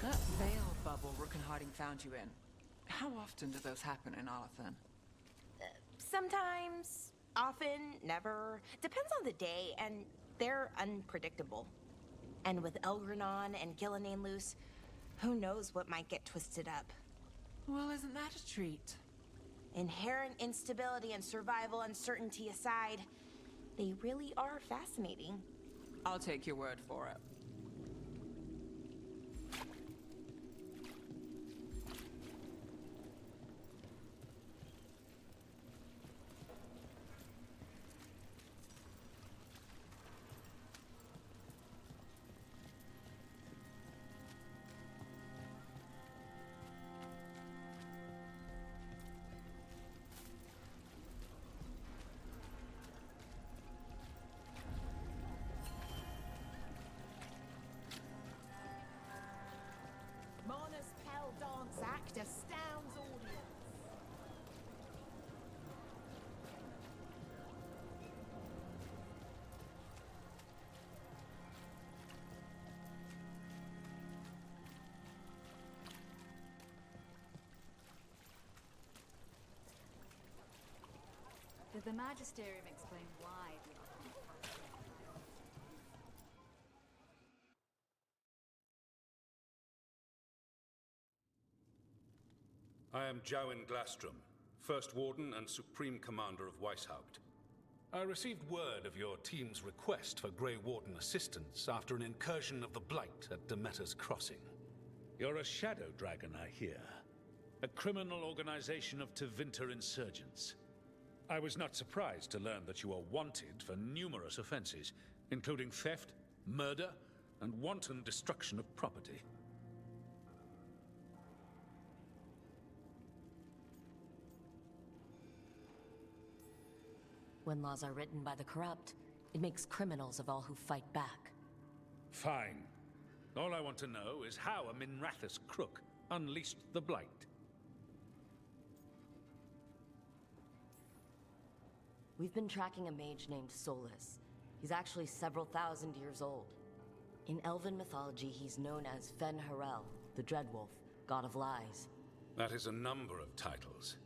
That veil bubble Rook and Harding found you in. How often do those happen in Arthur? Sometimes, often, never. Depends on the day, and they're unpredictable. And with Elgranon and Gillenane loose, who knows what might get twisted up. Well, isn't that a treat? Inherent instability and survival uncertainty aside, they really are fascinating. I'll take your word for it. Mona's Pell Dance Act astounds audience. Did the Magisterium explain why the I am Jowin Glastrom, First Warden and Supreme Commander of Weishaupt. I received word of your team's request for Grey Warden assistance after an incursion of the Blight at Demeter's Crossing. You're a Shadow Dragon, I hear. A criminal organization of Tevinter insurgents. I was not surprised to learn that you are wanted for numerous offenses, including theft, murder, and wanton destruction of property. When laws are written by the corrupt, it makes criminals of all who fight back. Fine. All I want to know is how a Minrathous crook unleashed the Blight. We've been tracking a mage named Solus. He's actually several thousand years old. In Elven mythology, he's known as Fen Harel, the Dreadwolf, god of lies. That is a number of titles.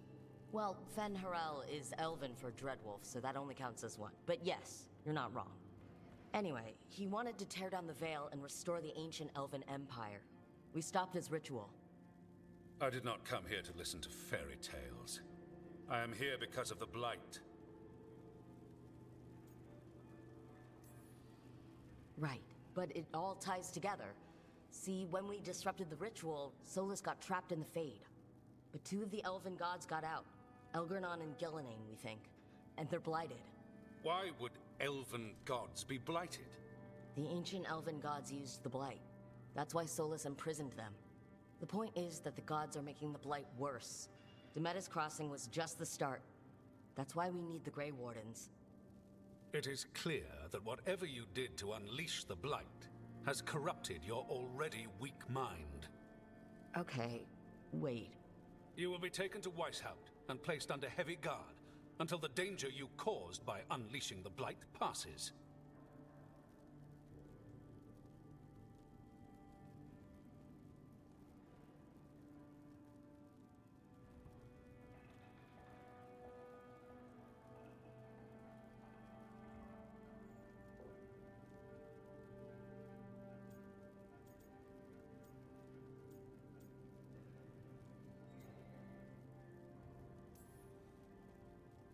Well, Fen Harel is Elven for Dreadwolf, so that only counts as one. But yes, you're not wrong. Anyway, he wanted to tear down the Veil and restore the ancient Elven Empire. We stopped his ritual. I did not come here to listen to fairy tales. I am here because of the Blight. Right, but it all ties together. See, when we disrupted the ritual, Solus got trapped in the Fade. But two of the Elven gods got out. Elgernon and Gillenane, we think. And they're blighted. Why would Elven gods be blighted? The ancient Elven gods used the Blight. That's why Solus imprisoned them. The point is that the gods are making the Blight worse. Demetus Crossing was just the start. That's why we need the Grey Wardens. It is clear that whatever you did to unleash the Blight has corrupted your already weak mind. Okay, wait. You will be taken to Weishaupt and placed under heavy guard until the danger you caused by unleashing the Blight passes.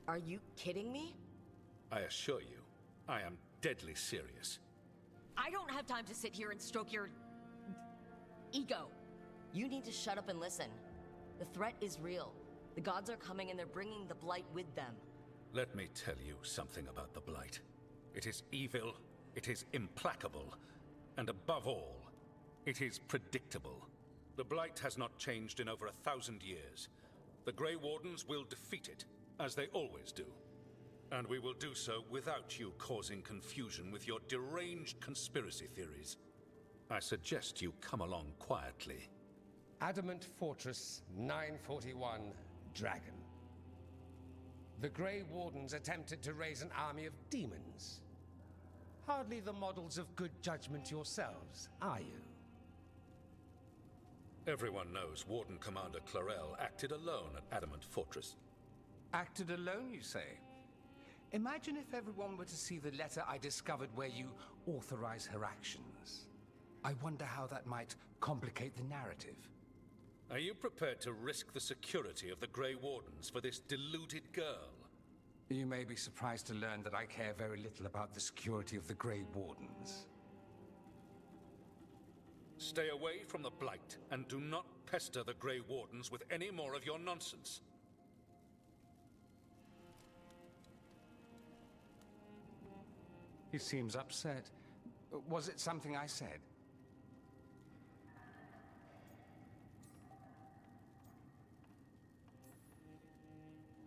Are you kidding me? I assure you, I am deadly serious. I don't have time to sit here and stroke your... ego. You need to shut up and listen. The threat is real. The gods are coming and they're bringing the Blight with them. Let me tell you something about the Blight. It is evil, it is implacable, and above all, it is predictable. The Blight has not changed in over 1,000 years. The Grey Wardens will defeat it, as they always do. And we will do so without you causing confusion with your deranged conspiracy theories. I suggest you come along quietly. Adamant Fortress 941 Dragon. The Grey Wardens attempted to raise an army of demons. Hardly the models of good judgment yourselves, are you? Everyone knows Warden Commander Clarel acted alone at Adamant Fortress. Acted alone, you say? Imagine if everyone were to see the letter I discovered where you authorize her actions. I wonder how that might complicate the narrative. Are you prepared to risk the security of the Grey Wardens for this deluded girl? You may be surprised to learn that I care very little about the security of the Grey Wardens. Stay away from the Blight, and do not pester the Grey Wardens with any more of your nonsense. He seems upset. Was it something I said?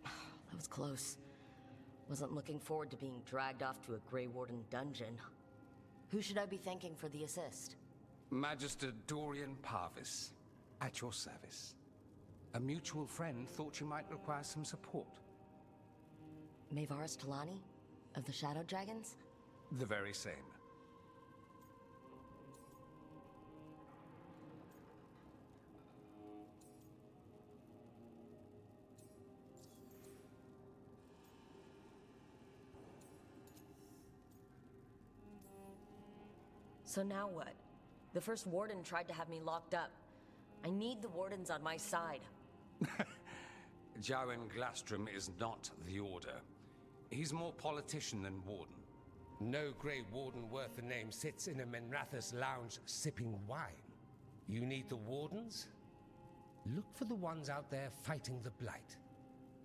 That was close. Wasn't looking forward to being dragged off to a Grey Warden dungeon. Who should I be thanking for the assist? Magister Dorian Parvis, at your service. A mutual friend thought you might require some support. Maevaris Talani? Of the Shadow Dragons? The very same. So now what? The first warden tried to have me locked up. I need the wardens on my side. Jowen Glastrom is not the Order. He's more politician than warden. No Grey Warden worth the name sits in a Minrathous lounge sipping wine. You need the wardens? Look for the ones out there fighting the Blight.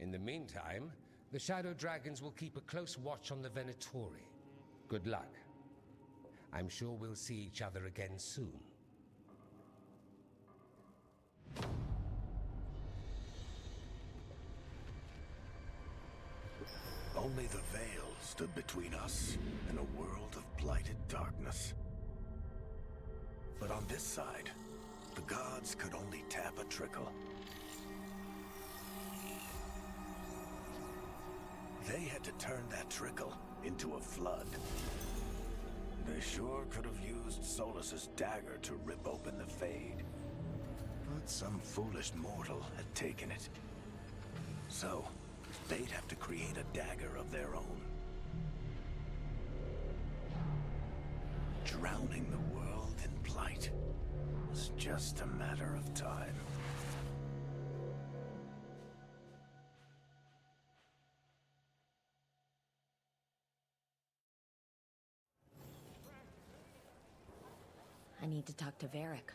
In the meantime, the Shadow Dragons will keep a close watch on the Venatori. Good luck. I'm sure we'll see each other again soon. Only the Veil stood between us and a world of blighted darkness. But on this side, the gods could only tap a trickle. They had to turn that trickle into a flood. They sure could have used Solus's dagger to rip open the Fade. But some foolish mortal had taken it. So, they'd have to create a dagger of their own. was just a matter of time. I need to talk to Varric.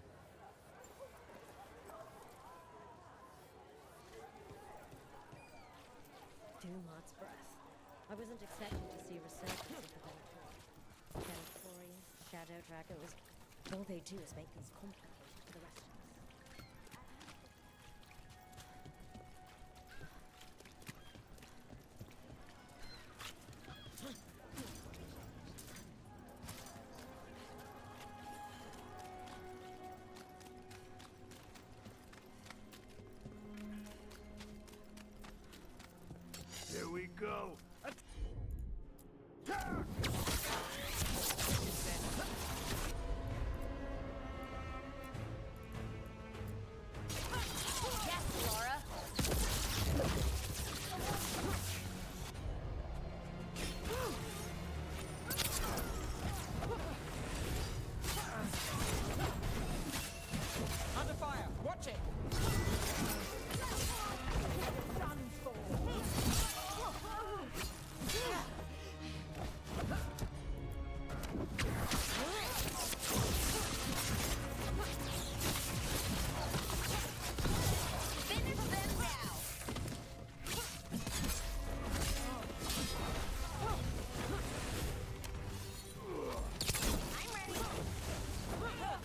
Dumot's breath. I wasn't expecting to see resurgence of the Venatori. Venatori, Shadow Dragons. All they do is make things complicated for the rest of us. Here we go. Yes, Laura! Under fire! Watch it! Done for. Finish them now! I'm ready!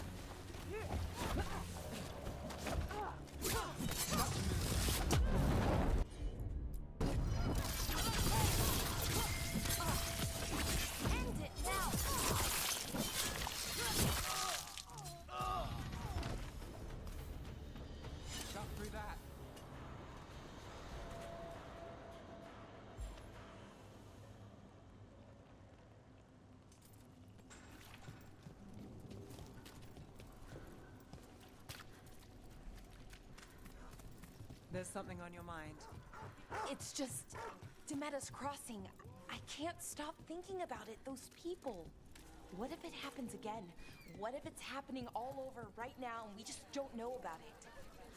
End it now! Shut through that. There's something on your mind. It's just Demeter's Crossing. I can't stop thinking about it. Those people. What if it happens again? What if it's happening all over right now and we just don't know about it?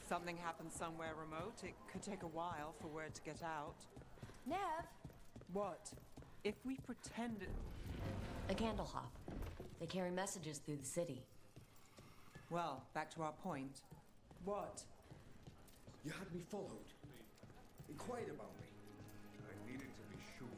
Something happens somewhere remote. It could take a while for word to get out. Nev? What? If we pretend it... A candle hop. They carry messages through the city. Well, back to our point. What? You had me followed. Inquired about me. I needed to be sure.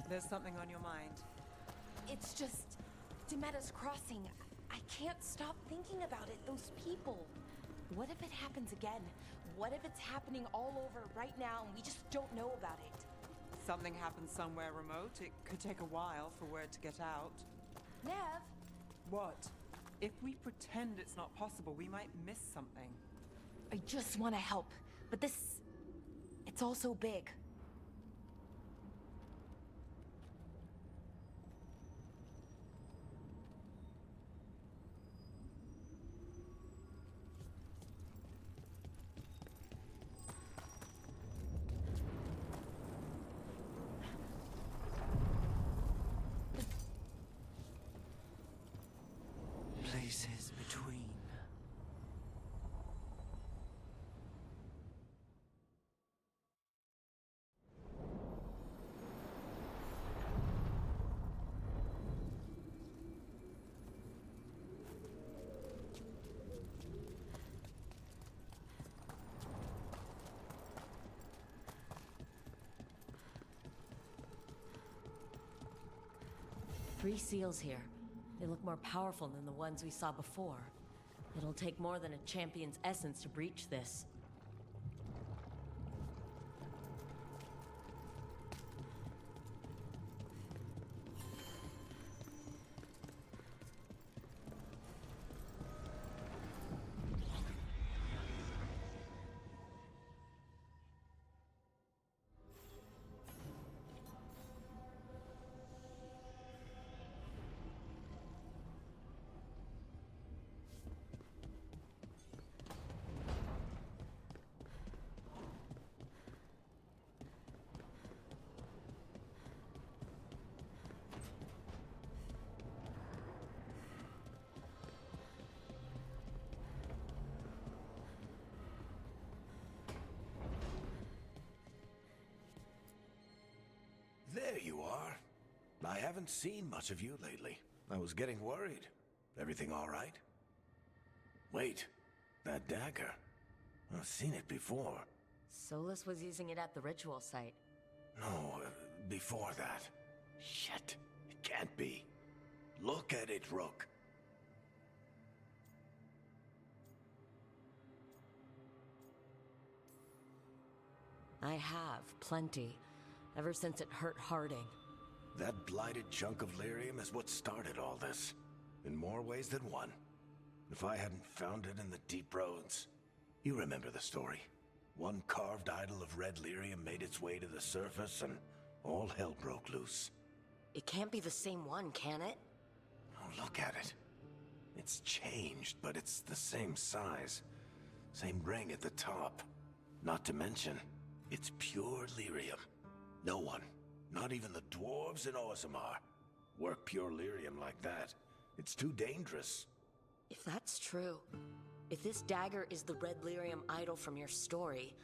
There's something on your mind. It's just Demeter's Crossing. I can't stop thinking about it. Those people. What if it happens again? What if it's happening all over right now and we just don't know about it? Something happens somewhere remote. It could take a while for word to get out. Nev? What? If we pretend it's not possible, we might miss something. I just want to help, but this... it's all so big. Places between. Three seals here. They look more powerful than the ones we saw before. It'll take more than a champion's essence to breach this. There you are. I haven't seen much of you lately. I was getting worried. Everything all right? Wait, that dagger. I've seen it before. Solus was using it at the ritual site. No, before that. Shit, it can't be. Look at it, Rook. I have, plenty. Ever since it hurt Harding. That blighted chunk of lyrium is what started all this. In more ways than one. If I hadn't found it in the deep roads. You remember the story. One carved idol of red lyrium made its way to the surface and all hell broke loose. It can't be the same one, can it? Oh, look at it. It's changed, but it's the same size. Same ring at the top. Not to mention, it's pure lyrium. No one, not even the dwarves in Orzammar, work pure lyrium like that. It's too dangerous. If that's true, if this dagger is the red lyrium idol from your story,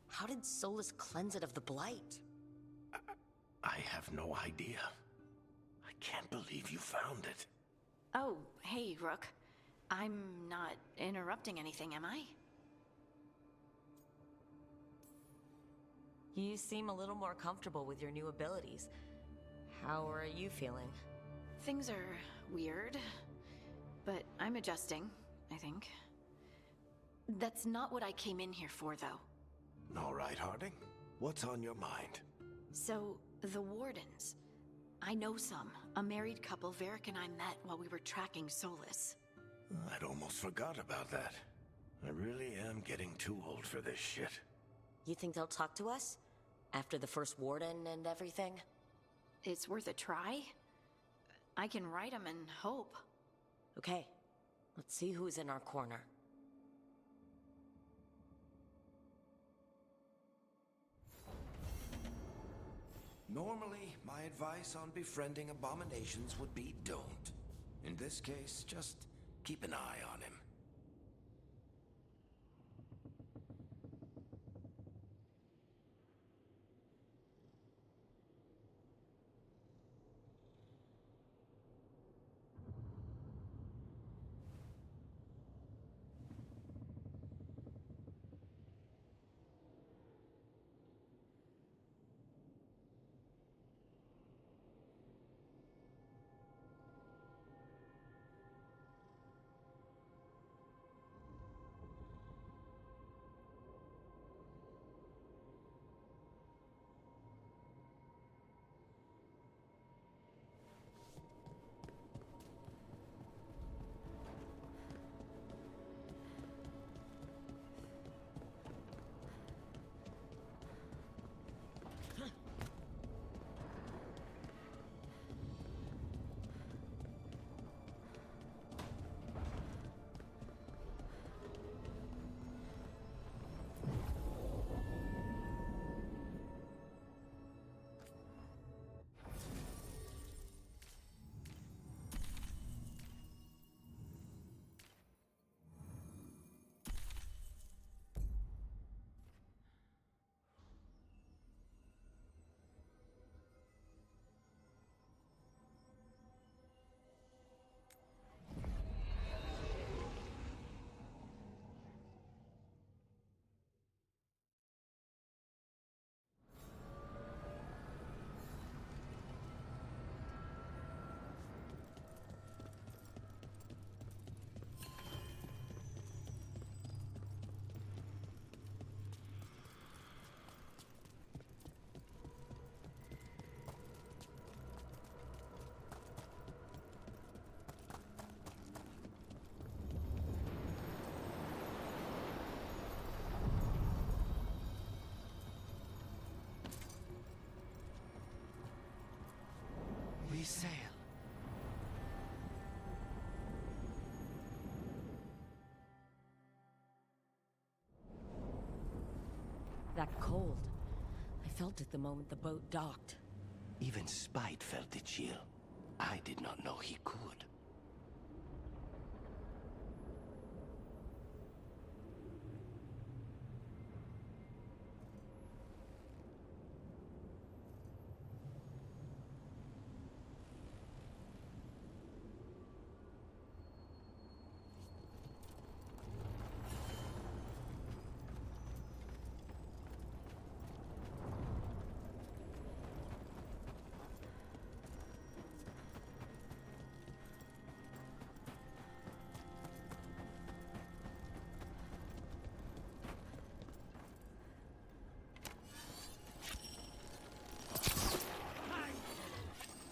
how did Solus cleanse it of the blight? I have no idea. I can't believe you found it. Oh, hey, Rook. I'm not interrupting anything, am I? You seem a little more comfortable with your new abilities. How are you feeling? Things are weird, but I'm adjusting, I think. That's not what I came in here for, though. All right, Harding. What's on your mind? So, the Wardens. I know some. A married couple Varric and I met while we were tracking Solus. I'd almost forgot about that. I really am getting too old for this shit. You think they'll talk to us? After the first warden and everything? It's worth a try. I can write them and hope. Okay, let's see who's in our corner. Normally, my advice on befriending abominations would be don't. In this case, just keep an eye on him. we sail. That cold. I felt it the moment the boat docked. Even Spite felt the chill. I did not know he could.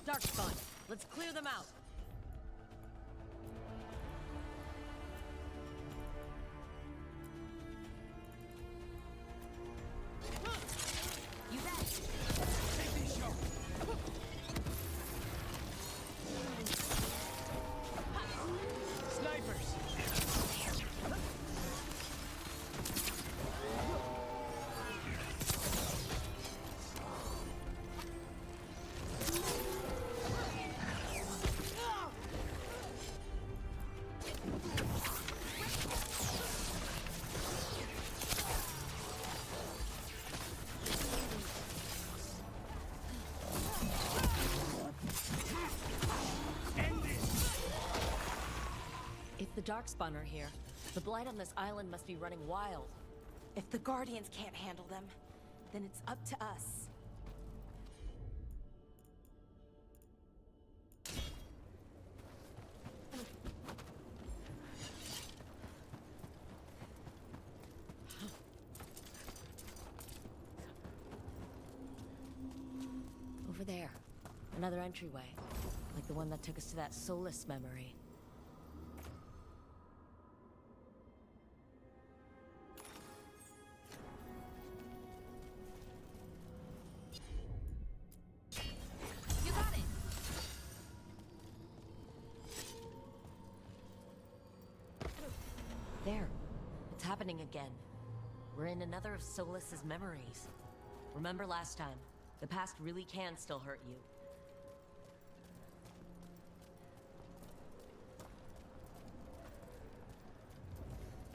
Darkspawn, let's clear them out. You bet. Take these shots. Snipers! If the Darkspawn are here, the Blight on this island must be running wild. If the Guardians can't handle them, then it's up to us. Over there. Another entryway. Like the one that took us to that Solus memory. You got it! There. It's happening again. We're in another of Solus's memories. Remember last time? The past really can still hurt you.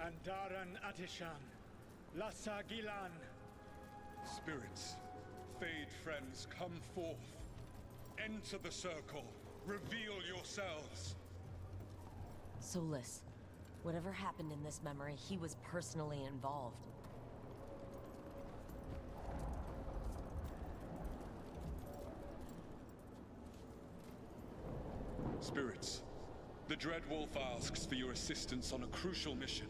Andaran Atishan, Lassa Gilan. Spirits, Fade friends, come forth. Enter the circle. Reveal yourselves. Solus. Whatever happened in this memory, he was personally involved. Spirits, the Dread Wolf asks for your assistance on a crucial mission.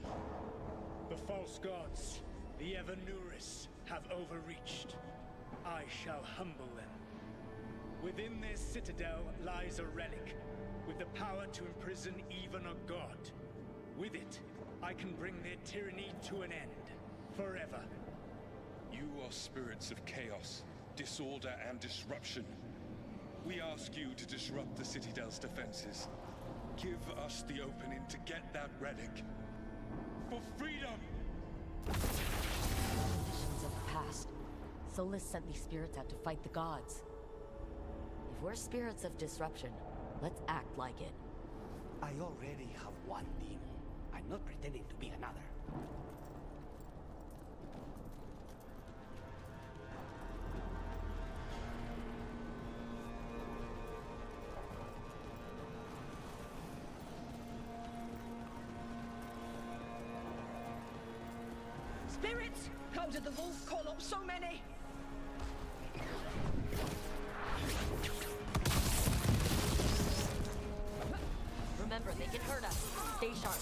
The false gods, the Evanuris, have overreached. I shall humble them. Within their citadel lies a relic, with the power to imprison even a god. With it, I can bring their tyranny to an end, forever. You are spirits of chaos, disorder, and disruption. We ask you to disrupt the Citadel's defenses. Give us the opening to get that relic. For freedom! Visions of the past. Solus sent these spirits out to fight the gods. If we're spirits of disruption, let's act like it. I already have one demon. I'm not pretending to be another. Spirits! How did the wolf call up so many? Remember, they can hurt us. Stay sharp.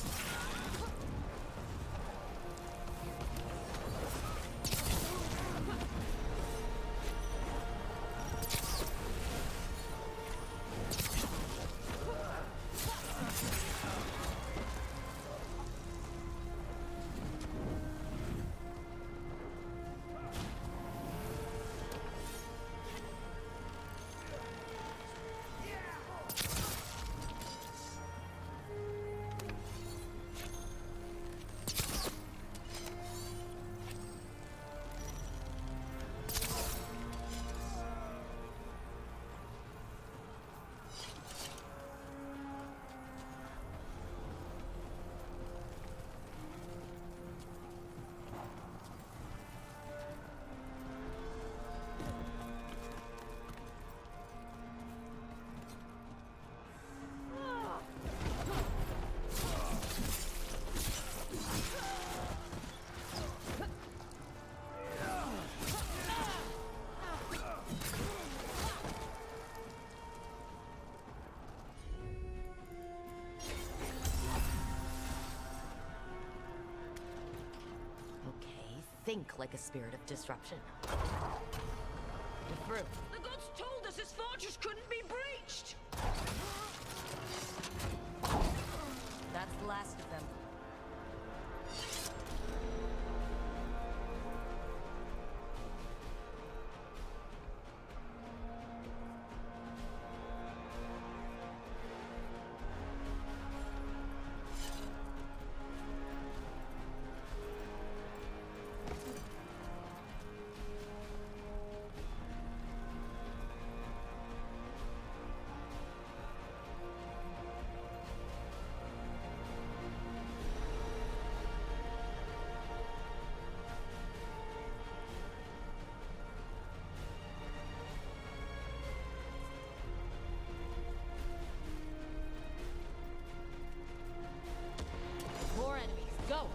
think like a spirit of disruption. You're through. The gods told us this fortress couldn't be breached! That's the last of them. More enemies, go!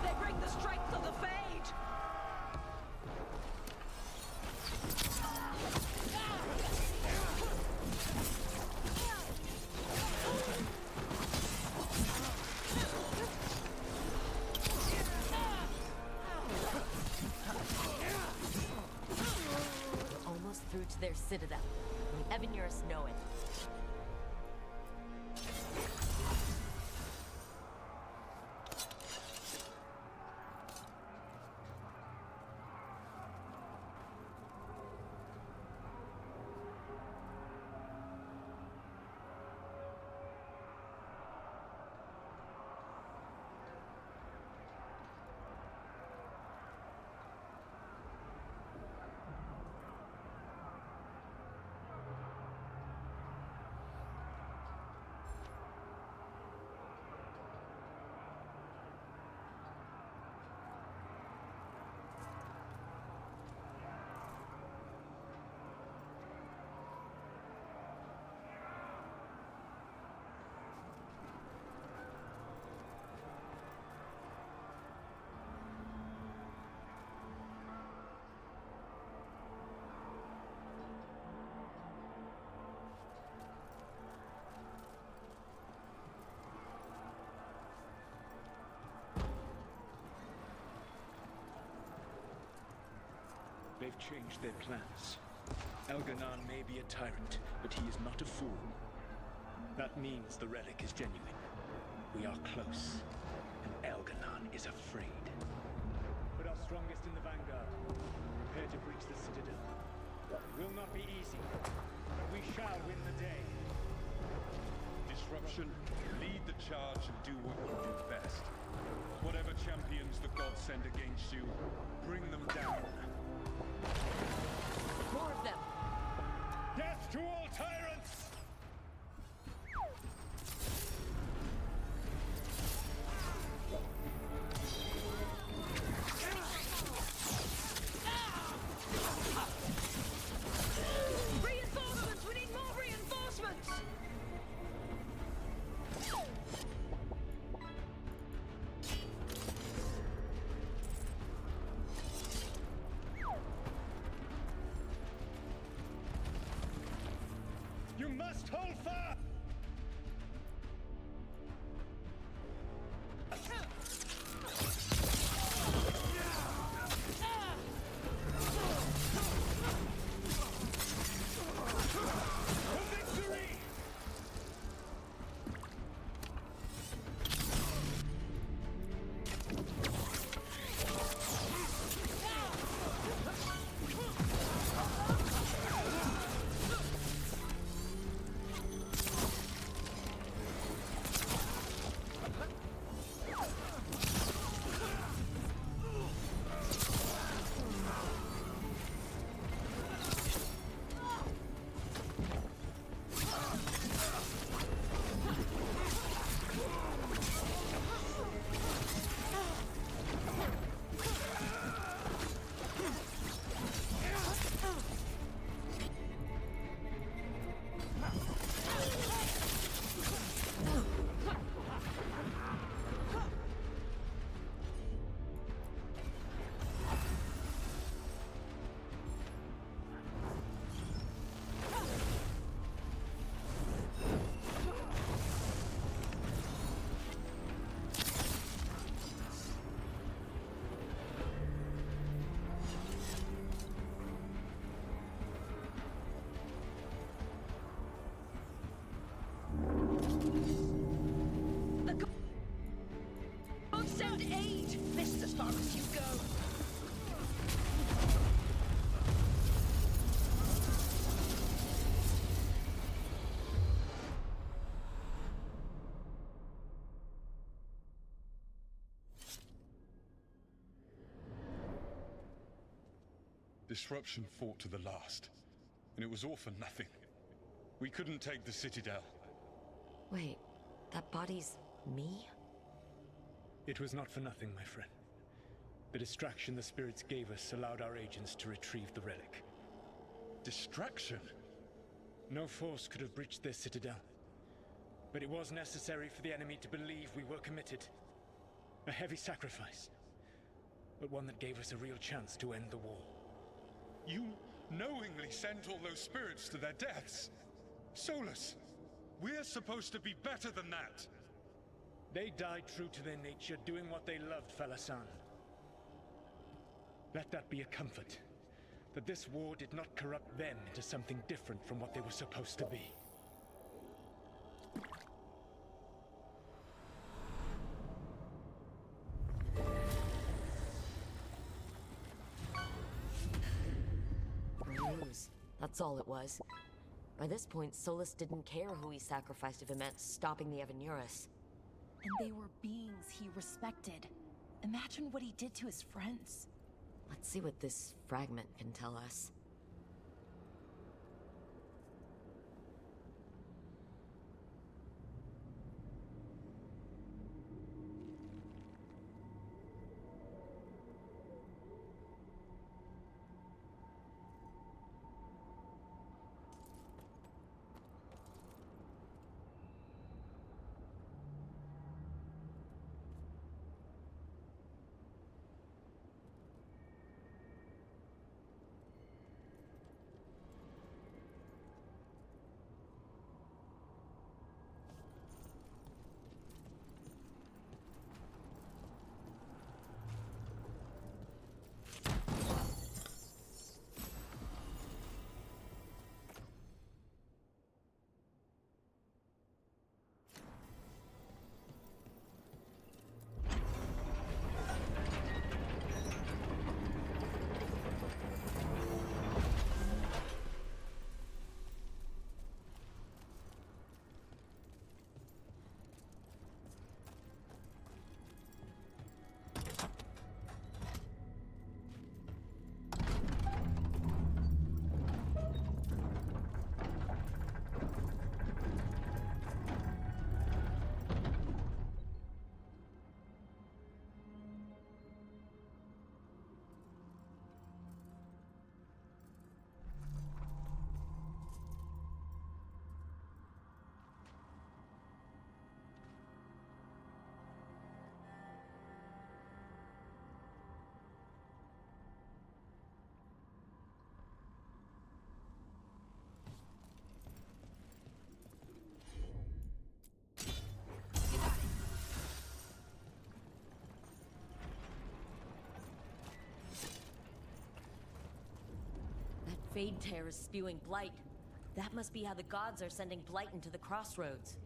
They break the strength of the Fade! We're almost through to their citadel. The Evanurus know it. They've changed their plans. Elganon may be a tyrant, but he is not a fool. That means the relic is genuine. We are close, and Elganon is afraid. Put our strongest in the vanguard. Prepare to breach the citadel. It will not be easy, but we shall win the day. Disruption, lead the charge and do what you do best. Whatever champions the gods send against you, bring them down. More of them! Death to all tyrants! Reinforcements! We need more reinforcements! You must hold fast! Send aid! This is as far as you go. Disruption fought to the last, and it was all for nothing. We couldn't take the Citadel. Wait, that body's me? It was not for nothing, my friend. The distraction the spirits gave us allowed our agents to retrieve the relic. Distraction? No force could have breached their citadel. But it was necessary for the enemy to believe we were committed. A heavy sacrifice, but one that gave us a real chance to end the war. You knowingly sent all those spirits to their deaths. Solus, we're supposed to be better than that. They died true to their nature, doing what they loved, Falasan. Let that be a comfort, that this war did not corrupt them into something different from what they were supposed to be. That's all it was. By this point, Solus didn't care who he sacrificed if it meant stopping the Evanurus. And they were beings he respected. Imagine what he did to his friends. Let's see what this fragment can tell us. Fade Tear is spewing blight. That must be how the gods are sending blight into the crossroads.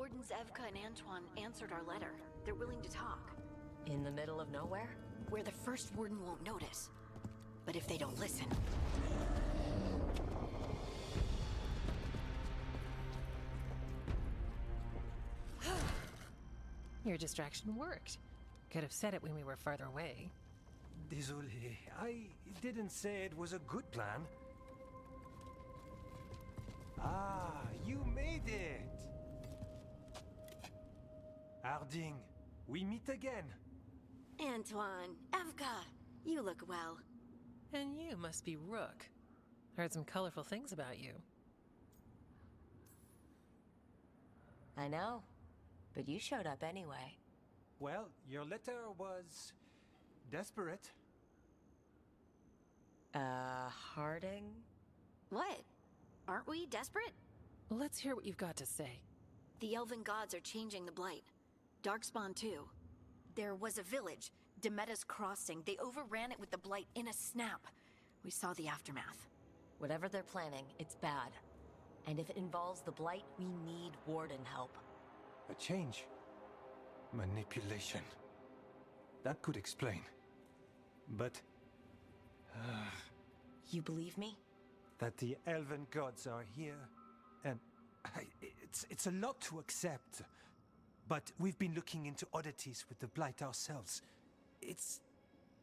Wardens Evka and Antoine answered our letter. They're willing to talk. In the middle of nowhere? Where the First Warden won't notice. But if they don't listen... Your distraction worked. Could have said it when we were farther away. Désolé, I didn't say it was a good plan. Ah, you made it! Harding, we meet again. Antoine, Evka, you look well. And you must be Rook. Heard some colorful things about you. I know, but you showed up anyway. Well, your letter was... desperate. Harding? What? Aren't we desperate? Let's hear what you've got to say. The Elven gods are changing the Blight. Darkspawn too. There was a village, Demeda's Crossing. They overran it with the Blight in a snap. We saw the aftermath. Whatever they're planning, it's bad. And if it involves the Blight, we need Warden help. A change. Manipulation. That could explain. But... You believe me? that the Elven gods are here, and it's a lot to accept. But we've been looking into oddities with the Blight ourselves. It's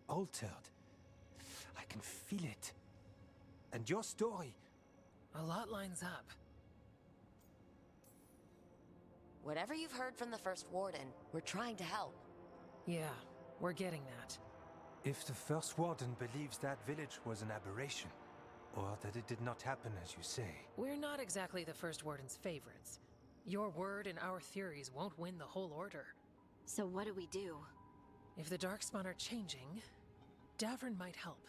altered. I can feel it. And your story... A lot lines up. Whatever you've heard from the First Warden, we're trying to help. Yeah, we're getting that. If the First Warden believes that village was an aberration, or that it did not happen as you say... We're not exactly the First Warden's favorites. Your word and our theories won't win the whole order. So what do we do? If the Darkspawn are changing, Davrin might help.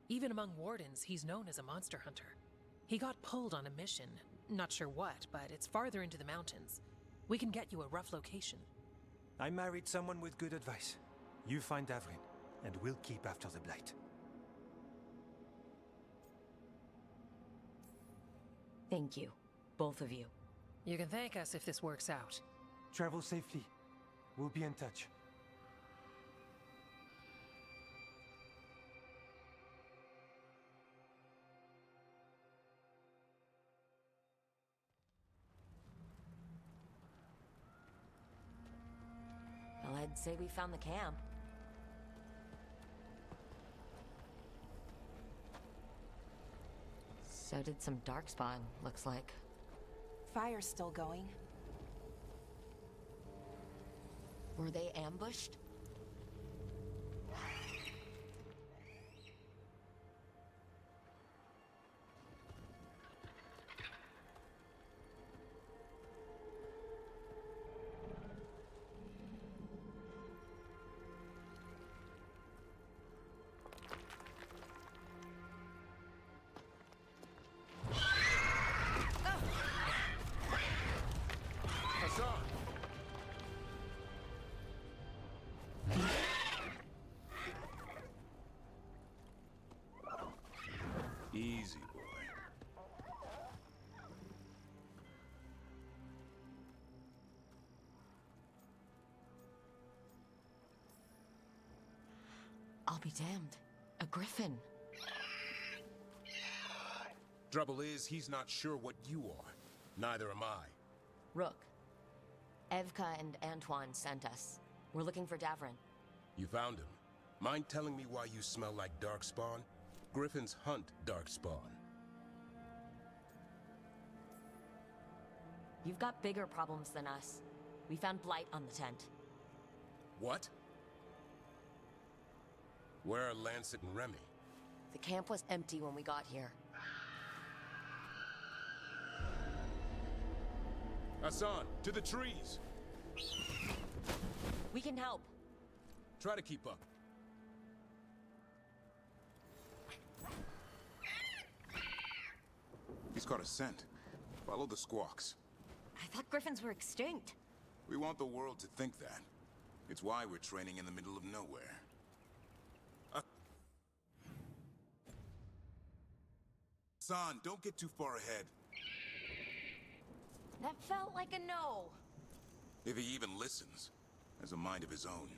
Even among Wardens, he's known as a monster hunter. He got pulled on a mission. Not sure what, but it's farther into the mountains. We can get you a rough location. I married someone with good advice. You find Davrin, and we'll keep after the Blight. Thank you, both of you. You can thank us if this works out. Travel safely. We'll be in touch. Well, I'd say we found the camp. So did some Darkspawn, looks like. Fire's still going. Were they ambushed? Easy, boy. I'll be damned. A griffin. Trouble is, he's not sure what you are. Neither am I. Rook. Evka and Antoine sent us. We're looking for Davrin. You found him. Mind telling me why you smell like Darkspawn? Griffins hunt Darkspawn. You've got bigger problems than us. We found blight on the tent. What? Where are Lancet and Remy? The camp was empty when we got here. Hassan, to the trees! We can help. Try to keep up. He's caught a scent. Follow the squawks. I thought griffins were extinct. We want the world to think that. It's why we're training in the middle of nowhere. Hassan, don't get too far ahead. That felt like a no. If he even listens, has a mind of his own.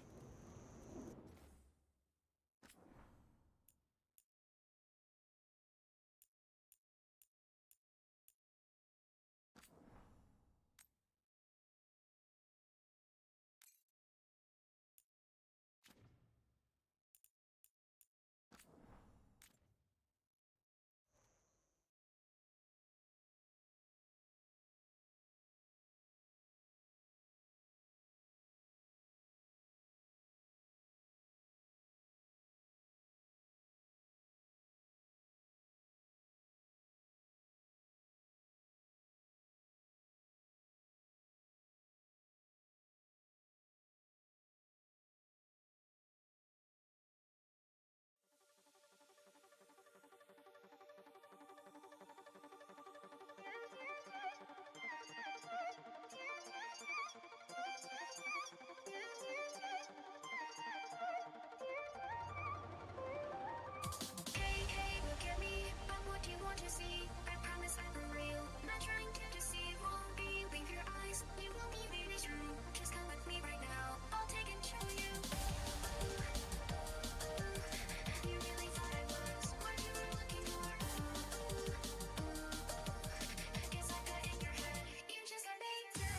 Hey, look at me. I'm what you want to see. I promise I'm real. Not trying to deceive. Won't believe your eyes. You won't be really true. Just come with me right now. I'll take and show you. You really thought I was what you were looking for. Guess I got in your head. You just got made to.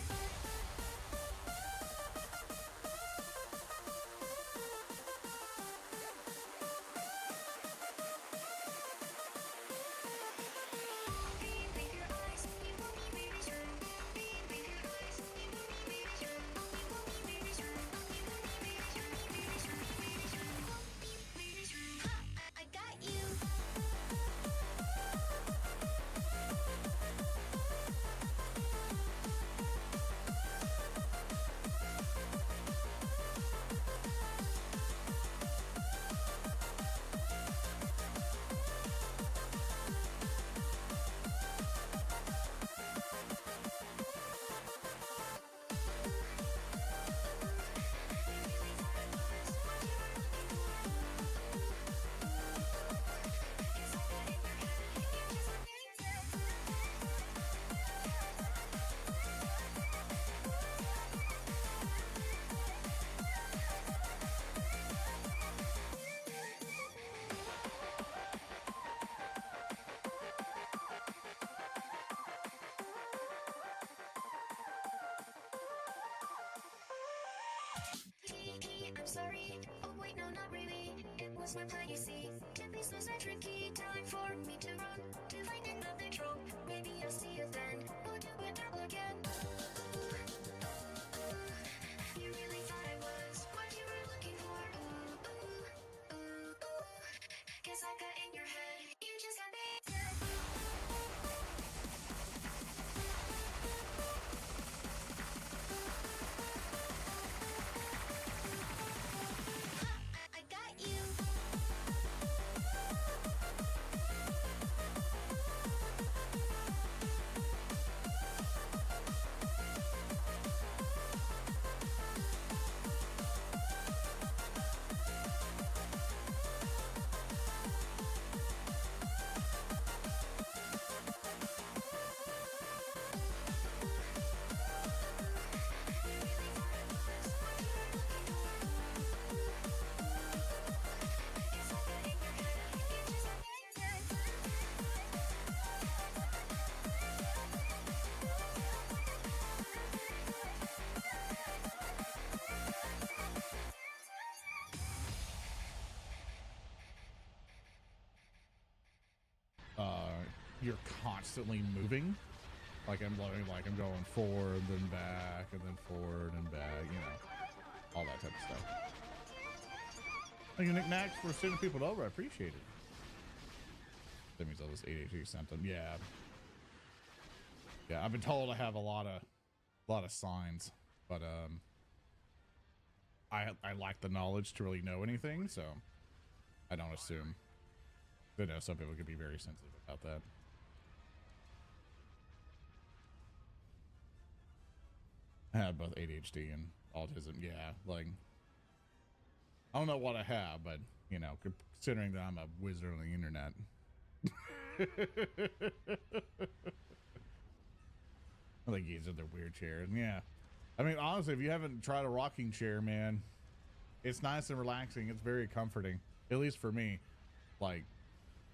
I got you. I'm sorry. Oh wait, no, not really. It was my plan, you see. This was a tricky time for me to run to find another trope. Maybe I'll see you then. We'll do it all again. You really thought I was what you were looking for. Guess I got in your head. You just got made to. I got you. You're constantly moving. Like I'm going forward, then back, and then forward and back, you know, all that type of stuff. Thank you, Nick Max, for sending people over. I appreciate it. That means all this ADHD symptom. Yeah. Yeah, I've been told I have a lot of signs, but I lack the knowledge to really know anything, so I don't assume. I know some people could be very sensitive about that. I have both ADHD and autism. Yeah, like I don't know what I have, but you know, considering that I'm a wizard on the internet. I think he's in their weird chairs. Yeah, I mean, honestly, if you haven't tried a rocking chair, man, it's nice and relaxing. It's very comforting, at least for me. Like,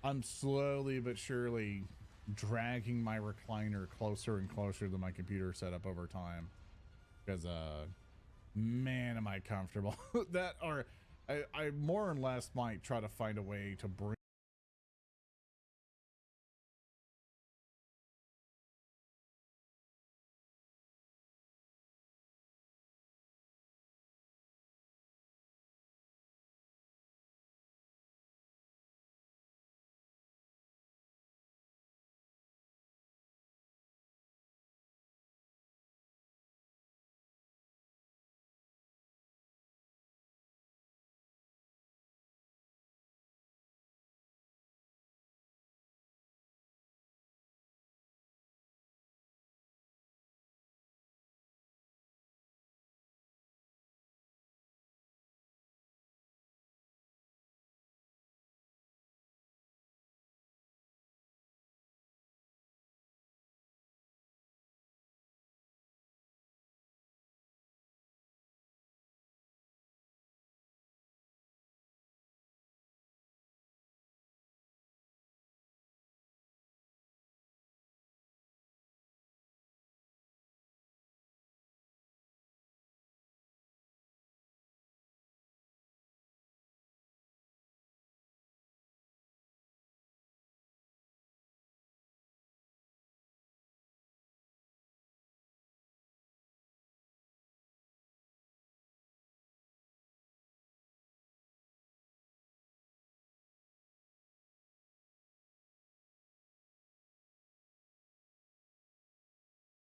I'm slowly but surely dragging my recliner closer and closer to my computer setup over time. Because, man, am I comfortable. I more or less might try to find a way to bring